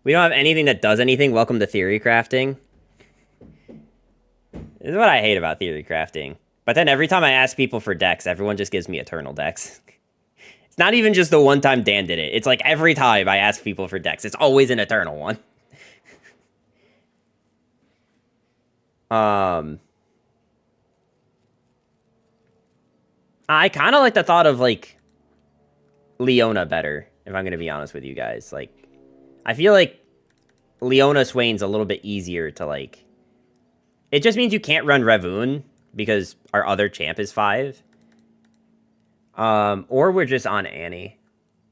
We don't have anything that does anything. Welcome to theory crafting. This is what I hate about theory crafting. But then every time I ask people for decks, everyone just gives me Eternal decks. It's not even just the one time Dan did it. It's like every time I ask people for decks, it's always an Eternal one. I kind of like the thought of, like, Leona better, if I'm going to be honest with you guys. Like, I feel like Leona Swain's a little bit easier to, like... It just means you can't run Ravun, because our other champ is 5. Or we're just on Annie.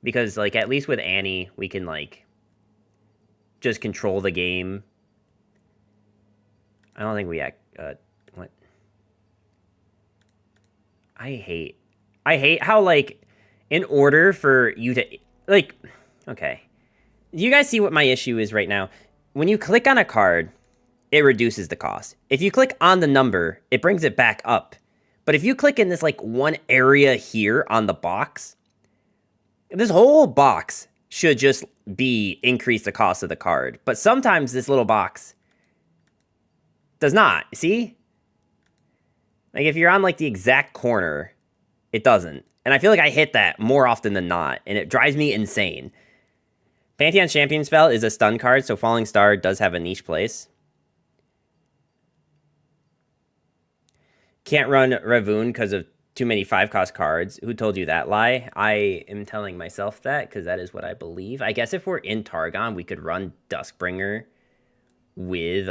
Because, like, at least with Annie, we can, like, just control the game. I don't think we... what? I hate how, like, in order for you to... Like, okay. You guys see what my issue is right now? When you click on a card, it reduces the cost. If you click on the number, it brings it back up. But if you click in this, like, one area here on the box, this whole box should just be increase the cost of the card. But sometimes this little box does not. See? Like, if you're on, like, the exact corner, it doesn't. And I feel like I hit that more often than not, and it drives me insane. Pantheon Champion spell is a stun card, so Falling Star does have a niche place. Can't run Ravun because of too many 5-cost cards. Who told you that lie? I am telling myself that because that is what I believe. I guess if we're in Targon, we could run Duskbringer with...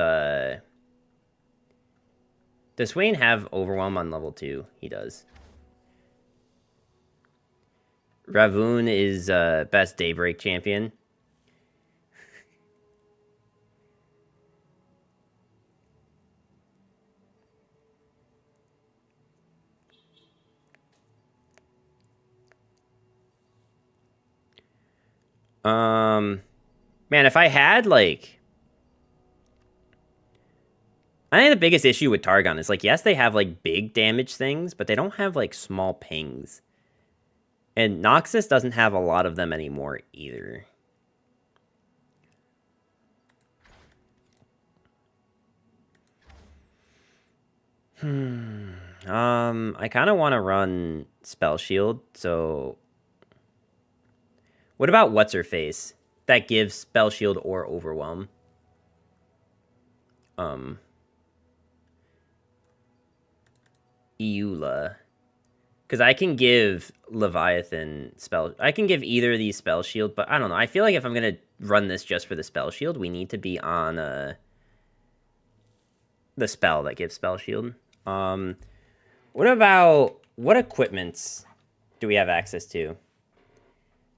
Does Swain have Overwhelm on level 2? He does. Ravun is best Daybreak champion. Man, if I had, like... I think the biggest issue with Targon is, like, yes, they have, like, big damage things, but they don't have, like, small pings. And Noxus doesn't have a lot of them anymore, either. I kind of want to run Spell Shield, so... What about What's-Her-Face? That gives Spell Shield or Overwhelm. Eula. Because I can give Leviathan spell... I can give either of these Spell Shield, but I don't know. I feel like if I'm going to run this just for the Spell Shield, we need to be on the spell that gives Spell Shield. What about... What equipments do we have access to?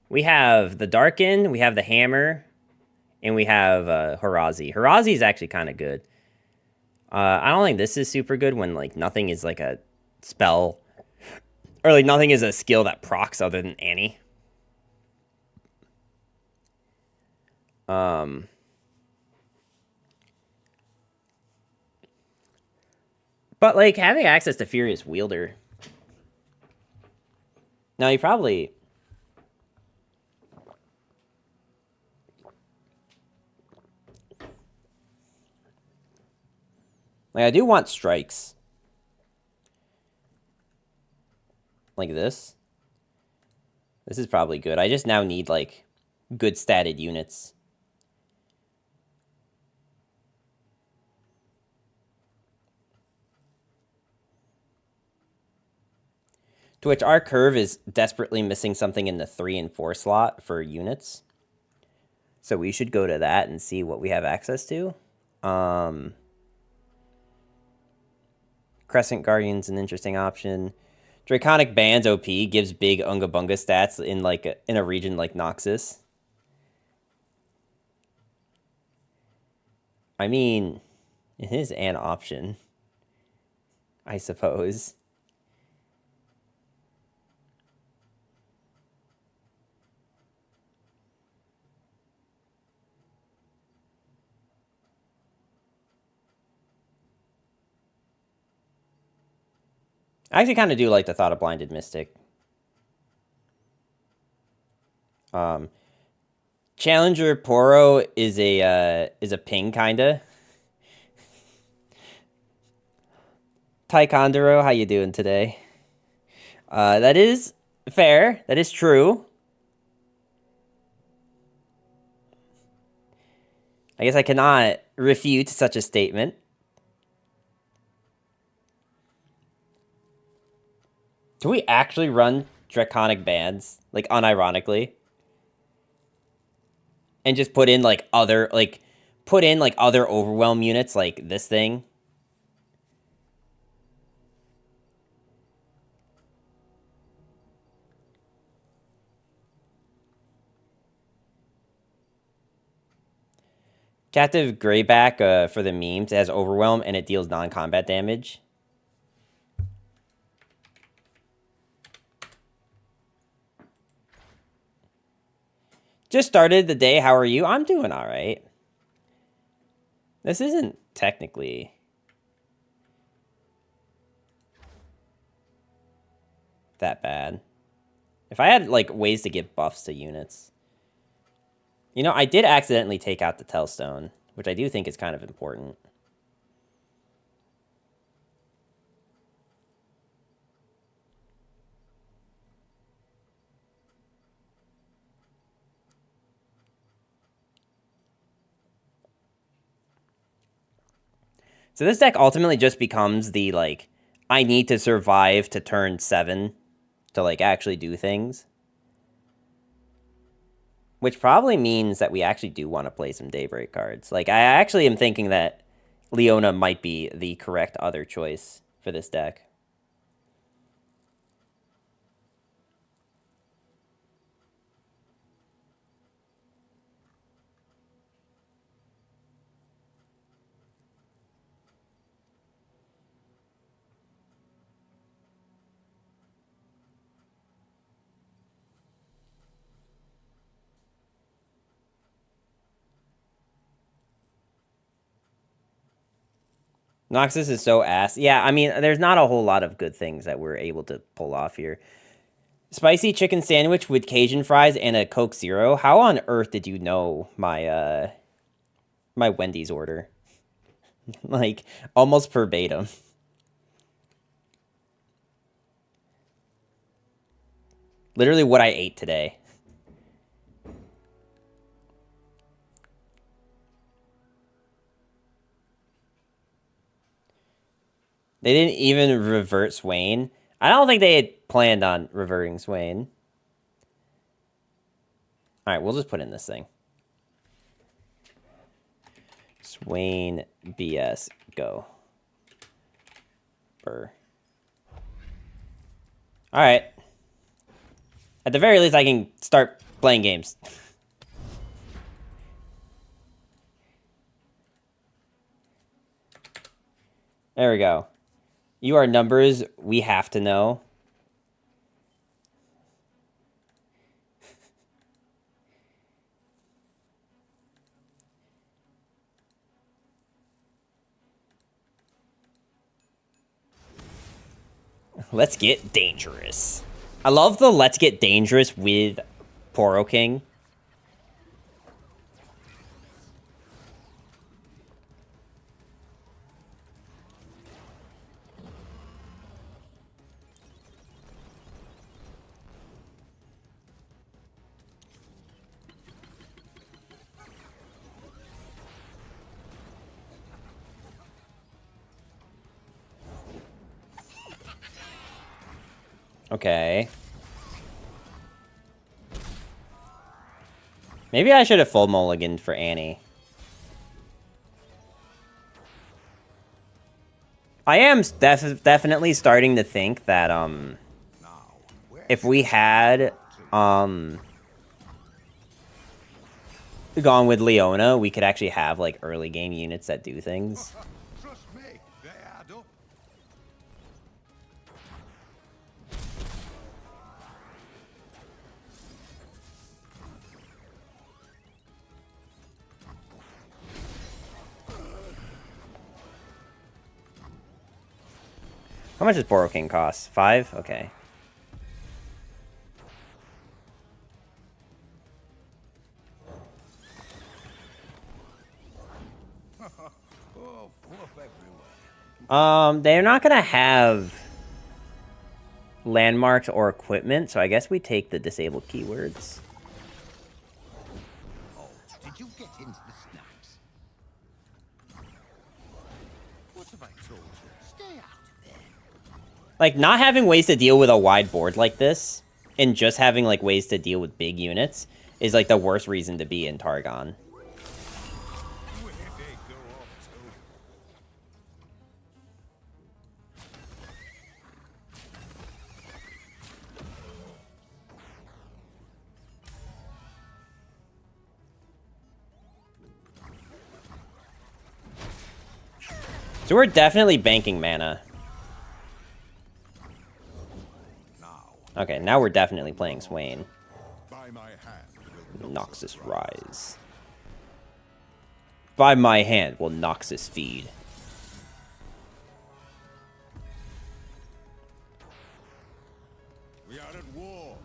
We have the Darken, we have the Hammer, and we have Harazi. Harazi is actually kind of good. I don't think this is super good when like nothing is like a spell or like nothing is a skill that procs other than Annie. But like having access to Furious Wielder. Now you probably like I do want strikes. Like this. This is probably good. I just now need like good statted units. To which our curve is desperately missing something in the 3 and 4 slot for units. So we should go to that and see what we have access to. Crescent Guardian's an interesting option. Draconic Bands OP gives big Unga Bunga stats in like in a region like Noxus. I mean, it is an option, I suppose. I actually kind of do like the thought of Blinded Mystic. Challenger Poro is a ping kinda. Taekwondo, how you doing today? That is fair. That is true. I guess I cannot refute such a statement. Do we actually run Draconic Bands, like, unironically? And just put in, like, other Overwhelm units, like this thing? Captive Greyback, for the memes, has Overwhelm, and it deals non-combat damage. Just started the day. How are you? I'm doing all right. This isn't technically that bad. If I had, like, ways to give buffs to units. You know, I did accidentally take out the Tellstone, which I do think is kind of important. So this deck ultimately just becomes the, like, I need to survive to turn 7 to, like, actually do things. Which probably means that we actually do want to play some Daybreak cards. Like, I actually am thinking that Leona might be the correct other choice for this deck. Noxus is so ass. Yeah, I mean, there's not a whole lot of good things that we're able to pull off here. Spicy chicken sandwich with Cajun fries and a Coke Zero. How on earth did you know my my Wendy's order? Like, almost verbatim. Literally what I ate today. They didn't even revert Swain. I don't think they had planned on reverting Swain. Alright, we'll just put in this thing. Swain BS go. Burr. Alright. At the very least, I can start playing games. There we go. You are numbers we have to know. Let's get dangerous. I love the let's get dangerous with Poro King. Okay. Maybe I should have full mulliganed for Annie. I am definitely starting to think that, if we had, gone with Leona, we could actually have, like, early game units that do things. Trust me, they add up. How much does Poro King cost? 5? Okay. Oh, fluff everywhere. They're not gonna have landmarks or equipment, so I guess we take the disabled keywords. Oh, did you get into the snacks? What have I told you? Stay out of there. Like, not having ways to deal with a wide board like this, and just having, like, ways to deal with big units, is, like, the worst reason to be in Targon. Where they go off to? So we're definitely banking mana. Okay, now we're definitely playing Swain. By my hand will Noxus rise. By my hand will Noxus feed. We are at war.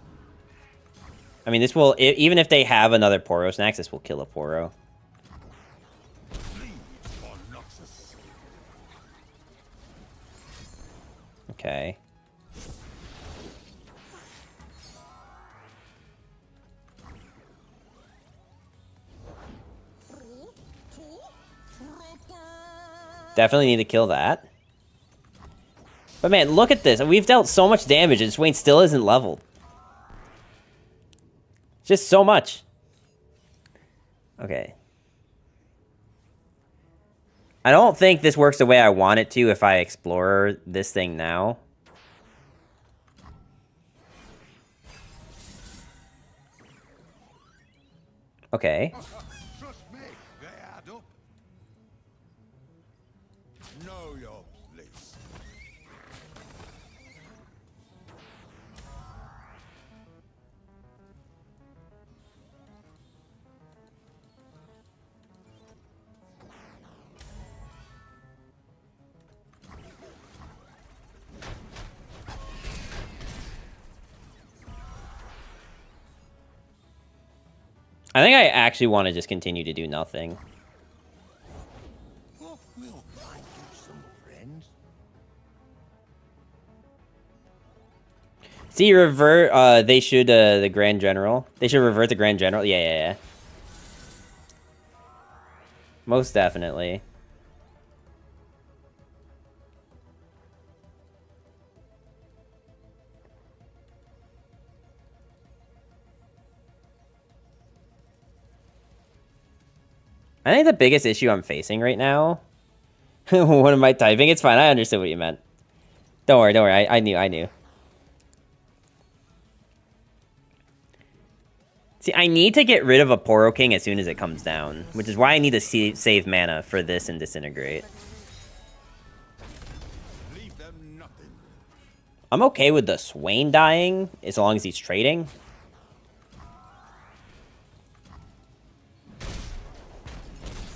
I mean, this will, even if they have another Poro Snacks, this will kill a Poro. Bleed for Noxus. Okay. Definitely need to kill that. But man, look at this. We've dealt so much damage and Swain still isn't leveled. Just so much. Okay. I don't think this works the way I want it to if I explore this thing now. Okay. Trust me, they add up. Know your place. I think I actually want to just continue to do nothing. Oh, we'll find you some friends. See, revert, they should, the Grand General. They should revert the Grand General. Yeah. Most definitely. I think the biggest issue I'm facing right now... What am I typing? It's fine, I understood what you meant. Don't worry, I knew. See, I need to get rid of a Poro King as soon as it comes down, which is why I need to save mana for this and Disintegrate. I'm okay with the Swain dying, as long as he's trading.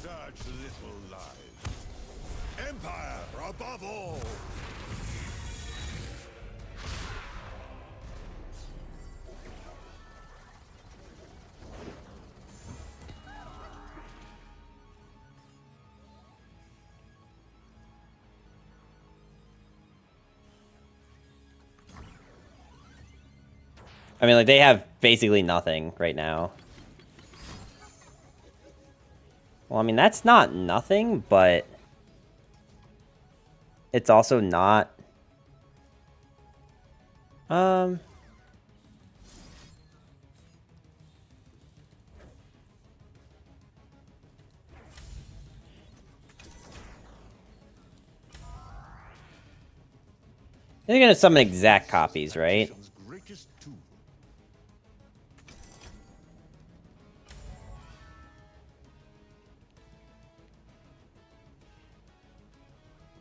Such little lives. Empire above all. I mean, like, they have basically nothing right now. Well, I mean, that's not nothing, but it's also not... They're gonna summon exact copies, right? Greatest tool.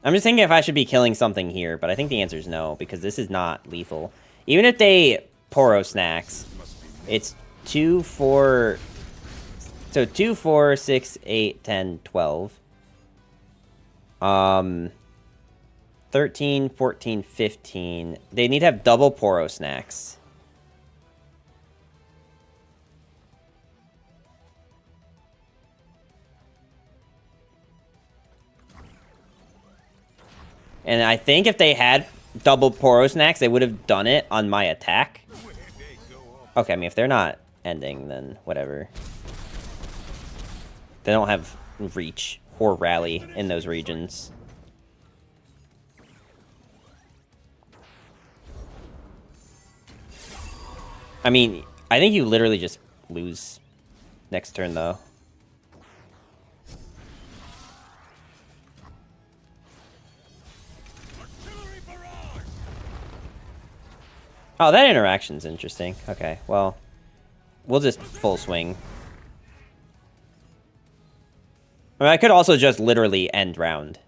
I'm just thinking if I should be killing something here, but I think the answer is no, because this is not lethal. Even if they Poro Snacks, it's 2, 4... So 2, 4, 6, 8, 10, 12. 13, 14, 15. They need to have double Poro Snacks. And I think if they had double Poro Snacks, they would have done it on my attack. Okay, I mean, if they're not ending, then whatever. They don't have reach or rally in those regions. I mean, I think you literally just lose next turn, though. Oh, that interaction's interesting. Okay, well, we'll just full swing. I mean, I could also just literally end round.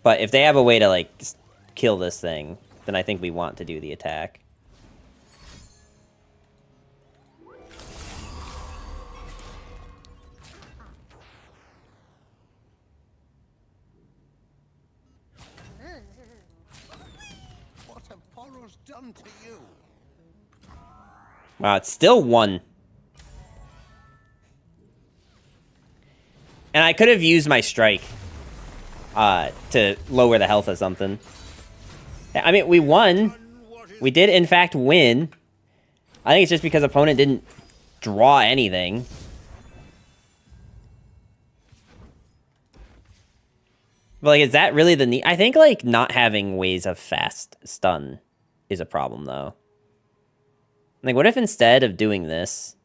But if they have a way to, like, kill this thing, then I think we want to do the attack. What have Poro's done to you? Wow, it's still 1. And I could have used my strike to lower the health of something. I mean, we won. We did, in fact, win. I think it's just because opponent didn't draw anything. But, like, is that really the need? I think, like, not having ways of fast stun is a problem, though. Like, what if instead of doing this...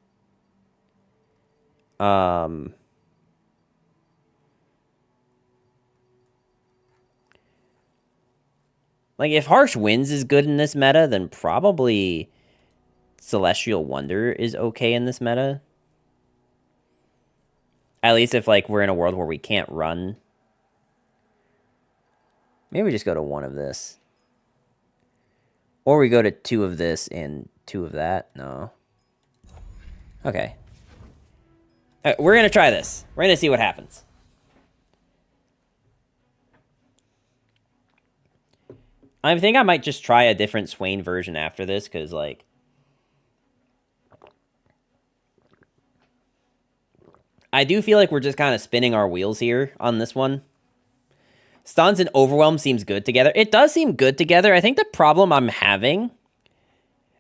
Like, if Harsh Winds is good in this meta, then probably Celestial Wonder is okay in this meta. At least if, like, we're in a world where we can't run. Maybe we just go to 1 of this. Or we go to 2 of this and 2 of that. No. Okay. All right, we're going to try this. We're going to see what happens. I think I might just try a different Swain version after this, because, like... I do feel like we're just kind of spinning our wheels here on this one. Stuns and Overwhelm seems good together. It does seem good together. I think the problem I'm having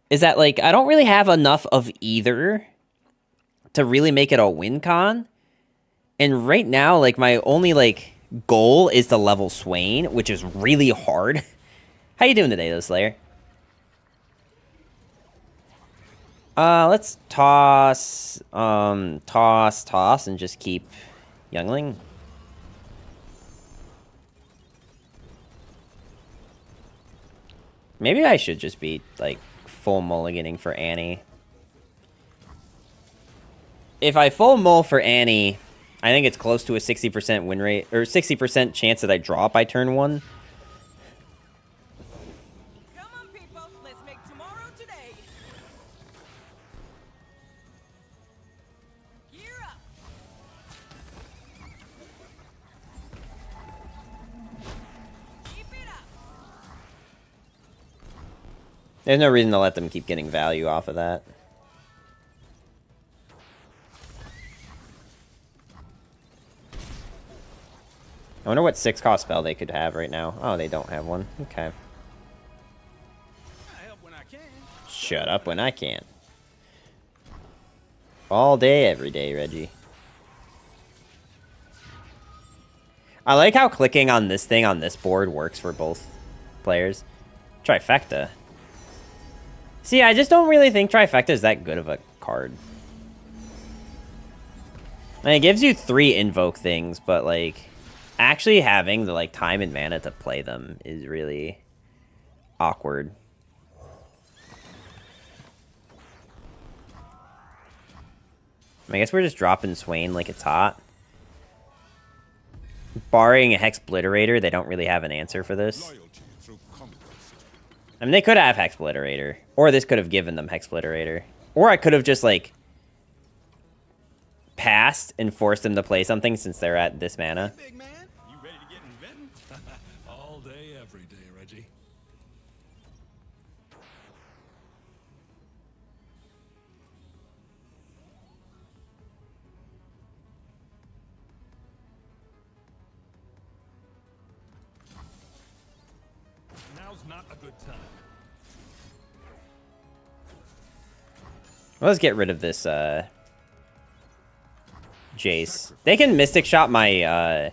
is that, like, I don't really have enough of either to really make it a win con. And right now, like, my only, like, goal is to level Swain, which is really hard. How you doing today, though, Slayer? Let's toss, toss, and just keep Youngling. Maybe I should just be, like, full mulliganing for Annie. If I full mull for Annie, I think it's close to a 60% win rate, or 60% chance that I draw by turn 1. There's no reason to let them keep getting value off of that. I wonder what 6-cost spell they could have right now. Oh, they don't have one. Okay. I help when I can. Shut up when I can. All day, every day, Reggie. I like how clicking on this thing on this board works for both players. Trifecta. See, I just don't really think Trifecta is that good of a card. And it gives you 3 invoke things, but like actually having the like time and mana to play them is really awkward. I guess we're just dropping Swain like it's hot. Barring a Hexbliterator, they don't really have an answer for this. I mean, they could have Hexbliterator. Or this could have given them Hexbliterator. Or I could have just, like, passed and forced them to play something since they're at this mana. Big man, you ready to get inventing? All day, every day, Reggie. Now's not a good time. Well, let's get rid of this, Jace. They can Mystic Shot my,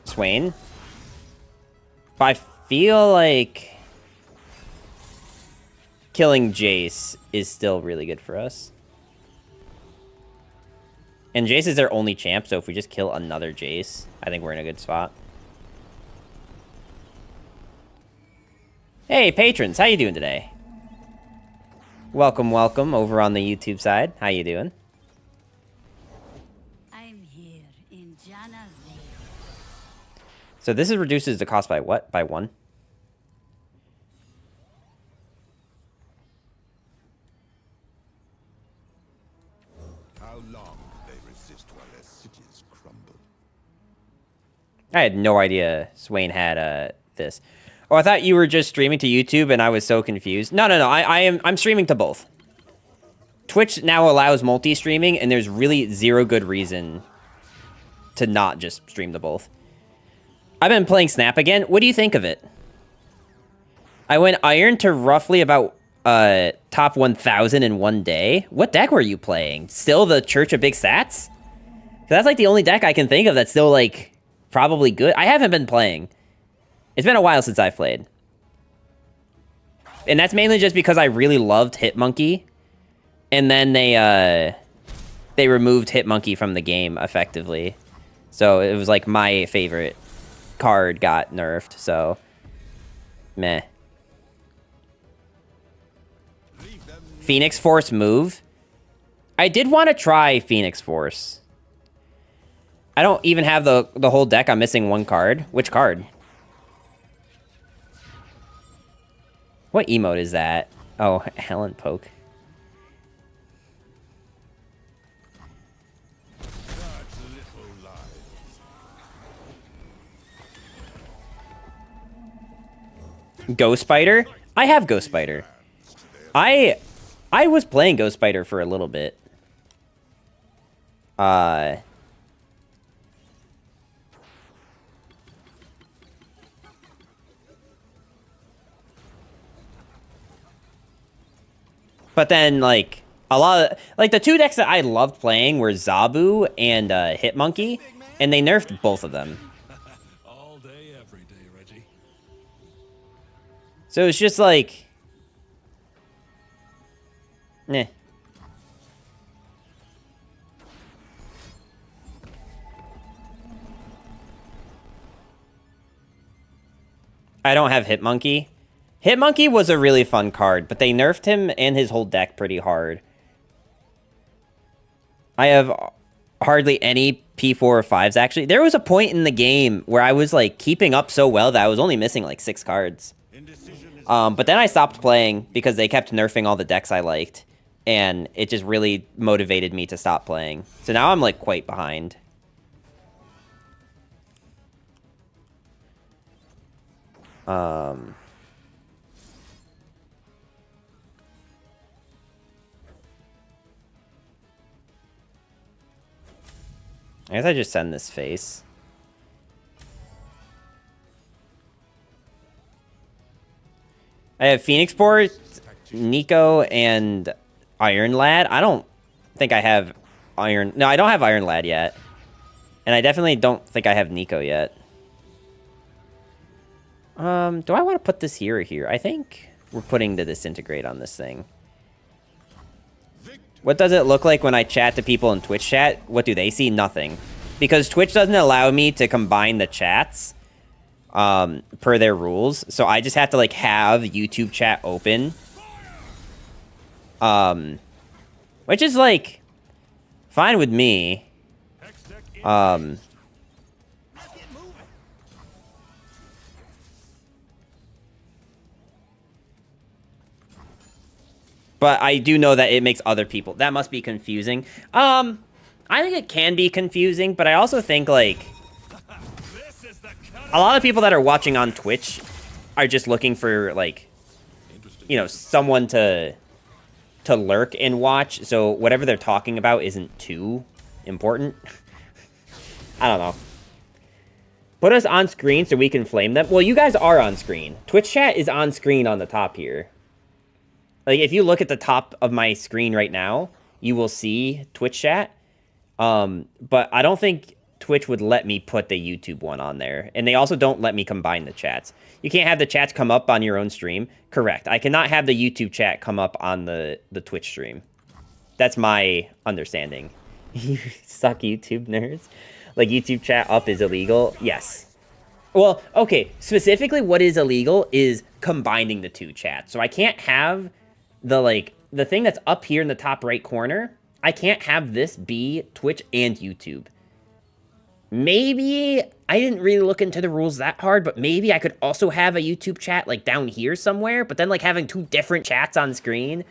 Swain. But I feel like killing Jace is still really good for us. And Jace is their only champ, so if we just kill another Jace, I think we're in a good spot. Hey, patrons, how you doing today? Welcome, welcome over on the YouTube side. How you doing? I'm here in Jana's name. So this is reduces the cost by what? By 1? How long do they resist while their cities crumble? I had no idea Swain had this. Oh, I thought you were just streaming to YouTube and I was so confused. No. I'm streaming to both. Twitch now allows multi-streaming and there's really zero good reason to not just stream to both. I've been playing Snap again. What do you think of it? I went Iron to roughly about top 1,000 in one day. What deck were you playing? Still the Church of Big Sats? That's like the only deck I can think of that's still like probably good. I haven't been playing. It's been a while since I've played. And that's mainly just because I really loved Hitmonkey. And then they removed Hitmonkey from the game effectively. So it was like my favorite card got nerfed, so meh. Phoenix Force move? I did want to try Phoenix Force. I don't even have the whole deck. I'm missing one card. Which card? What emote is that? Oh, Helen Poke. Ghost Spider? I have Ghost Spider. I was playing Ghost Spider for a little bit. But then, like, a lot of... Like, the 2 decks that I loved playing were Zabu and Hitmonkey, and they nerfed both of them. All day, every day, Reggie. So it's just like... Nah. I don't have Hitmonkey. Hitmonkey was a really fun card, but they nerfed him and his whole deck pretty hard. I have hardly any P4 or 5s, actually. There was a point in the game where I was, like, keeping up so well that I was only missing, like, 6 cards. But then I stopped playing because they kept nerfing all the decks I liked, and it just really motivated me to stop playing. So now I'm, like, quite behind. I guess I just send this face. I have Phoenixport, Nico, and Iron Lad. I don't think I have Iron... No, I don't have Iron Lad yet. And I definitely don't think I have Nico yet. Do I want to put this here or here? I think we're putting the Disintegrate on this thing. What does it look like when I chat to people in Twitch chat? What do they see? Nothing. Because Twitch doesn't allow me to combine the chats per their rules. So I just have to, like, have YouTube chat open. Which is, like, fine with me. But I do know that it makes other people... That must be confusing. I think it can be confusing, but I also think, like... A lot of people that are watching on Twitch are just looking for, like... You know, someone to lurk and watch. So whatever they're talking about isn't too important. I don't know. Put us on screen so we can flame them. Well, you guys are on screen. Twitch chat is on screen on the top here. Like, if you look at the top of my screen right now, you will see Twitch chat. But I don't think Twitch would let me put the YouTube one on there. And they also don't let me combine the chats. You can't have the chats come up on your own stream. Correct. I cannot have the YouTube chat come up on the Twitch stream. That's my understanding. You suck, YouTube nerds. Like, YouTube chat up is illegal? Yes. Well, okay. Specifically, what is illegal is combining the two chats. So I can't have... the thing that's up here in the top right corner, I can't have this be Twitch and YouTube. Maybe, I didn't really look into the rules that hard, but maybe I could also have a YouTube chat, like, down here somewhere, but then, like, having two different chats on screen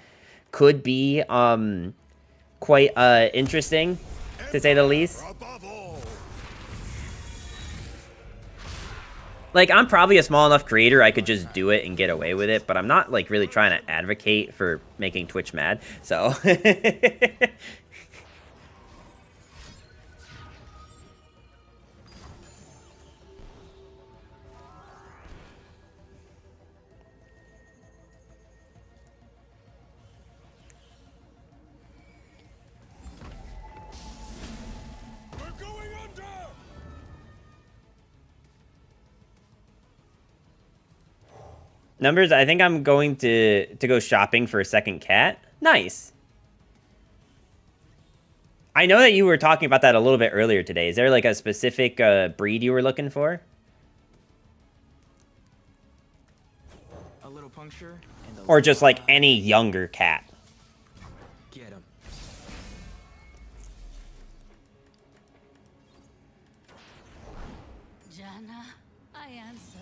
could be, quite, interesting, to say the least. Like, I'm probably a small enough creator, I could just do it and get away with it, but I'm not, like, really trying to advocate for making Twitch mad, so... Numbers, I think I'm going to go shopping for a second cat. Nice. I know that you were talking about that a little bit earlier today. Is there, like, a specific breed you were looking for? A little puncture and or just, like, any younger cat? Get him. Jana, I answer.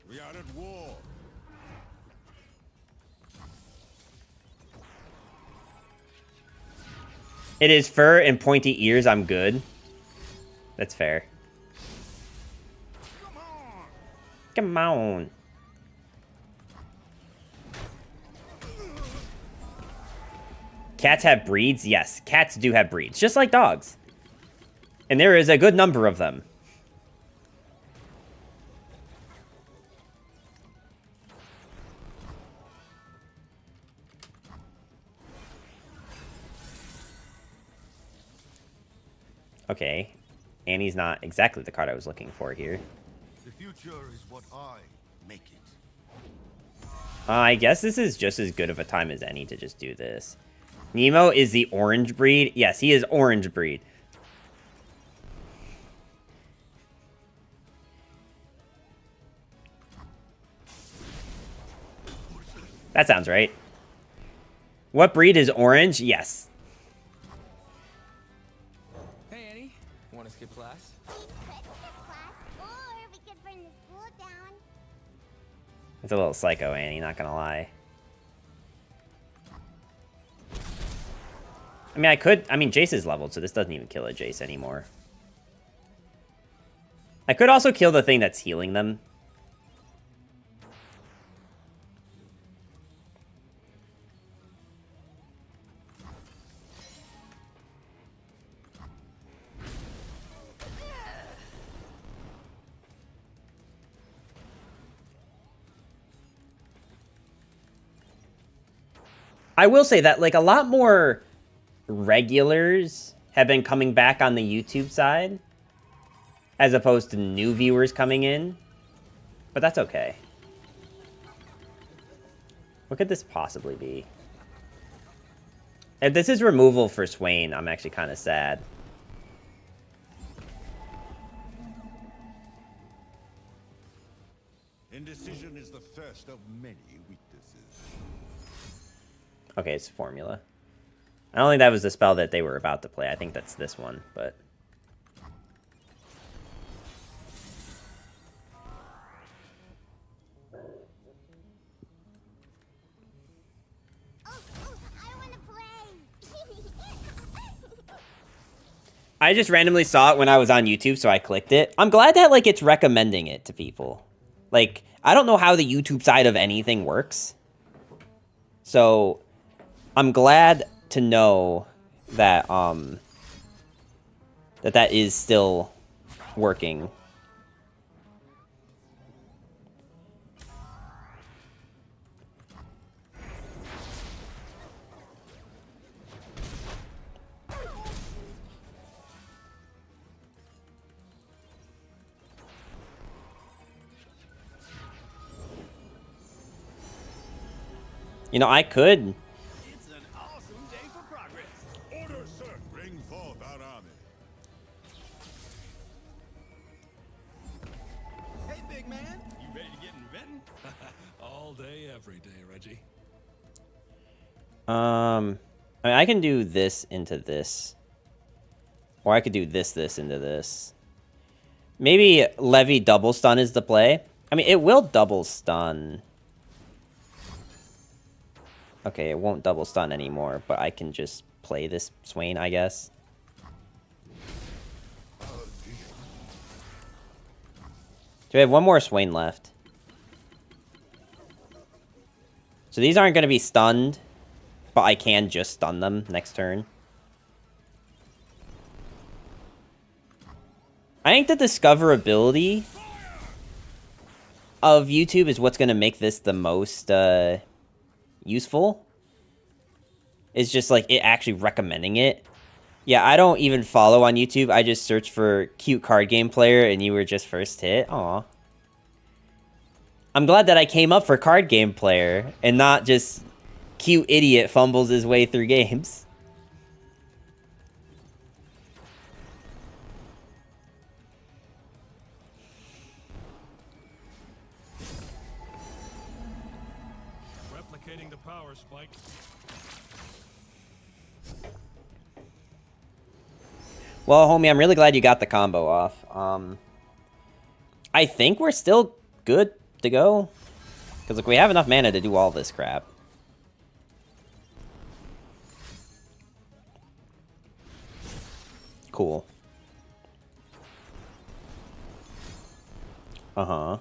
We are at war. It is fur and pointy ears. I'm good. That's fair. Come on. Cats have breeds? Yes, cats do have breeds, just like dogs. And there is a good number of them. Okay, Annie's not exactly the card I was looking for here. The future is what I make it. I guess this is just as good of a time as any to just do this. Nemo is the orange breed. Yes, he is orange breed. That sounds right. What breed is orange? Yes. Hey, Annie. Want to skip class? We could skip class, or we could burn the school down. It's a little psycho, Annie, not gonna lie. I mean, Jace is leveled, so this doesn't even kill a Jace anymore. I could also kill the thing that's healing them. I will say that, like, a lot more regulars have been coming back on the YouTube side as opposed to new viewers coming in. But that's okay. What could this possibly be? If this is removal for Swain, I'm actually kind of sad. Indecision is the first of many weaknesses. Okay, it's formula. I don't think that was the spell that they were about to play. I think that's this one, but... I just randomly saw it when I was on YouTube, so I clicked it. I'm glad that, like, it's recommending it to people. Like, I don't know how the YouTube side of anything works. So, I'm glad to know that, that is still working. You know, I could... It's an awesome day for progress. Order, sir! Bring forth our army. Hey, big man. You ready to get inventing? All day, every day, Reggie. I mean, I can do this into this. Or I could do this into this. Maybe Levy double stun is the play. I mean, it will double stun. Okay, it won't double stun anymore, but I can just play this Swain, I guess. Do we have one more Swain left? So these aren't going to be stunned, but I can just stun them next turn. I think the discoverability of YouTube is what's going to make this the most useful. It's just like it actually recommending it. Yeah, I don't even follow on YouTube. I just search for cute card game player and you were just first hit. Aw. I'm glad that I came up for card game player and not just cute idiot fumbles his way through games. Replicating the power spike. Well, homie, I'm really glad you got the combo off. I think we're still good to go. Because, look, we have enough mana to do all this crap. Cool. Uh-huh.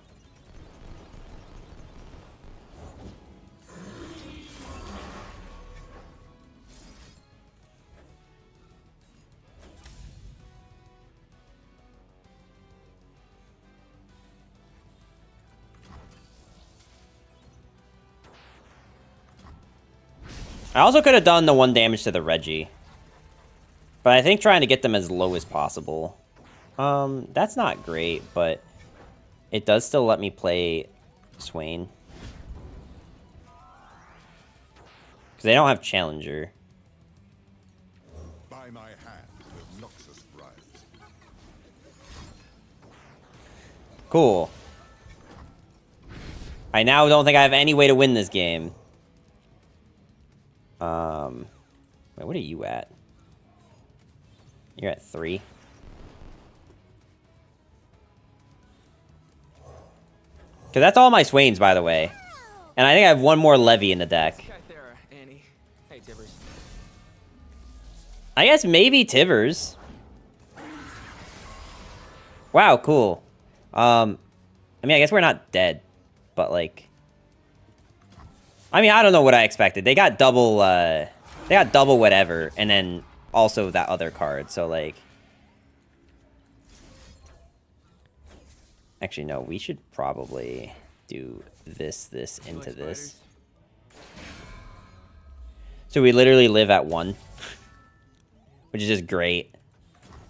I also could have done the 1 damage to the Reggie. But I think trying to get them as low as possible. That's not great, but it does still let me play Swain. Because they don't have Challenger. By my hand, the Noxus rise. Cool. I now don't think I have any way to win this game. Wait, what are you at? You're at 3. Because that's all my Swains, by the way. And I think I have one more Levy in the deck. Hey, Tibbers. I guess maybe Tivers. Wow, cool. I mean, I guess we're not dead. But, like... I mean, I don't know what I expected. They got double whatever, and then also that other card, so, like... Actually, no, we should probably do this into this. So we literally live at 1. Which is just great.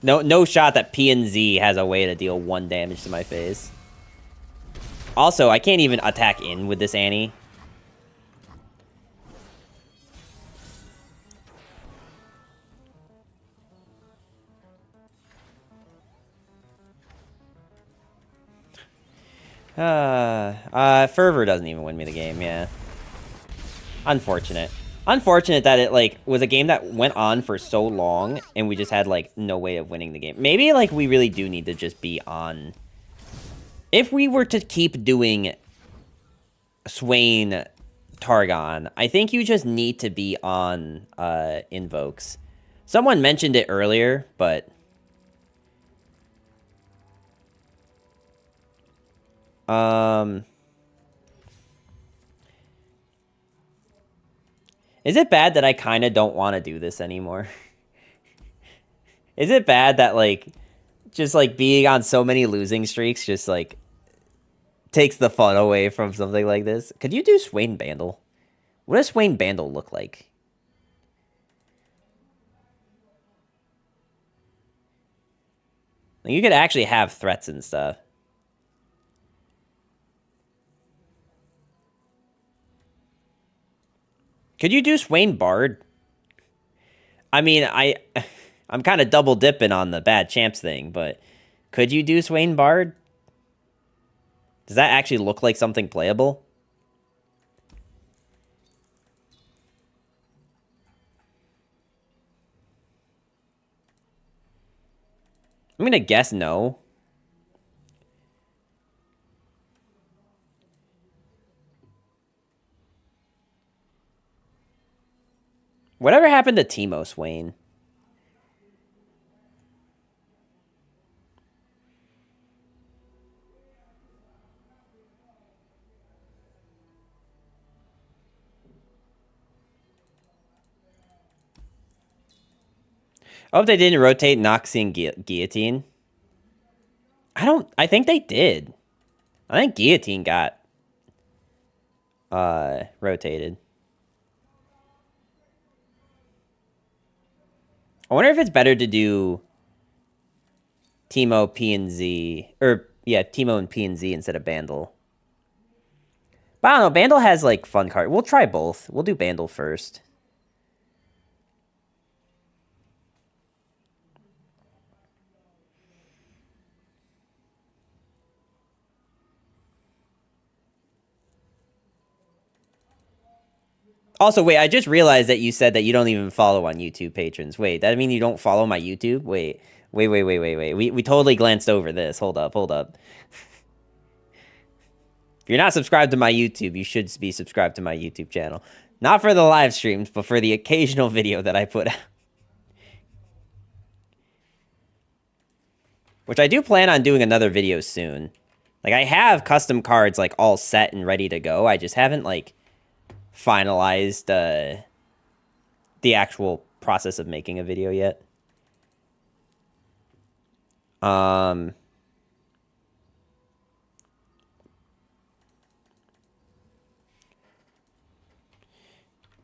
No shot that P and Z has a way to deal 1 damage to my face. Also, I can't even attack in with this Annie. Fervor doesn't even win me the game, yeah. Unfortunate. Unfortunate that it, like, was a game that went on for so long, and we just had, like, no way of winning the game. Maybe, like, we really do need to just be on... If we were to keep doing Swain Targon, I think you just need to be on, Invokes. Someone mentioned it earlier, but... Is it bad that I kind of don't want to do this anymore? Is it bad that, like, just, like, being on so many losing streaks just, like, takes the fun away from something like this? Could you do Swain Bandle? What does Swain Bandle look like? Like, you could actually have threats and stuff. Could you do Swain Bard? I mean, I'm kind of double dipping on the bad champs thing, but could you do Swain Bard? Does that actually look like something playable? I'm gonna guess no. Whatever happened to Teemo Swain? I hope they didn't rotate Noxie and Guillotine. I think they did. I think Guillotine got rotated. I wonder if it's better to do Teemo, P, and Z. Or, yeah, Teemo and P and Z instead of Bandle. But I don't know, Bandle has, like, fun cards. We'll try both. We'll do Bandle first. Also, wait, I just realized that you said that you don't even follow on YouTube, patrons. Wait, that mean you don't follow my YouTube? Wait. We totally glanced over this. Hold up. If you're not subscribed to my YouTube, you should be subscribed to my YouTube channel. Not for the live streams, but for the occasional video that I put out. Which I do plan on doing another video soon. Like, I have custom cards, like, all set and ready to go. I just haven't, like, finalized the actual process of making a video yet.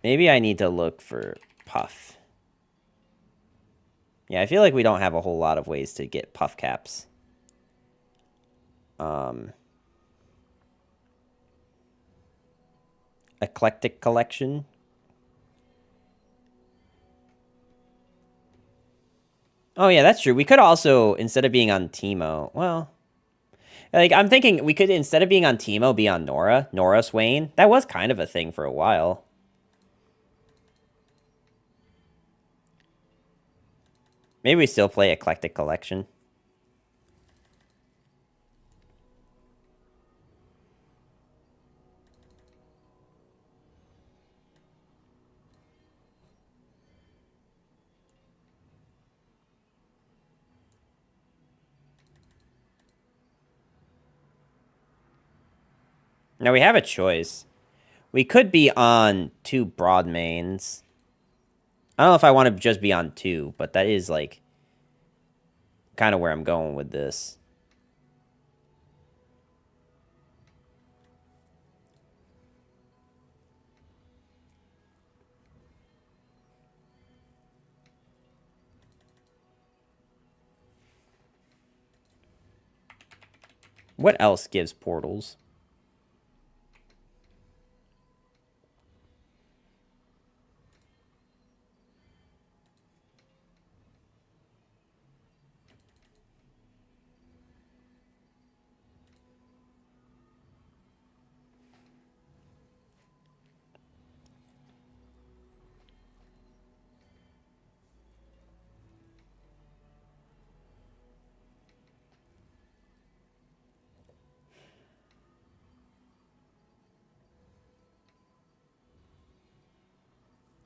Maybe I need to look for Puff. Yeah, I feel like we don't have a whole lot of ways to get Puff caps. Eclectic collection. Oh yeah, that's true. We could also, instead of being on Teemo, well, like, I'm thinking we could, instead of being on Teemo, be on Nora Swain. That was kind of a thing for a while. Maybe we still play Eclectic Collection. Now we have a choice. We could be on 2 broad mains. I don't know if I want to just be on 2, but that is, like, kind of where I'm going with this. What else gives portals?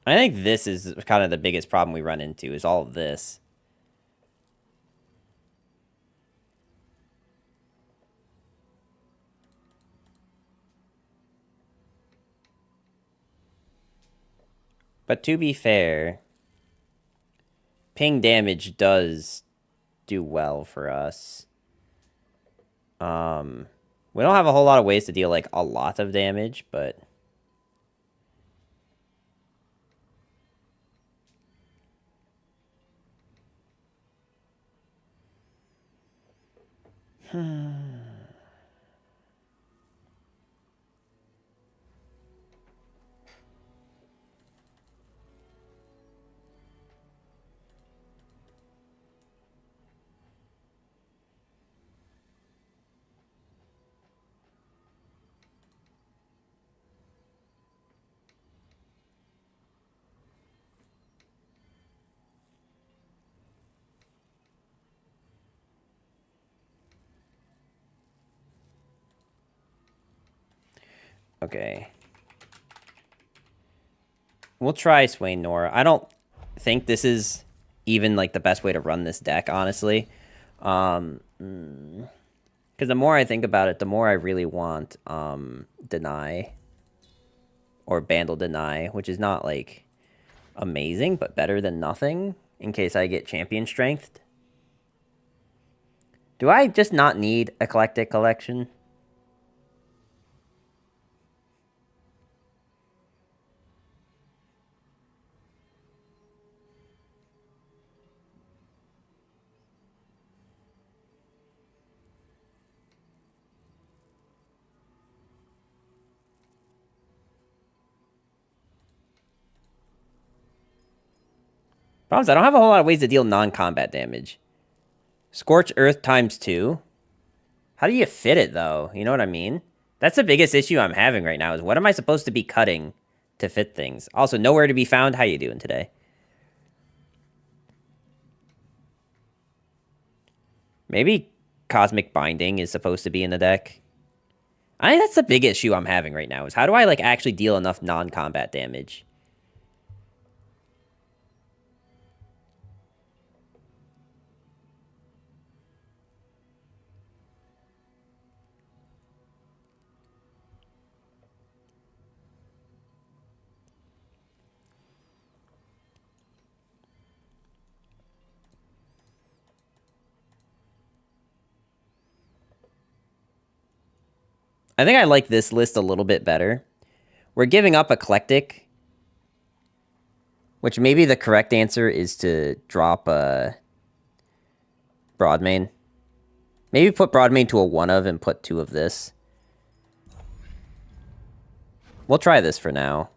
I think this is kind of the biggest problem we run into, is all of this. But to be fair, ping damage does do well for us. We don't have a whole lot of ways to deal like a lot of damage, but okay. We'll try Swain Nora. I don't think this is even like the best way to run this deck, honestly. Because the more I think about it, the more I really want Deny or Bandle Deny, which is not like amazing, but better than nothing in case I get champion strengthed. Do I just not need Eclectic Collection? Problem is, I don't have a whole lot of ways to deal non-combat damage. Scorch Earth ×2. How do you fit it, though? You know what I mean? That's the biggest issue I'm having right now, is what am I supposed to be cutting to fit things? Also, nowhere to be found. How you doing today? Maybe Cosmic Binding is supposed to be in the deck. I think that's the big issue I'm having right now, is how do I like actually deal enough non-combat damage? I think I like this list a little bit better. We're giving up Eclectic, which maybe the correct answer is to drop Broadmain. Maybe put Broadmain to a 1 of and put 2 of this. We'll try this for now.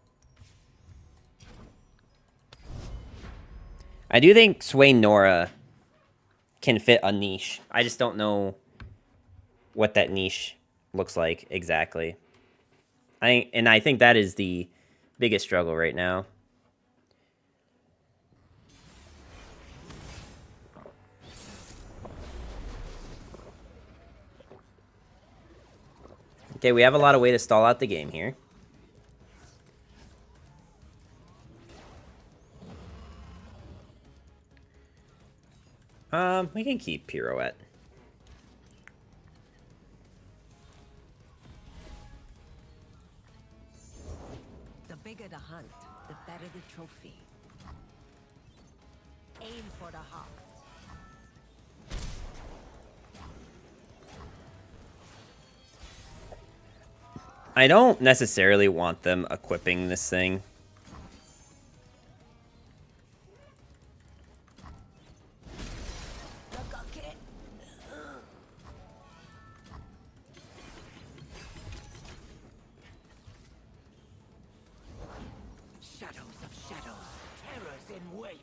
I do think Swain Nora can fit a niche. I just don't know what that niche looks like exactly. I think that is the biggest struggle right now. Okay, we have a lot of way to stall out the game here. We can keep Pirouette. The bigger the hunt, the better the trophy. Aim for the heart. I don't necessarily want them equipping this thing. lies in wait.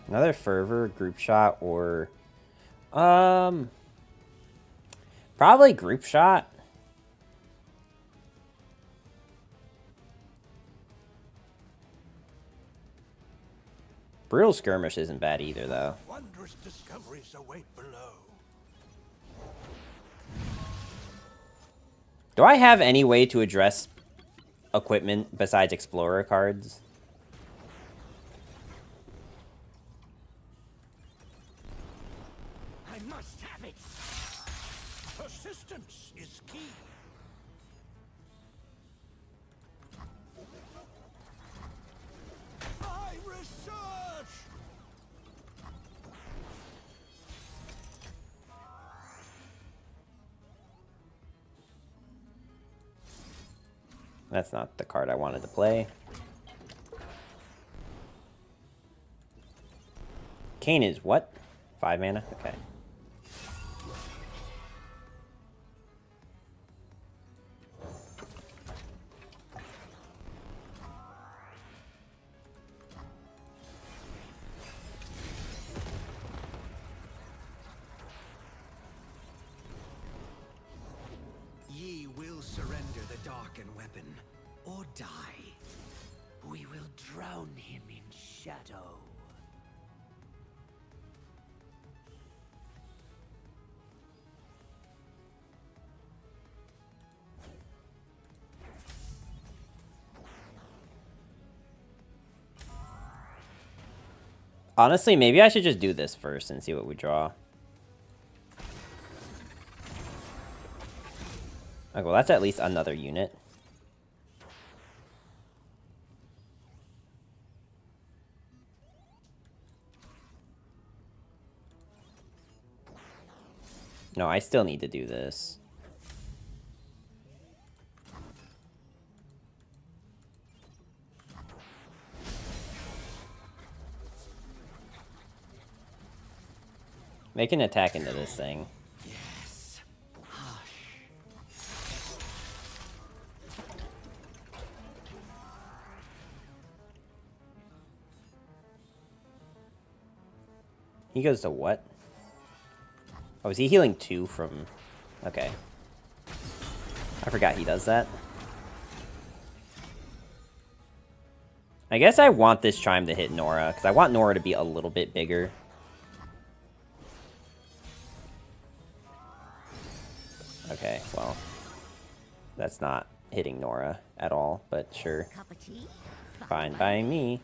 Another fervor, group shot, or probably group shot. Brutal skirmish isn't bad either, though. Wondrous discoveries await below. Do I have any way to address equipment besides explorer cards? I must have it. Persistence is key. I research. That's not the card I wanted to play. Kane is what? 5 mana? Okay. Ye will surrender the darkened weapon, or die. We will drown him in shadow. Honestly, maybe I should just do this first and see what we draw. Okay, well, that's at least another unit. No, I still need to do this. Make an attack into this thing. Yes. Hush. He goes to what? Oh, is he healing 2 from... Okay. I forgot he does that. I guess I want this Chime to hit Nora, because I want Nora to be a little bit bigger. Okay, well, that's not hitting Nora at all, but sure. Cup of tea? Fine by me.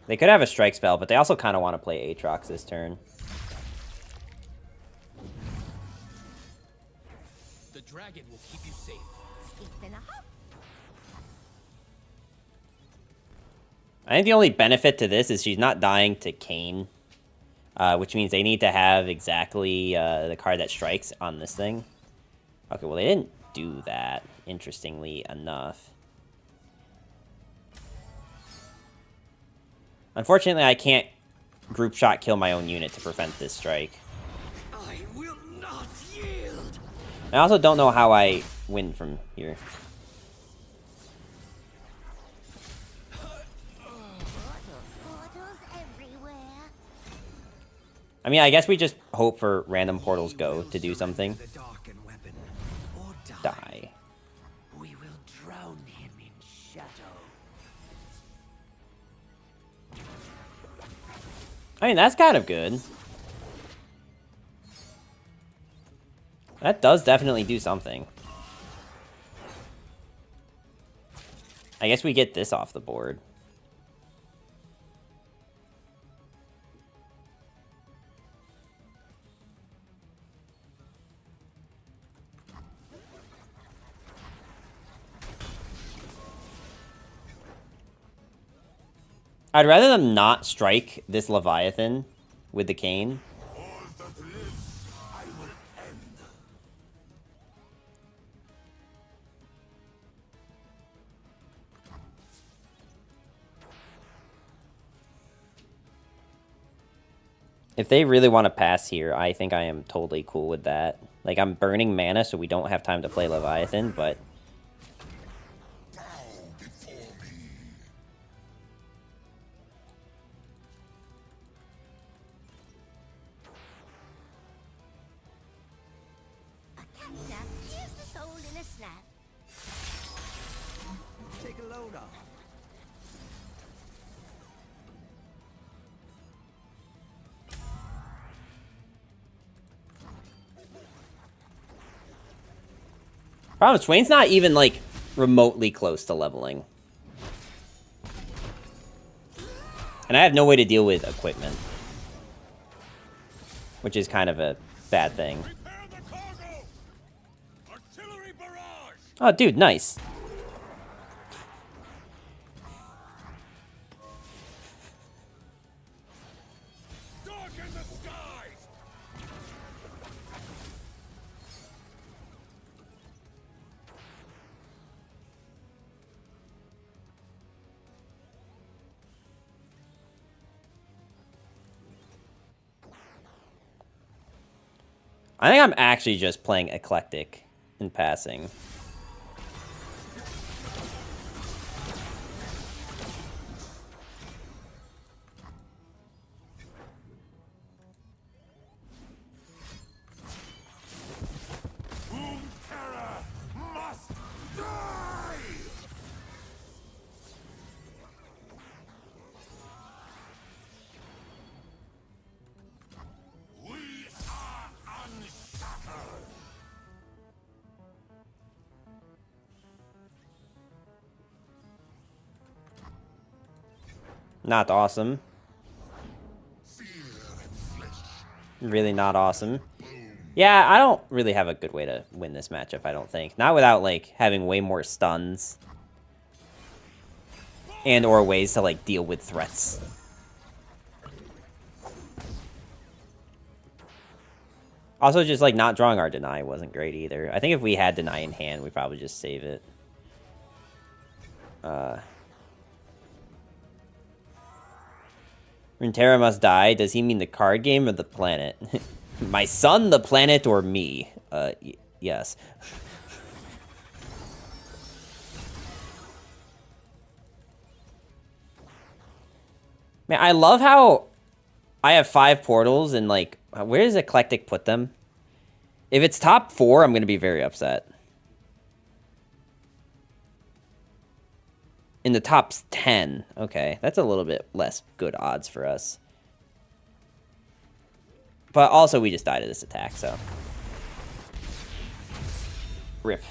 They could have a strike spell, but they also kind of want to play Aatrox this turn. The dragon will keep you safe. Skipping a hop. I think the only benefit to this is she's not dying to Kane, which means they need to have exactly the card that strikes on this thing. Okay, well, they didn't do that, interestingly enough. Unfortunately, I can't group shot kill my own unit to prevent this strike. I will not yield. I also don't know how I win from here. Portals everywhere. I mean, I guess we just hope for random portals go to do something. The darkened weapon, or Die. We will drown him in shadow. I mean, that's kind of good. That does definitely do something. I guess we get this off the board. I'd rather them not strike this Leviathan with the cane. All that lives, I will end. If they really want to pass here, I think I am totally cool with that. Like, I'm burning mana, so we don't have time to play Leviathan, but... Here's the soul in a snap. Take a load off. Problem is, Swain's not even, like, remotely close to leveling. And I have no way to deal with equipment. Which is kind of a bad thing. Oh, dude, nice. I think I'm actually just playing eclectic in passing. Not awesome. Really not awesome. Yeah, I don't really have a good way to win this matchup, I don't think. Not without, like, having way more stuns. And or ways to, like, deal with threats. Also, just, like, not drawing our deny wasn't great either. I think if we had deny in hand, we'd probably just save it. Runeterra must die. Does he mean the card game or the planet? My son, the planet, or me? Yes. Man, I love how I have 5 portals and, like, where does Eclectic put them? If it's top 4, I'm going to be very upset. In the top 10. Okay, that's a little bit less good odds for us. But also, we just died to this attack, so. Rip.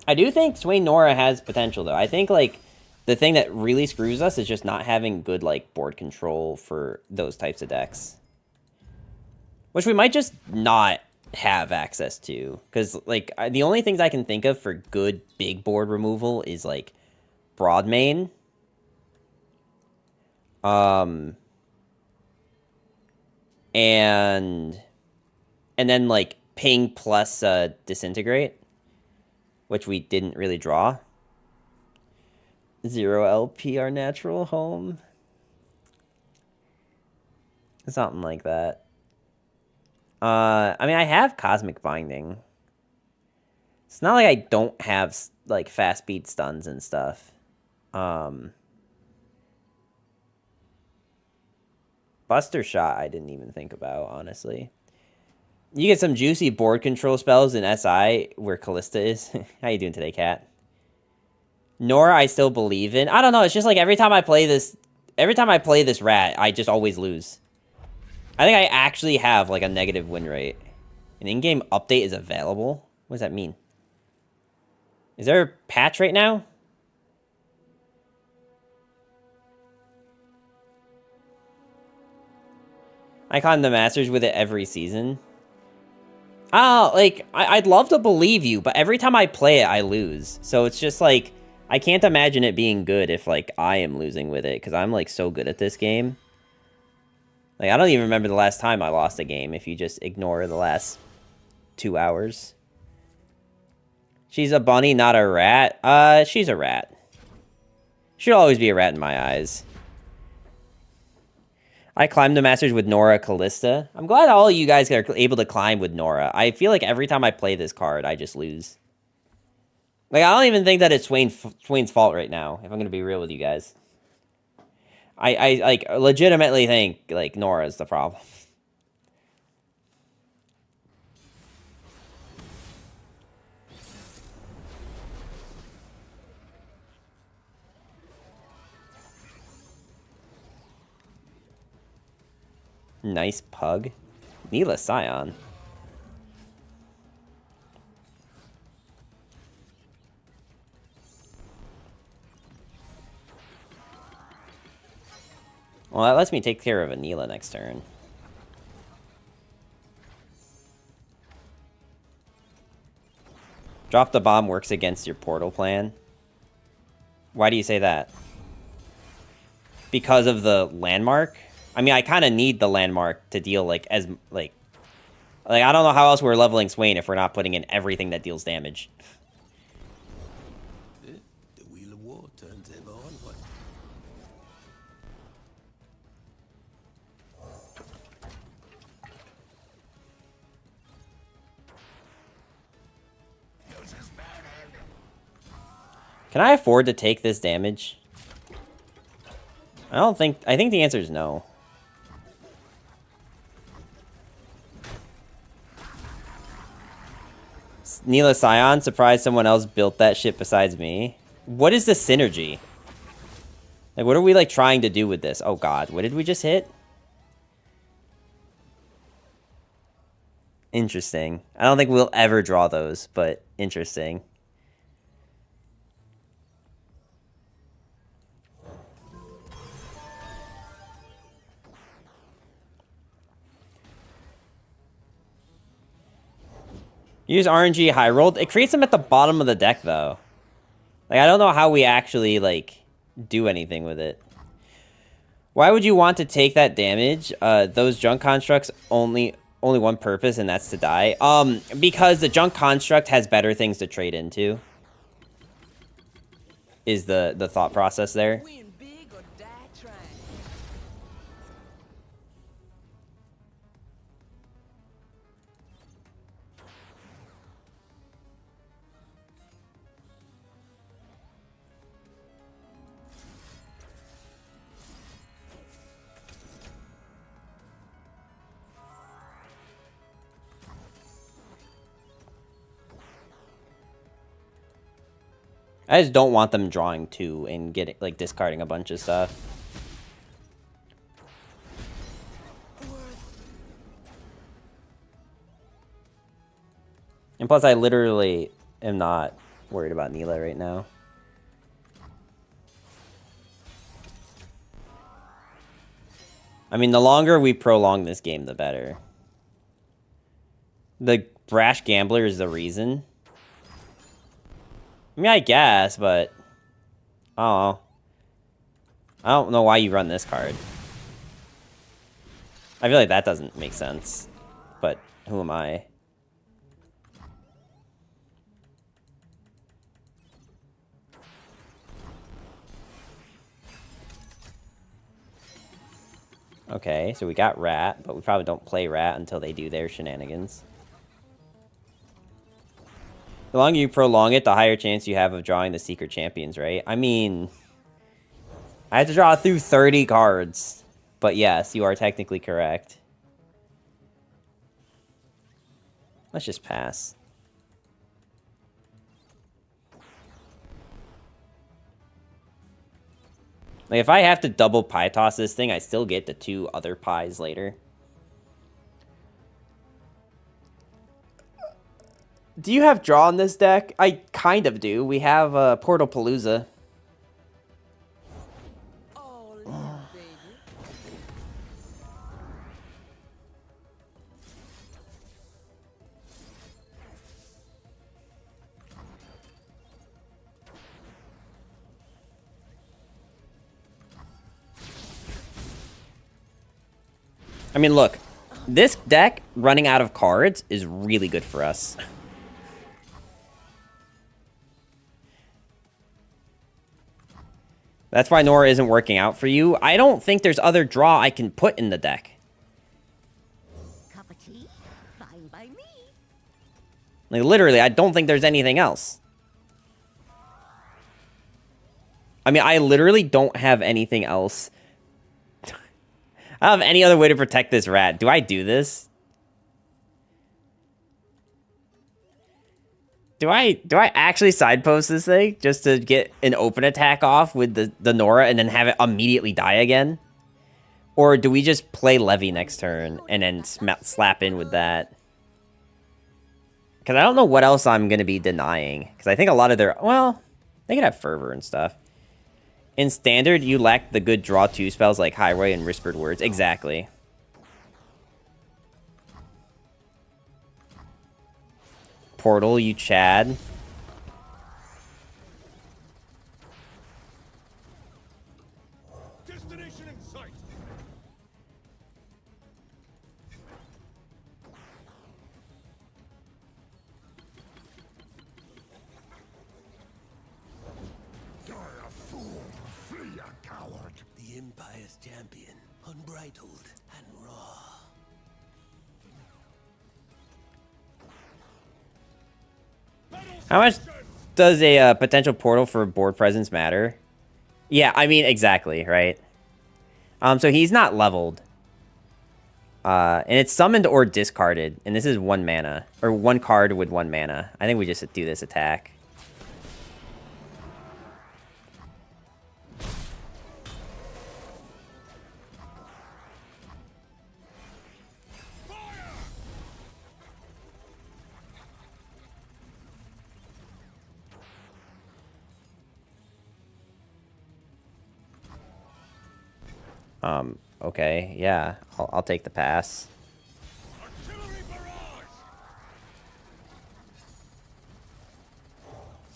I do think Swain Nora has potential, though. I think, like, the thing that really screws us is just not having good, like, board control for those types of decks. Which we might just not have access to. Because, like, the only things I can think of for good big board removal is, like, Broadmane. And then, like, ping plus disintegrate. Which we didn't really draw. 0 LP, our natural home. Something like that. I mean, I have Cosmic Binding. It's not like I don't have, like, fast speed stuns and stuff. Buster Shot I didn't even think about, honestly. You get some juicy board control spells in SI where Callista is. How you doing today, Cat? Nora I still believe in. I don't know, it's just like every time I play this rat, I just always lose. I think I actually have, like, a negative win rate. An in-game update is available? What does that mean? Is there a patch right now? I climb the Masters with it every season. Oh, like, I'd love to believe you, but every time I play it, I lose. So it's just, like, I can't imagine it being good if, like, I am losing with it, because I'm, like, so good at this game. Like, I don't even remember the last time I lost a game if you just ignore the last 2 hours. She's a bunny, not a rat. She's a rat. She'll always be a rat in my eyes. I climbed the Masters with Nora Callista. I'm glad all of you guys are able to climb with Nora. I feel like every time I play this card, I just lose. Like, I don't even think that it's Swain's fault right now, if I'm going to be real with you guys. I like, legitimately think, like, Nora is the problem. Nice pug. Neela Scion. Well, that lets me take care of a Neela next turn. Drop the bomb works against your portal plan. Why do you say that? Because of the landmark? I mean, I kind of need the landmark to deal, like, as, like, I don't know how else we're leveling Swain if we're not putting in everything that deals damage. The Wheel of War turns him on. What? Can I afford to take this damage? I think the answer is no. Neela Scion, surprised someone else built that shit besides me. What is the synergy? Like, what are we, like, trying to do with this? Oh, God. What did we just hit? Interesting. I don't think we'll ever draw those, but interesting. Use RNG high rolled. It creates them at the bottom of the deck, though. Like, I don't know how we actually, like, do anything with it. Why would you want to take that damage? Those junk constructs only one purpose, and that's to die. Because the junk construct has better things to trade into. Is the thought process there. Win big or die trying. I just don't want them drawing 2 and getting, like, discarding a bunch of stuff. And plus, I literally am not worried about Neela right now. I mean, the longer we prolong this game, the better. The Brash Gambler is the reason. I mean, I guess, but I don't know why you run this card. I feel like that doesn't make sense, but who am I? Okay, so we got Rat, but we probably don't play Rat until they do their shenanigans. The longer you prolong it, the higher chance you have of drawing the Secret Champions, right? I mean, I had to draw through 30 cards. But yes, you are technically correct. Let's just pass. Like, if I have to double pie toss this thing, I still get the 2 other pies later. Do you have draw in this deck? I kind of do. We have Portal Palooza. Oh, little baby. I mean, look. This deck, running out of cards, is really good for us. That's why Nora isn't working out for you. I don't think there's other draw I can put in the deck. Cup of tea? Fine by me. Like, literally, I don't think there's anything else. I mean, I literally don't have anything else. I don't have any other way to protect this rat. Do I do this? Do I actually sidepost this thing just to get an open attack off with the Nora and then have it immediately die again? Or do we just play Levy next turn and then slap in with that? Because I don't know what else I'm going to be denying. Because I think a lot of their... Well, they could have Fervor and stuff. In Standard, you lack the good draw 2 spells like Highway and Whispered Words. Exactly. Portal, you Chad. Destination in sight. Die a fool, flee a coward. The Empire's champion, unbridled and raw. How much does a potential portal for board presence matter? Yeah, I mean, exactly, right? So he's not leveled. And it's summoned or discarded. And this is 1 mana. Or 1 card with 1 mana. I think we just do this attack. Okay, yeah, I'll take the pass. Artillery barrage.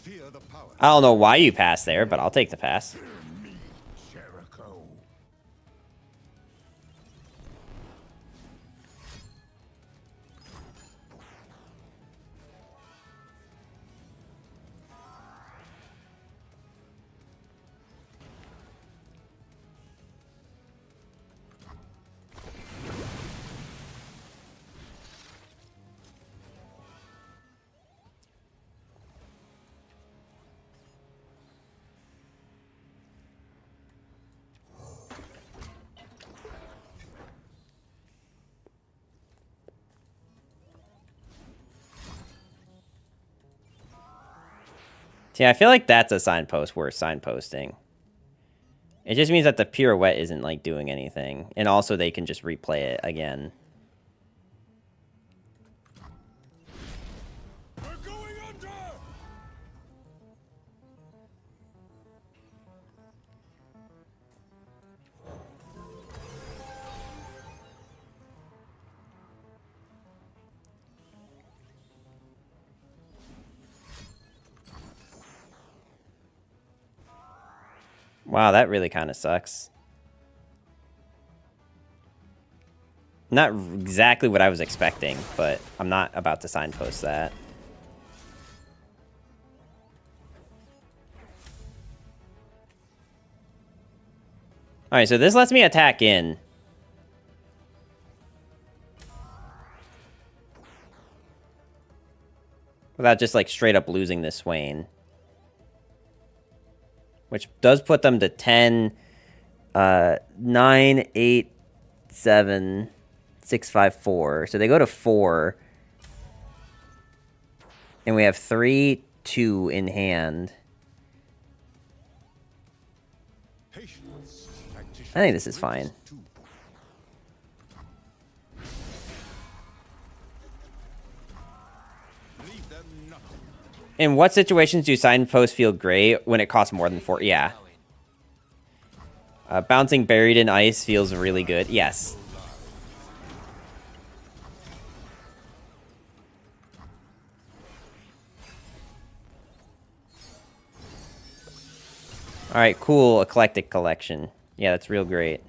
Fear the power. I don't know why you passed there, but I'll take the pass. Fear me, Jericho. See, I feel like that's a signpost worth signposting. It just means that the pirouette isn't, like, doing anything. And also they can just replay it again. We're going under. Wow, that really kind of sucks. Not exactly what I was expecting, but I'm not about to signpost that. Alright, so this lets me attack in. Without just, like, straight up losing this Swain. Which does put them to 10, 9, 8, 7, 6, 5, 4. So they go to 4. And we have 3, 2 in hand. I think this is fine. In what situations do signposts feel great? When it costs more than 4? Yeah. Bouncing buried in ice feels really good. Yes. Alright, cool. Eclectic collection. Yeah, that's real great.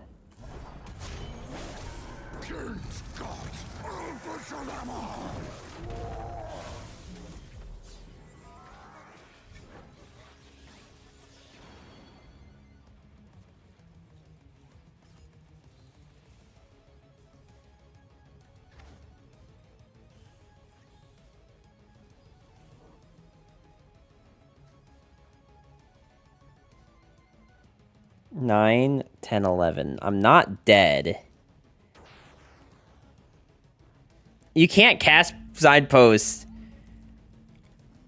9, 10, 11. I'm not dead. You can't cast signposts.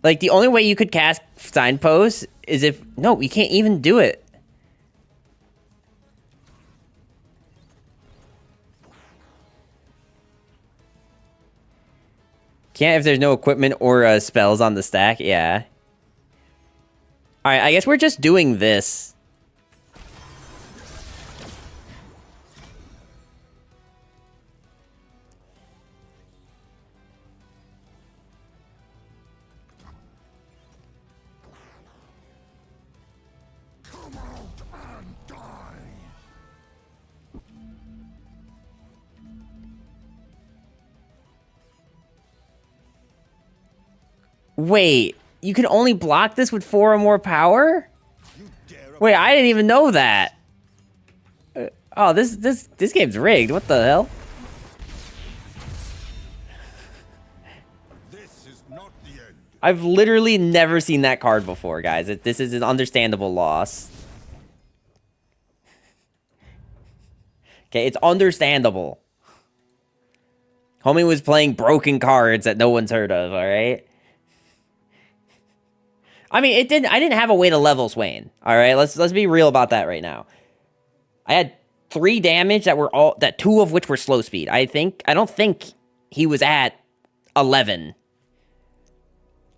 Like, the only way you could cast signposts is if... No, you can't even do it. Can't if there's no equipment or spells on the stack. Yeah. Alright, I guess we're just doing this. Wait, you can only block this with 4 or more power? Wait, I didn't even know that. Oh, this game's rigged. What the hell? This is not the end. I've literally never seen that card before, guys. This is an understandable loss. Okay, it's understandable. Homie was playing broken cards that no one's heard of, alright? I mean, I didn't have a way to level Swain. Alright, let's be real about that right now. I had 3 damage that 2 of which were slow speed. I don't think he was at 11.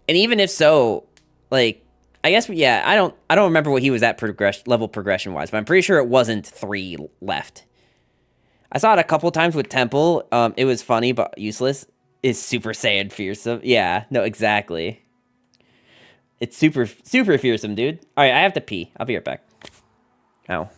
And even if so, like, I guess, yeah, I don't remember what he was at level progression wise, but I'm pretty sure it wasn't 3 left. I saw it a couple times with Temple. It was funny but useless. Is Super Saiyan fearsome? Yeah, no, exactly. It's super fearsome, dude. All right, I have to pee. I'll be right back. Ow.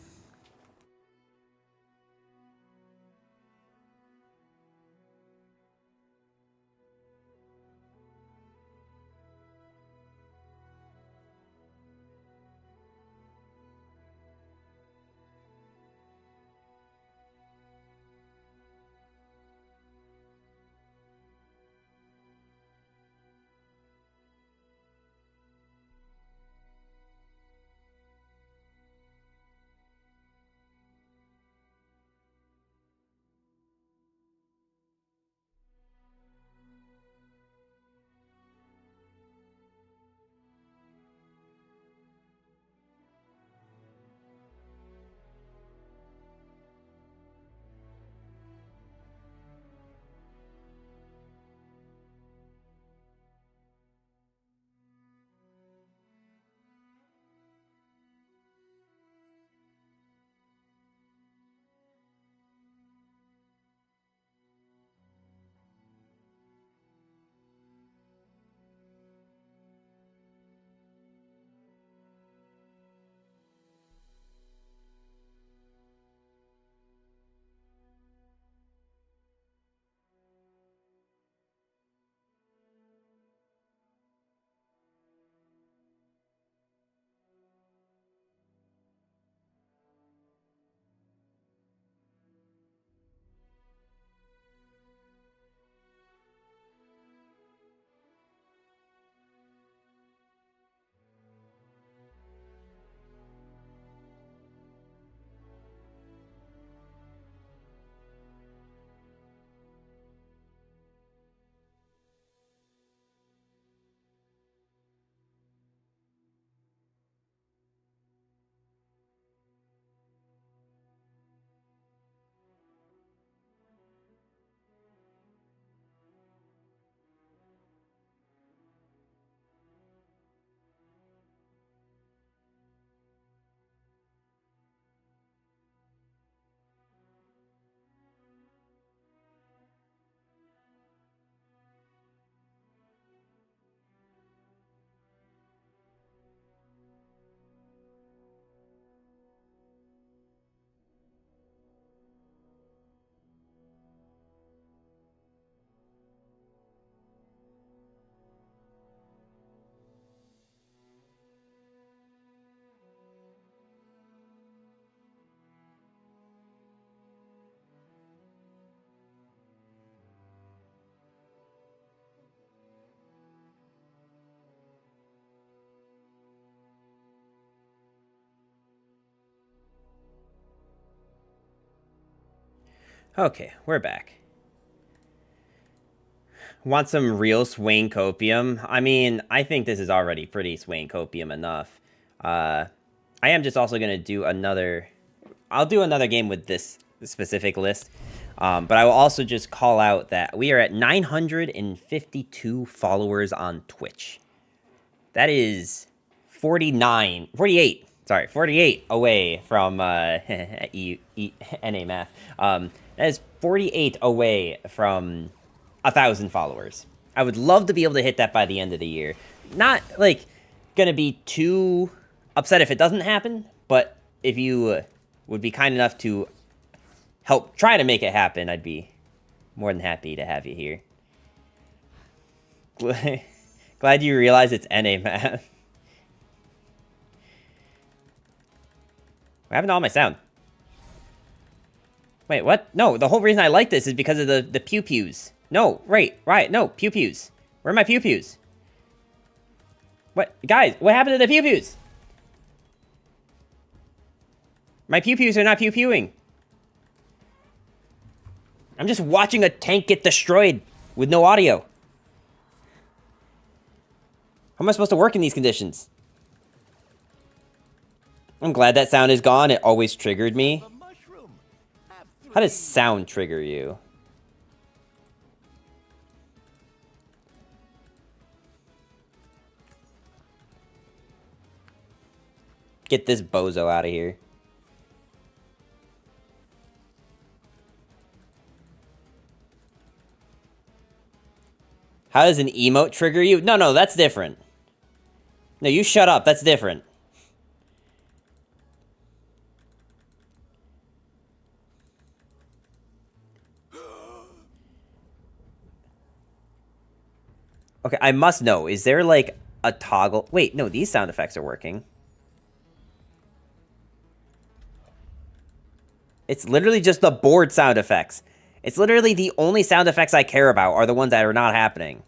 Okay, we're back. Want some real Swain copium? I mean, I think this is already pretty Swain copium enough. I am just also going to do another... I'll do another game with this specific list. But I will also just call out that we are at 952 followers on Twitch. That is 48 away from NA math. That is 48 away from 1,000 followers. I would love to be able to hit that by the end of the year. Not like gonna be too upset if it doesn't happen, but if you would be kind enough to help try to make it happen, I'd be more than happy to have you here. Glad you realize it's NA math. What happened to all my sound? Wait, what? No, the whole reason I like this is because of the pew-pews. No, right, no, pew-pews. Where are my pew-pews? What? Guys, what happened to the pew-pews? My pew-pews are not pew-pewing. I'm just watching a tank get destroyed with no audio. How am I supposed to work in these conditions? I'm glad that sound is gone. It always triggered me. How does sound trigger you? Get this bozo out of here. How does an emote trigger you? No, that's different. No, you shut up. That's different. Okay, I must know. Is there, like, a toggle? Wait, no, these sound effects are working. It's literally just the board sound effects. It's literally the only sound effects I care about are the ones that are not happening.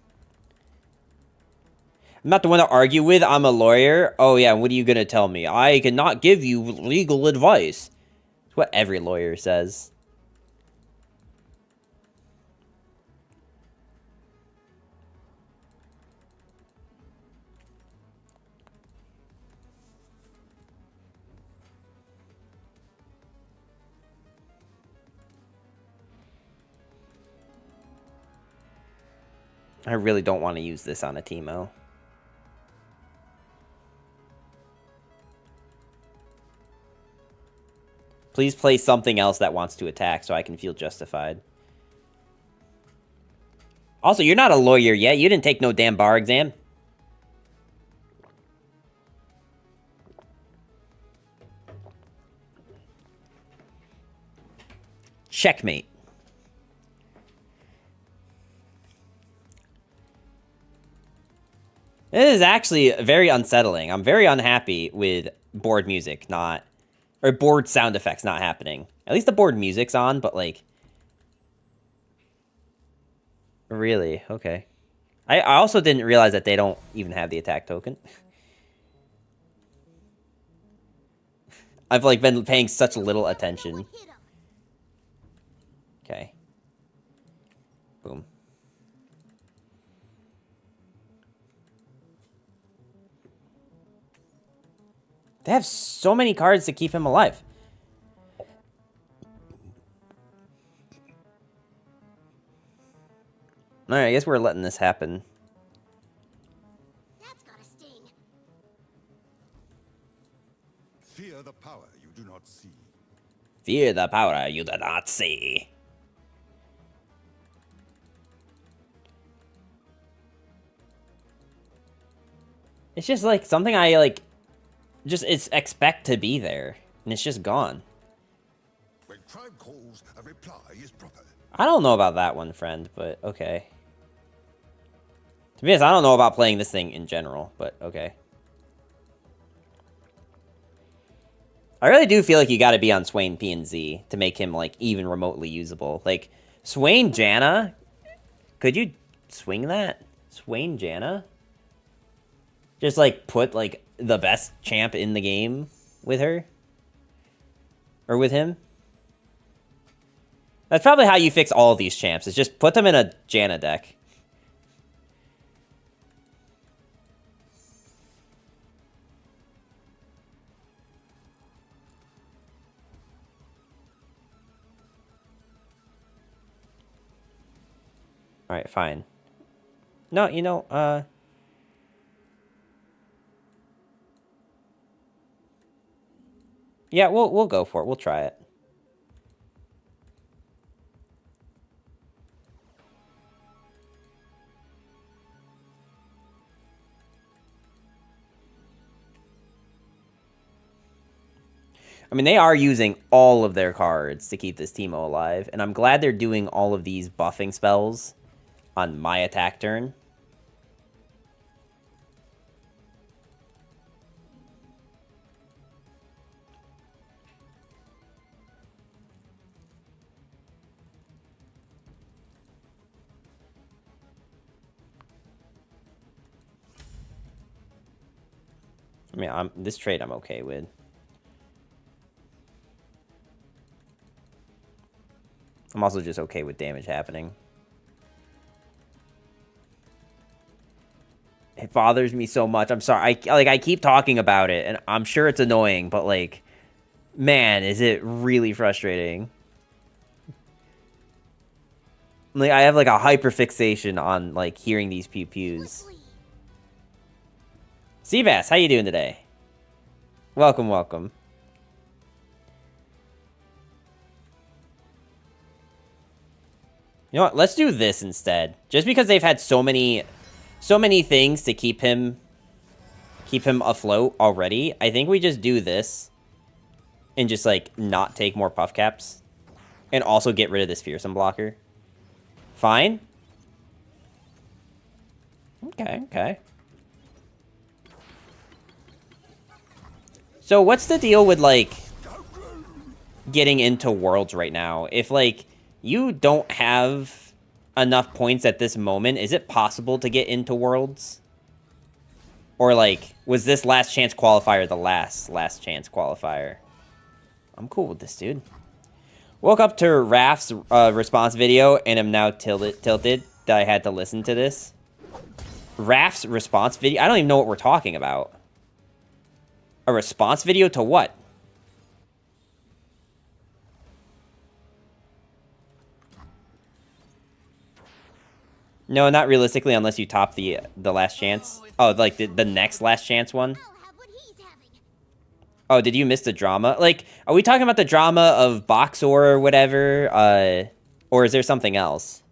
I'm not the one to argue with. I'm a lawyer. Oh, yeah, what are you going to tell me? I cannot give you legal advice. It's what every lawyer says. I really don't want to use this on a Teemo. Please play something else that wants to attack so I can feel justified. Also, you're not a lawyer yet. You didn't take no damn bar exam. Checkmate. This is actually very unsettling. I'm very unhappy with board music not... Or board sound effects not happening. At least the board music's on, but like... Really? Okay. I also didn't realize that they don't even have the attack token. I've like been paying such little attention. Okay. Boom. They have so many cards to keep him alive. Alright, I guess we're letting this happen. That's gotta sting. Fear the power you do not see. Fear the power you do not see. It's just like something I like... Just expect to be there, and it's just gone. When crime calls, a reply is proper. I don't know about that one, friend, but okay. To be honest, I don't know about playing this thing in general, but okay. I really do feel like you gotta be on Swain P and Z to make him, like, even remotely usable. Like, Swain Janna? Could you swing that? Swain Janna? Just, like, put, like, the best champ in the game with her? Or with him? That's probably how you fix all of these champs, is just put them in a Janna deck. Alright, fine. No, you know, yeah, we'll go for it. We'll try it. I mean, they are using all of their cards to keep this Teemo alive, and I'm glad they're doing all of these buffing spells on my attack turn. I mean, this trade I'm okay with. I'm also just okay with damage happening. It bothers me so much. I'm sorry. I keep talking about it, and I'm sure it's annoying, but like, man, is it really frustrating. Like, I have like a hyperfixation on like hearing these pew pews. Seabass, how you doing today? Welcome, welcome. You know what? Let's do this instead. Just because they've had so many things to keep him afloat already. I think we just do this and just like not take more puff caps and also get rid of this fearsome blocker. Fine. Okay, okay. So what's the deal with like getting into Worlds right now? If like you don't have enough points at this moment, is it possible to get into Worlds? Or like, was this last chance qualifier the last chance qualifier? I'm cool with this, dude. Woke up to Raf's response video and am now tilted that I had to listen to this. Raf's response video? I don't even know what we're talking about. A response video to what? No, not realistically, unless you top the last chance. Oh, like the next last chance one? Oh, did you miss the drama? Like, are we talking about the drama of Boxor or whatever? Or is there something else?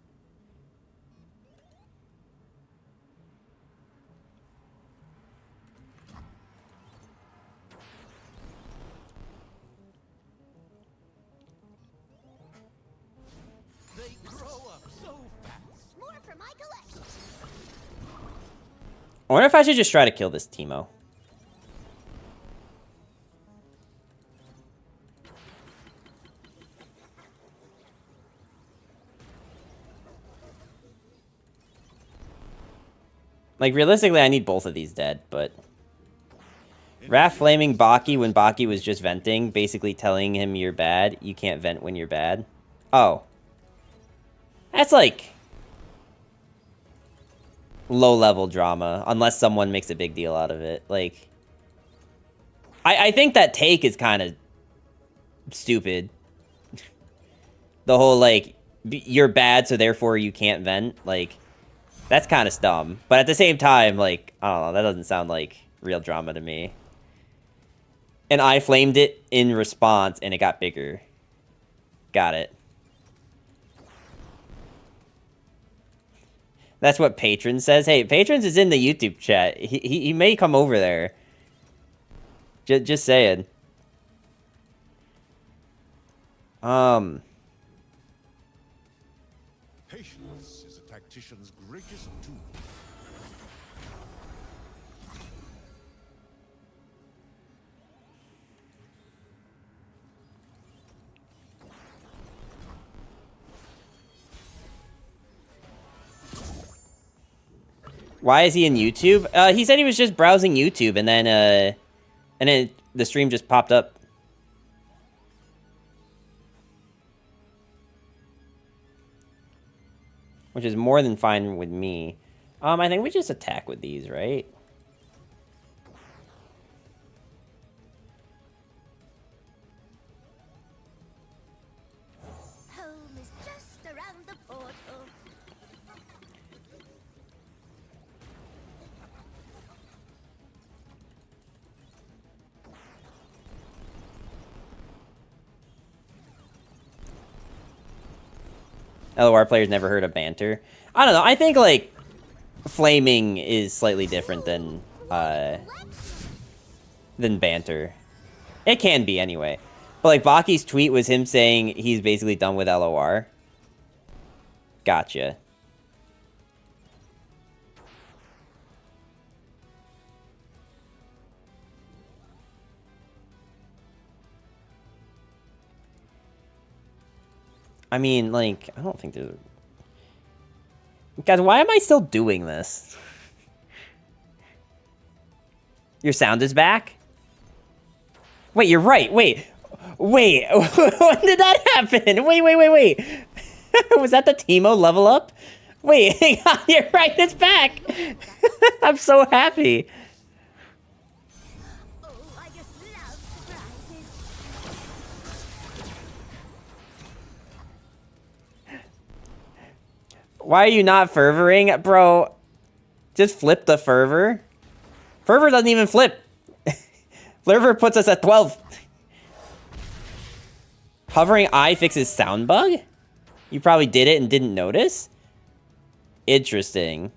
I wonder if I should just try to kill this Teemo. Like, realistically, I need both of these dead, but... Raph flaming Baki when Baki was just venting, basically telling him you're bad. You can't vent when you're bad. Oh. That's like... low-level drama, unless someone makes a big deal out of it. Like, I think that take is kind of stupid. The whole, like, you're bad, so therefore you can't vent. Like, that's kind of dumb. But at the same time, like, I don't know, that doesn't sound like real drama to me. And I flamed it in response, and it got bigger. Got it. That's what Patron says. Hey, Patrons is in the YouTube chat. He may come over there. Just saying. Patience is a tactician's greatest tool. Why is he in YouTube? He said he was just browsing YouTube, and then the stream just popped up. which is more than fine with me. I think we just attack with these, right? Home is just around the portal. LOR players never heard of banter. I don't know. I think, like, flaming is slightly different than banter. It can be, anyway. But, like, Baki's tweet was him saying he's basically done with LOR. Gotcha. I mean, like, I don't think there's a... Guys, why am I still doing this? Your sound is back? Wait, you're right. Wait. Wait. When did that happen? Wait. Was that the Teemo level up? Wait, hang on. You're right. It's back. I'm so happy. Oh, I just love surprises. Why are you not fervoring? Bro, just flip the fervor. Fervor doesn't even flip. Fervor puts us at 12. Hovering I fixes sound bug? You probably did it and didn't notice? Interesting.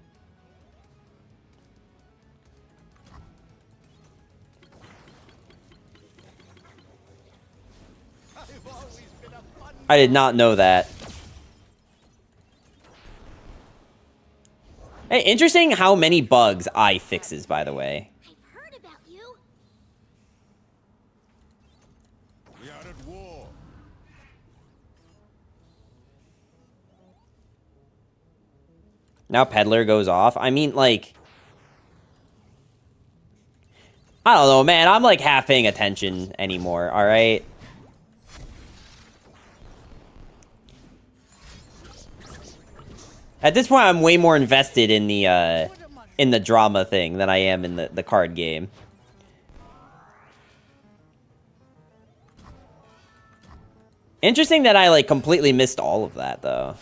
I did not know that. Hey, interesting how many bugs I fixes, by the way. I've heard about you. We are at war. Now Peddler goes off. I mean, like... I don't know, man. I'm, like, half paying attention anymore, alright? At this point, I'm way more invested in the drama thing than I am in the card game. Interesting that I, like, completely missed all of that, though.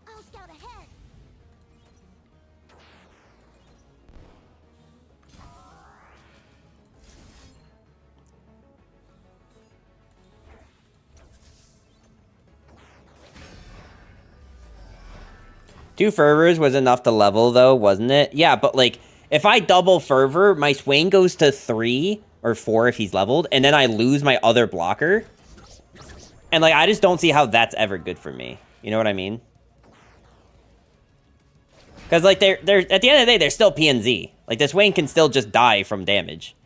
I'll scout ahead. Two fervors was enough to level, though, wasn't it? Yeah, but, like, if I double fervor, my Swain goes to 3 or 4 if he's leveled, and then I lose my other blocker. And, like, I just don't see how that's ever good for me. You know what I mean? Because, like, they're at the end of the day, they're still PNZ. Like, the Swain can still just die from damage.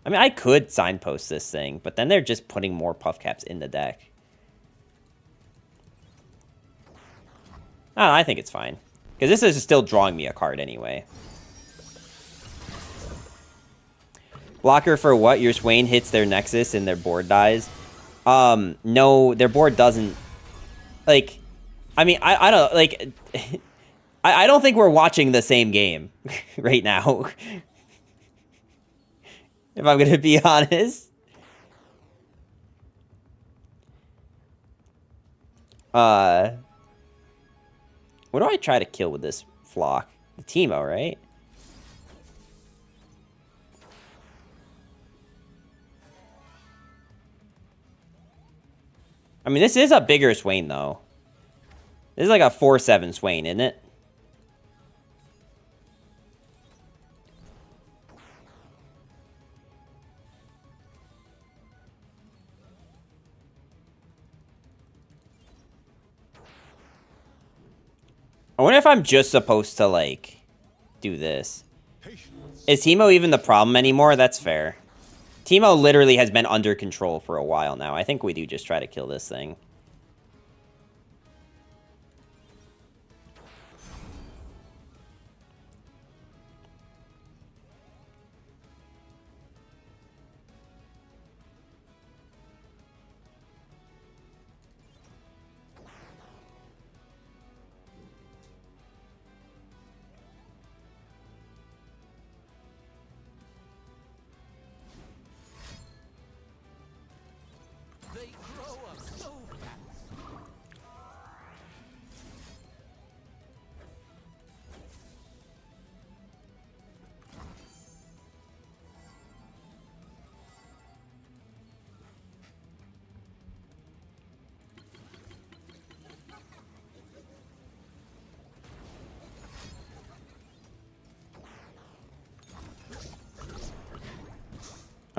I mean, I could signpost this thing, but then they're just putting more puff caps in the deck. Oh, I think it's fine. Because this is still drawing me a card anyway. Blocker for what? Your Swain hits their Nexus and their board dies? No, their board doesn't... Like, I mean, I don't... Like, I don't think we're watching the same game right now. If I'm going to be honest. What do I try to kill with this flock? The Teemo, right? I mean, this is a bigger Swain, though. This is like a 4/7 Swain, isn't it? I wonder if I'm just supposed to, like, do this. Is Teemo even the problem anymore? That's fair. Teemo literally has been under control for a while now. I think we do just try to kill this thing.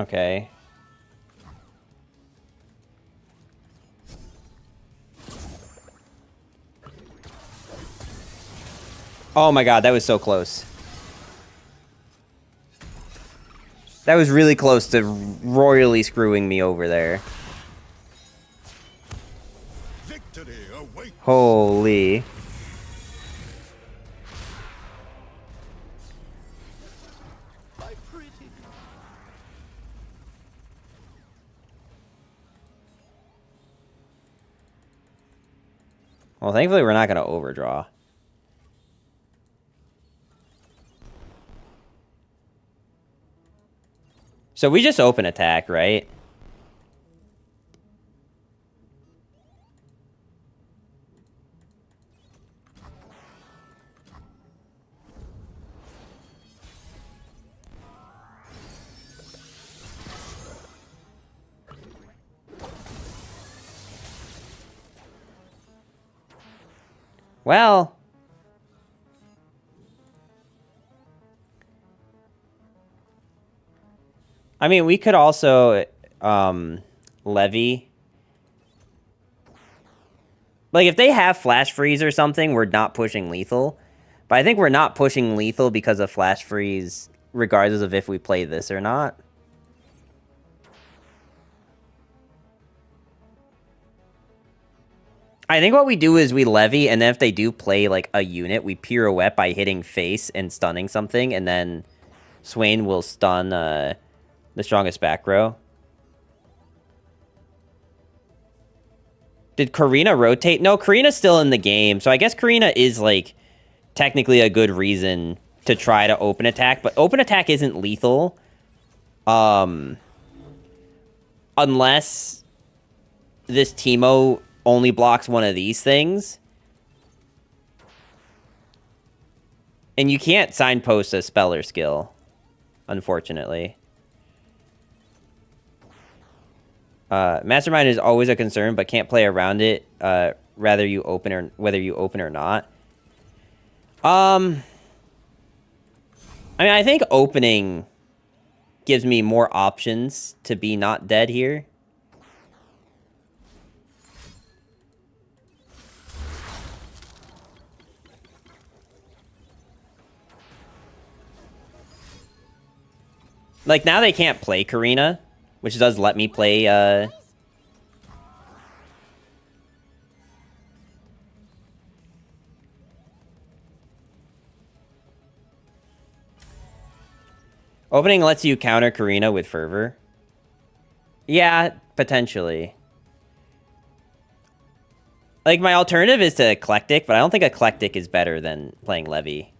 Okay. Oh my god, that was so close. That was really close to royally screwing me over there. Victory awaits. Holy. Well, thankfully we're not going to overdraw. So we just open attack, right? Well, I mean, we could also levy. Like, if they have flash freeze or something, we're not pushing lethal. But I think we're not pushing lethal because of flash freeze, regardless of if we play this or not. I think what we do is we levy, and then if they do play, like, a unit, we pirouette by hitting face and stunning something, and then Swain will stun the strongest back row. Did Karina rotate? No, Karina's still in the game, so I guess Karina is, like, technically a good reason to try to open attack, but open attack isn't lethal. Unless this Teemo only blocks one of these things. And you can't signpost a spell or skill, unfortunately. Mastermind is always a concern, but can't play around it, whether you open or not. I mean, I think opening gives me more options to be not dead here. Like, now they can't play Karina, which does let me play, Opening lets you counter Karina with Fervor. Yeah, potentially. Like, my alternative is to Eclectic, but I don't think Eclectic is better than playing Levy.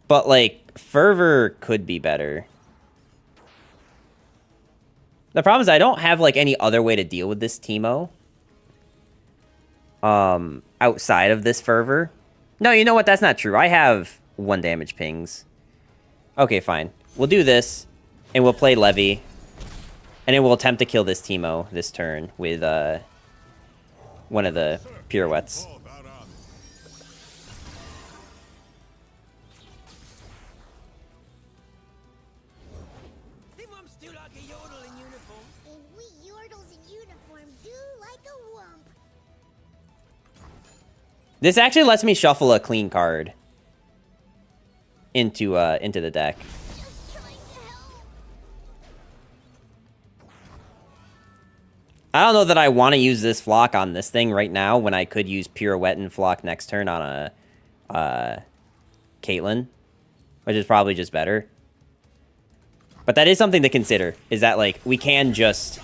But, like, Fervor could be better. The problem is I don't have, like, any other way to deal with this Teemo. Outside of this Fervor. No, you know what? That's not true. I have 1 damage pings. Okay, fine. We'll do this, and we'll play Levy. And then we'll attempt to kill this Teemo this turn with, one of the pirouettes. This actually lets me shuffle a clean card into the deck. I don't know that I want to use this flock on this thing right now when I could use pirouette and flock next turn on a Caitlyn, which is probably just better. But that is something to consider, is that, like, we can just...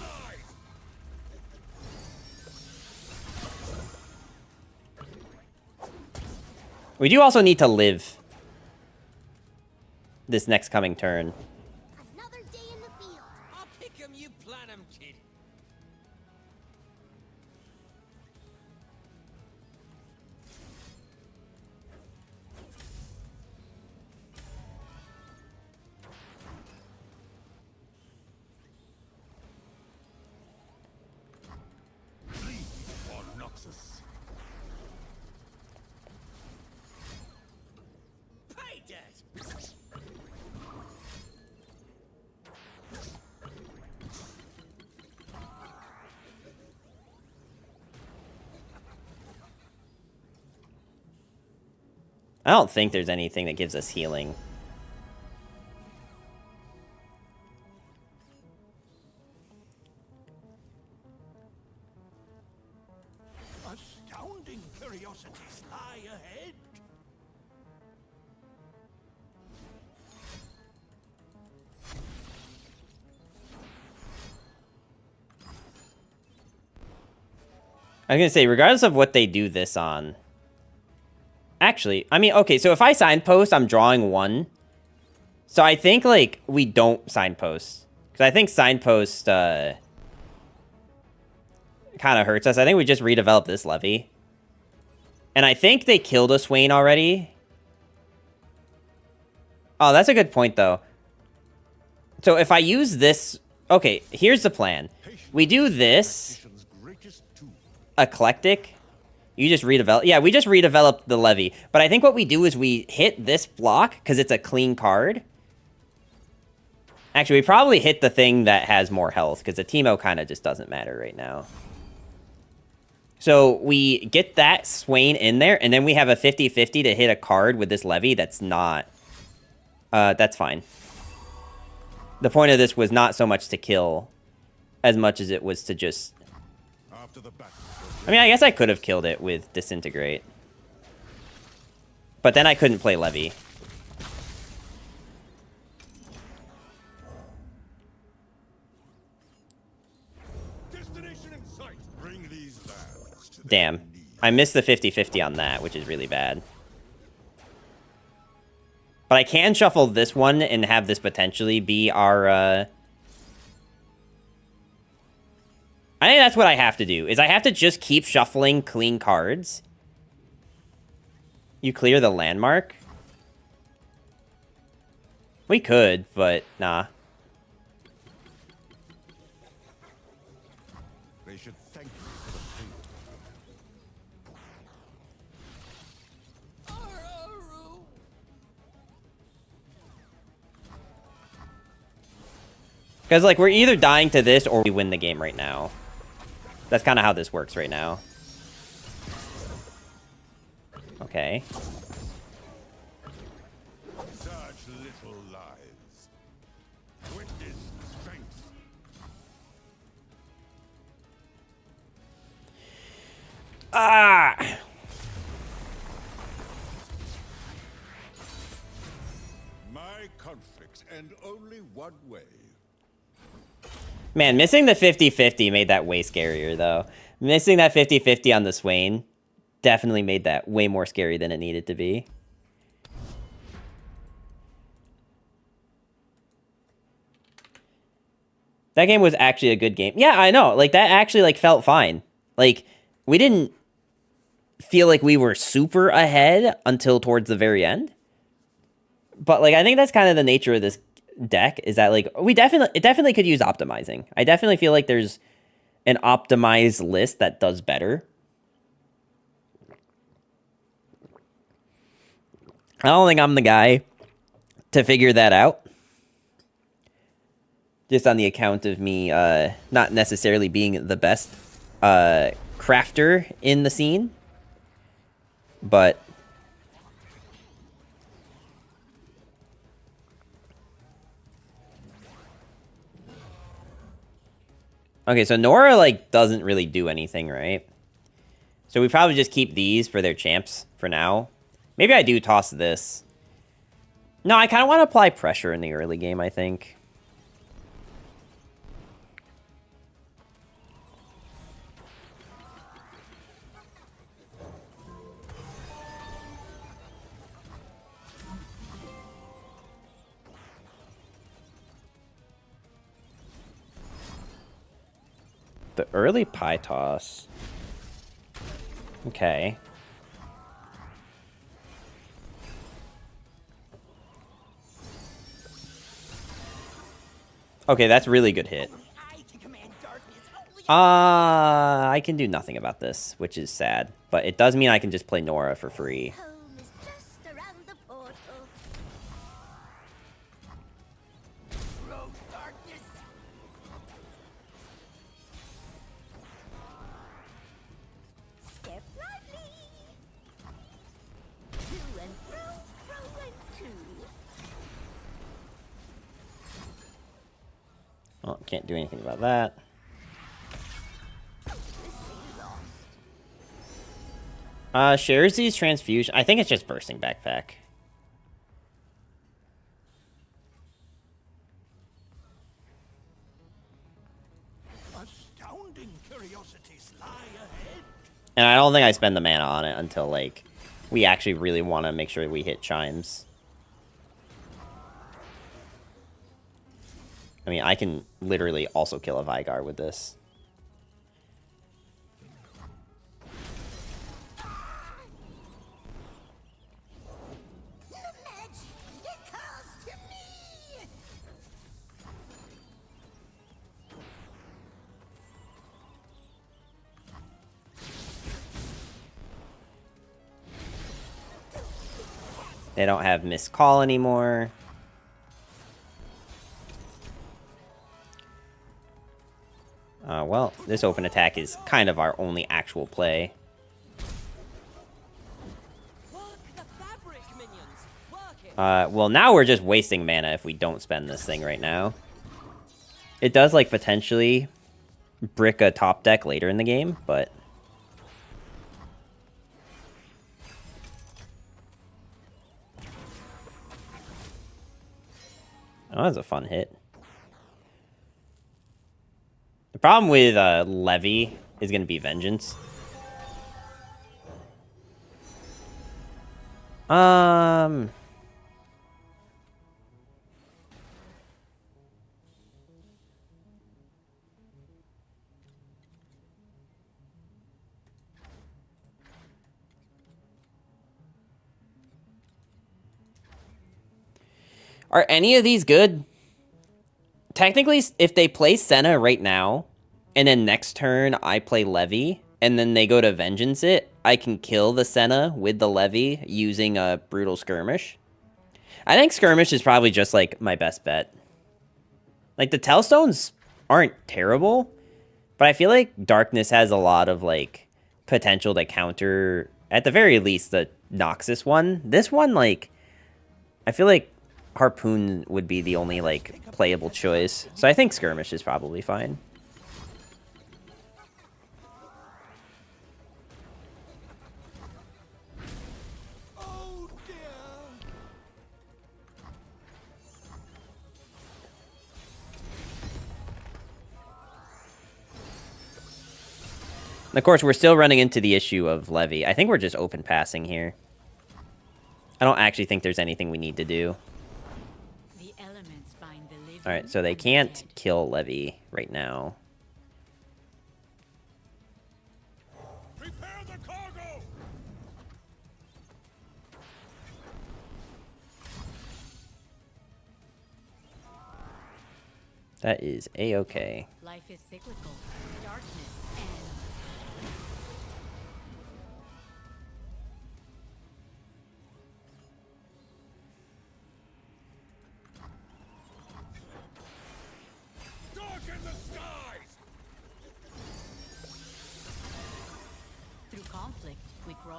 We do also need to live this next coming turn. Another day in the field. I'll pick 'em, you plant 'em, kid. I don't think there's anything that gives us healing. Astounding curiosities lie ahead. I was gonna say, regardless of what they do this on. Actually, I mean, okay, so if I signpost, I'm drawing 1. So I think, like, we don't signpost. Because I think signpost, kind of hurts us. I think we just redevelop this levy. And I think they killed a Swain already. Oh, that's a good point, though. So if I use this... Okay, here's the plan. We do this... Eclectic. You just redevelop. Yeah, we just redeveloped the levy. But I think what we do is we hit this block because it's a clean card. Actually, we probably hit the thing that has more health because the Teemo kind of just doesn't matter right now. So we get that Swain in there, and then we have a 50-50 to hit a card with this levy that's not... that's fine. The point of this was not so much to kill as much as it was to just... I mean, I guess I could have killed it with Disintegrate. But then I couldn't play Levy. Destination in sight. Bring these lands to Damn. I missed the 50-50 on that, which is really bad. But I can shuffle this one and have this potentially be our... I think that's what I have to do, is I have to just keep shuffling clean cards. You clear the landmark? We could, but nah. They should thank you for the favor. Because, like, we're either dying to this or we win the game right now. That's kind of how this works right now. Okay. Such little lives. Witness strength. Ah! My conflicts end only one way. Man, missing the 50-50 made that way scarier, though. Missing that 50-50 on the Swain definitely made that way more scary than it needed to be. That game was actually a good game. Yeah, I know. Like, that actually, like, felt fine. Like, we didn't feel like we were super ahead until towards the very end. But, like, I think that's kind of the nature of this deck, is that, like, it definitely could use optimizing. I definitely feel like there's an optimized list that does better. I don't think I'm the guy to figure that out. Just on the account of me not necessarily being the best crafter in the scene. But okay, so Nora, like, doesn't really do anything, right? So we probably just keep these for their champs for now. Maybe I do toss this. No, I kind of want to apply pressure in the early game, I think. The early pie toss. Okay. Okay, that's really good hit. I can do nothing about this, which is sad. But it does mean I can just play Nora for free. Home is just around the portal. Step lively. To and fro. Oh, can't do anything about that. Shares these transfusion. I think it's just bursting backpack. Astounding curiosities lie ahead. And I don't think I spend the mana on it until, like, we actually really want to make sure we hit chimes. I mean, I can literally also kill a Vigar with this. They don't have missed call anymore. Well, this open attack is kind of our only actual play. Well, now we're just wasting mana if we don't spend this thing right now. It does, like, potentially brick a top deck later in the game, but... Oh, that was a fun hit. The problem with Levy is going to be Vengeance. Are any of these good? Technically, if they play Senna right now, and then next turn I play Levy, and then they go to Vengeance it, I can kill the Senna with the Levy using a Brutal Skirmish. I think Skirmish is probably just, like, my best bet. Like, the Tellstones aren't terrible, but I feel like Darkness has a lot of, like, potential to counter, at the very least, the Noxus one. This one, like, I feel like Harpoon would be the only, like, playable choice. So I think Skirmish is probably fine. And of course, we're still running into the issue of Levy. I think we're just open passing here. I don't actually think there's anything we need to do. Alright, so they can't kill Levy right now. Prepare the cargo. That is A-okay. Life is cyclical. Darkness ends. Darken the skies. Through conflict, we grow.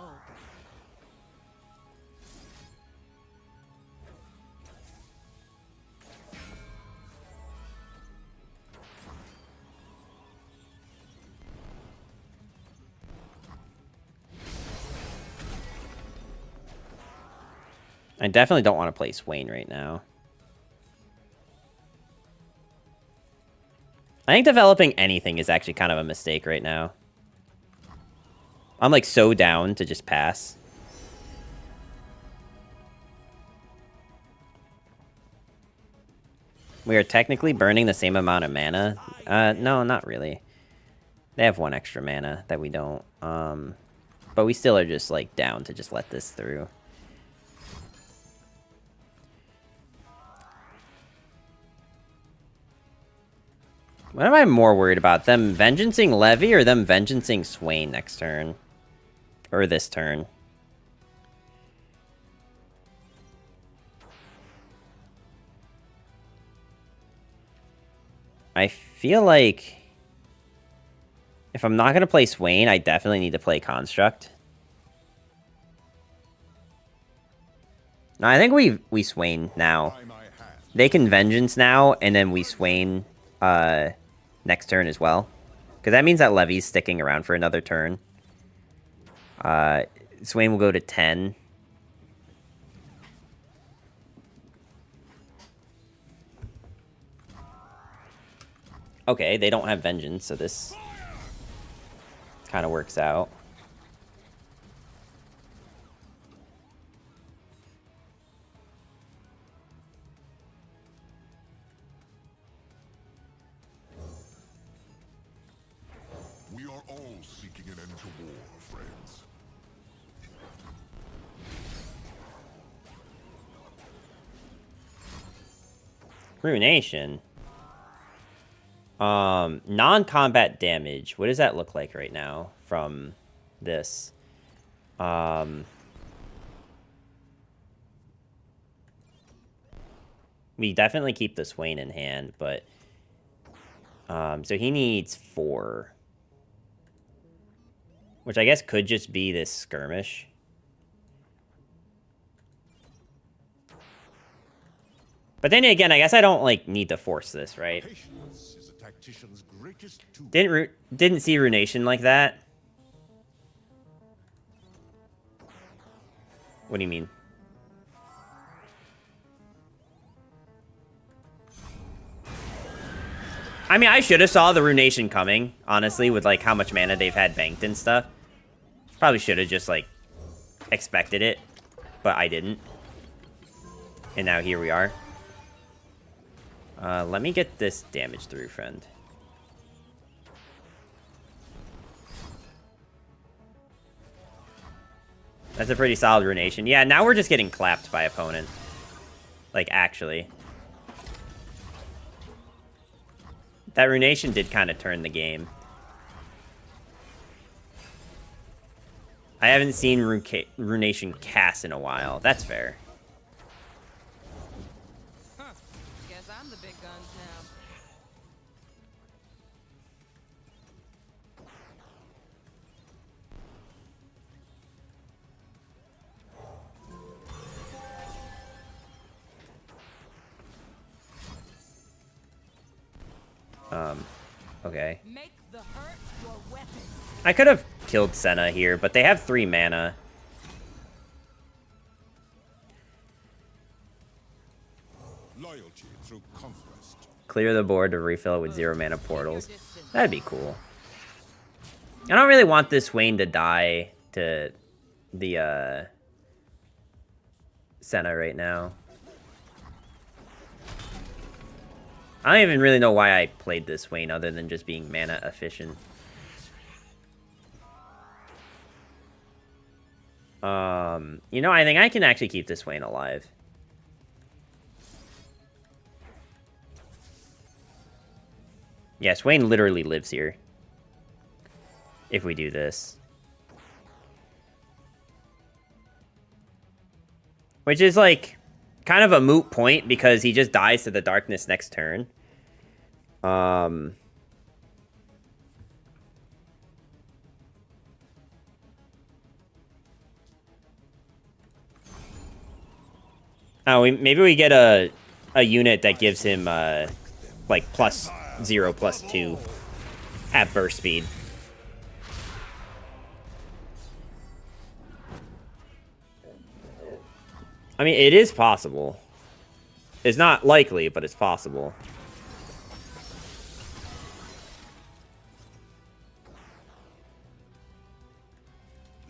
I definitely don't want to play Swain right now. I think developing anything is actually kind of a mistake right now. I'm, like, so down to just pass. We are technically burning the same amount of mana. No, not really. They have one extra mana that we don't. But we still are just, like, down to just let this through. What am I more worried about? Them vengeancing Levy or them vengeancing Swain next turn? Or this turn? I feel like if I'm not going to play Swain, I definitely need to play Construct. No, I think we Swain now. They can Vengeance now, and then we Swain next turn as well. Because that means that Levy's sticking around for another turn. Swain will go to 10. Okay, they don't have Vengeance, so this kind of works out. We are all seeking an end to war, friends. Ruination. Non-combat damage. What does that look like right now from this? We definitely keep the Swain in hand, but so he needs 4. Which I guess could just be this skirmish. But then again, I guess I don't like need to force this, right? Patience is a tactician's greatest tool. Didn't see Ruination like that. What do you mean? I mean, I should have saw the Ruination coming, honestly, with like how much mana they've had banked and stuff. Probably should have just like expected it, but I didn't. And now here we are. Let me get this damage through, friend. That's a pretty solid Ruination. Yeah, now we're just getting clapped by opponent. Like, actually. That Ruination did kind of turn the game. I haven't seen Ruination cast in a while. That's fair. Huh. Guess I'm the big guns now. Okay. Make the hurt your weapon. I could have killed Senna here, but they have 3 mana. Loyalty through conquest. Clear the board to refill it with 0 mana portals. That'd be cool. I don't really want this Swain to die to the Senna right now. I don't even really know why I played this Swain other than just being mana efficient. You know, I think I can actually keep this Swain alive. Yeah, Swain literally lives here. If we do this. Which is like kind of a moot point because he just dies to the darkness next turn. Oh, maybe we get a unit that gives him like +0, +2 at burst speed. I mean, it is possible. It's not likely, but it's possible.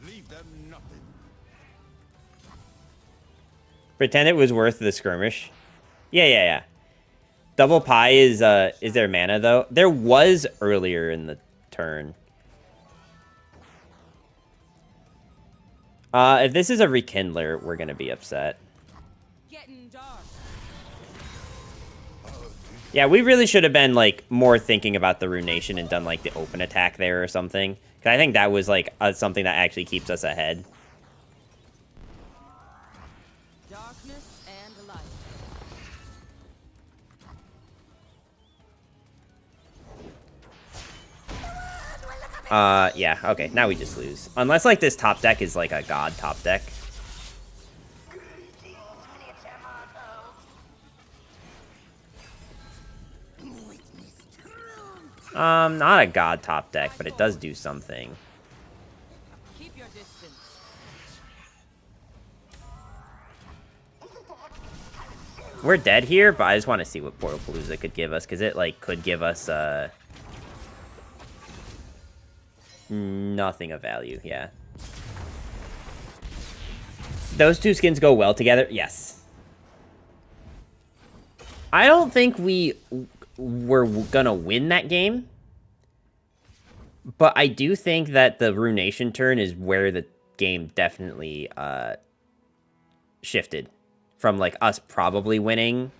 Leave them nothing. Pretend it was worth the skirmish. Yeah. Double Pi is there mana though? There was earlier in the turn. If this is a Rekindler, we're gonna be upset. Getting dark. Yeah, we really should have been like more thinking about the Ruination and done like the open attack there or something. Cause I think that was like something that actually keeps us ahead. Darkness and light. Yeah, okay, now we just lose. Unless like this top deck is like a god top deck. Not a god top deck, but it does do something. Keep your distance. We're dead here, but I just want to see what Portal Palooza could give us, because it, like, could give us, nothing of value, yeah. Those two skins go well together? Yes. I don't think we were gonna win that game, but I do think that the Ruination turn is where the game definitely, shifted. From, like, us probably winning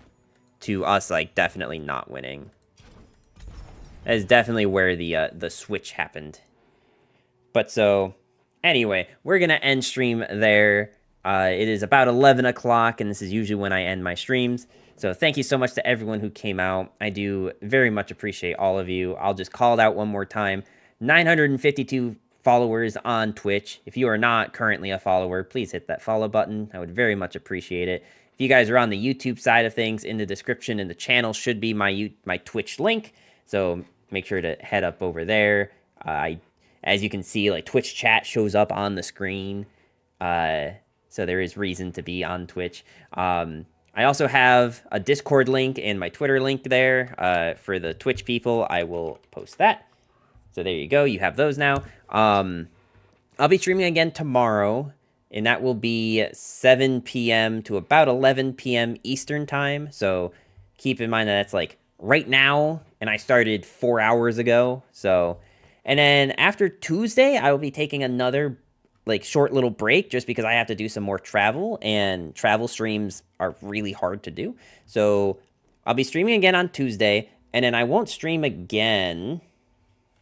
to us, like, definitely not winning. That is definitely where the switch happened. But so, anyway, we're going to end stream there. It is about 11 o'clock, and this is usually when I end my streams. So thank you so much to everyone who came out. I do very much appreciate all of you. I'll just call it out one more time. 952 followers on Twitch. If you are not currently a follower, please hit that follow button. I would very much appreciate it. If you guys are on the YouTube side of things, in the description in the channel should be my Twitch link. So make sure to head up over there. As you can see, like, Twitch chat shows up on the screen. So there is reason to be on Twitch. I also have a Discord link and my Twitter link there. For the Twitch people, I will post that. So there you go. You have those now. I'll be streaming again tomorrow, and that will be 7 p.m. to about 11 p.m. Eastern time. So keep in mind that that's, like, right now, and I started 4 hours ago. So, and then after Tuesday, I will be taking another, like, short little break just because I have to do some more travel, and travel streams are really hard to do. So I'll be streaming again on Tuesday, and then I won't stream again.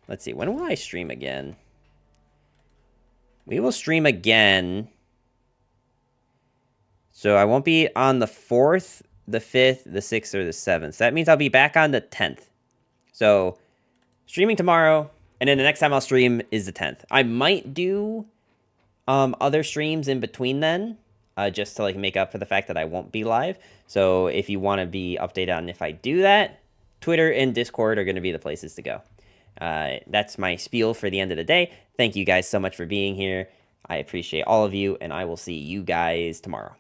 Let's see, when will I stream again? We will stream again. So I won't be on the 4th, the 5th, the 6th, or the 7th. So that means I'll be back on the 10th. So streaming tomorrow, and then the next time I'll stream is the 10th. I might do other streams in between then, just to, like, make up for the fact that I won't be live. So if you want to be updated on if I do that, Twitter and Discord are going to be the places to go. That's my spiel for the end of the day. Thank you guys so much for being here. I appreciate all of you, and I will see you guys tomorrow.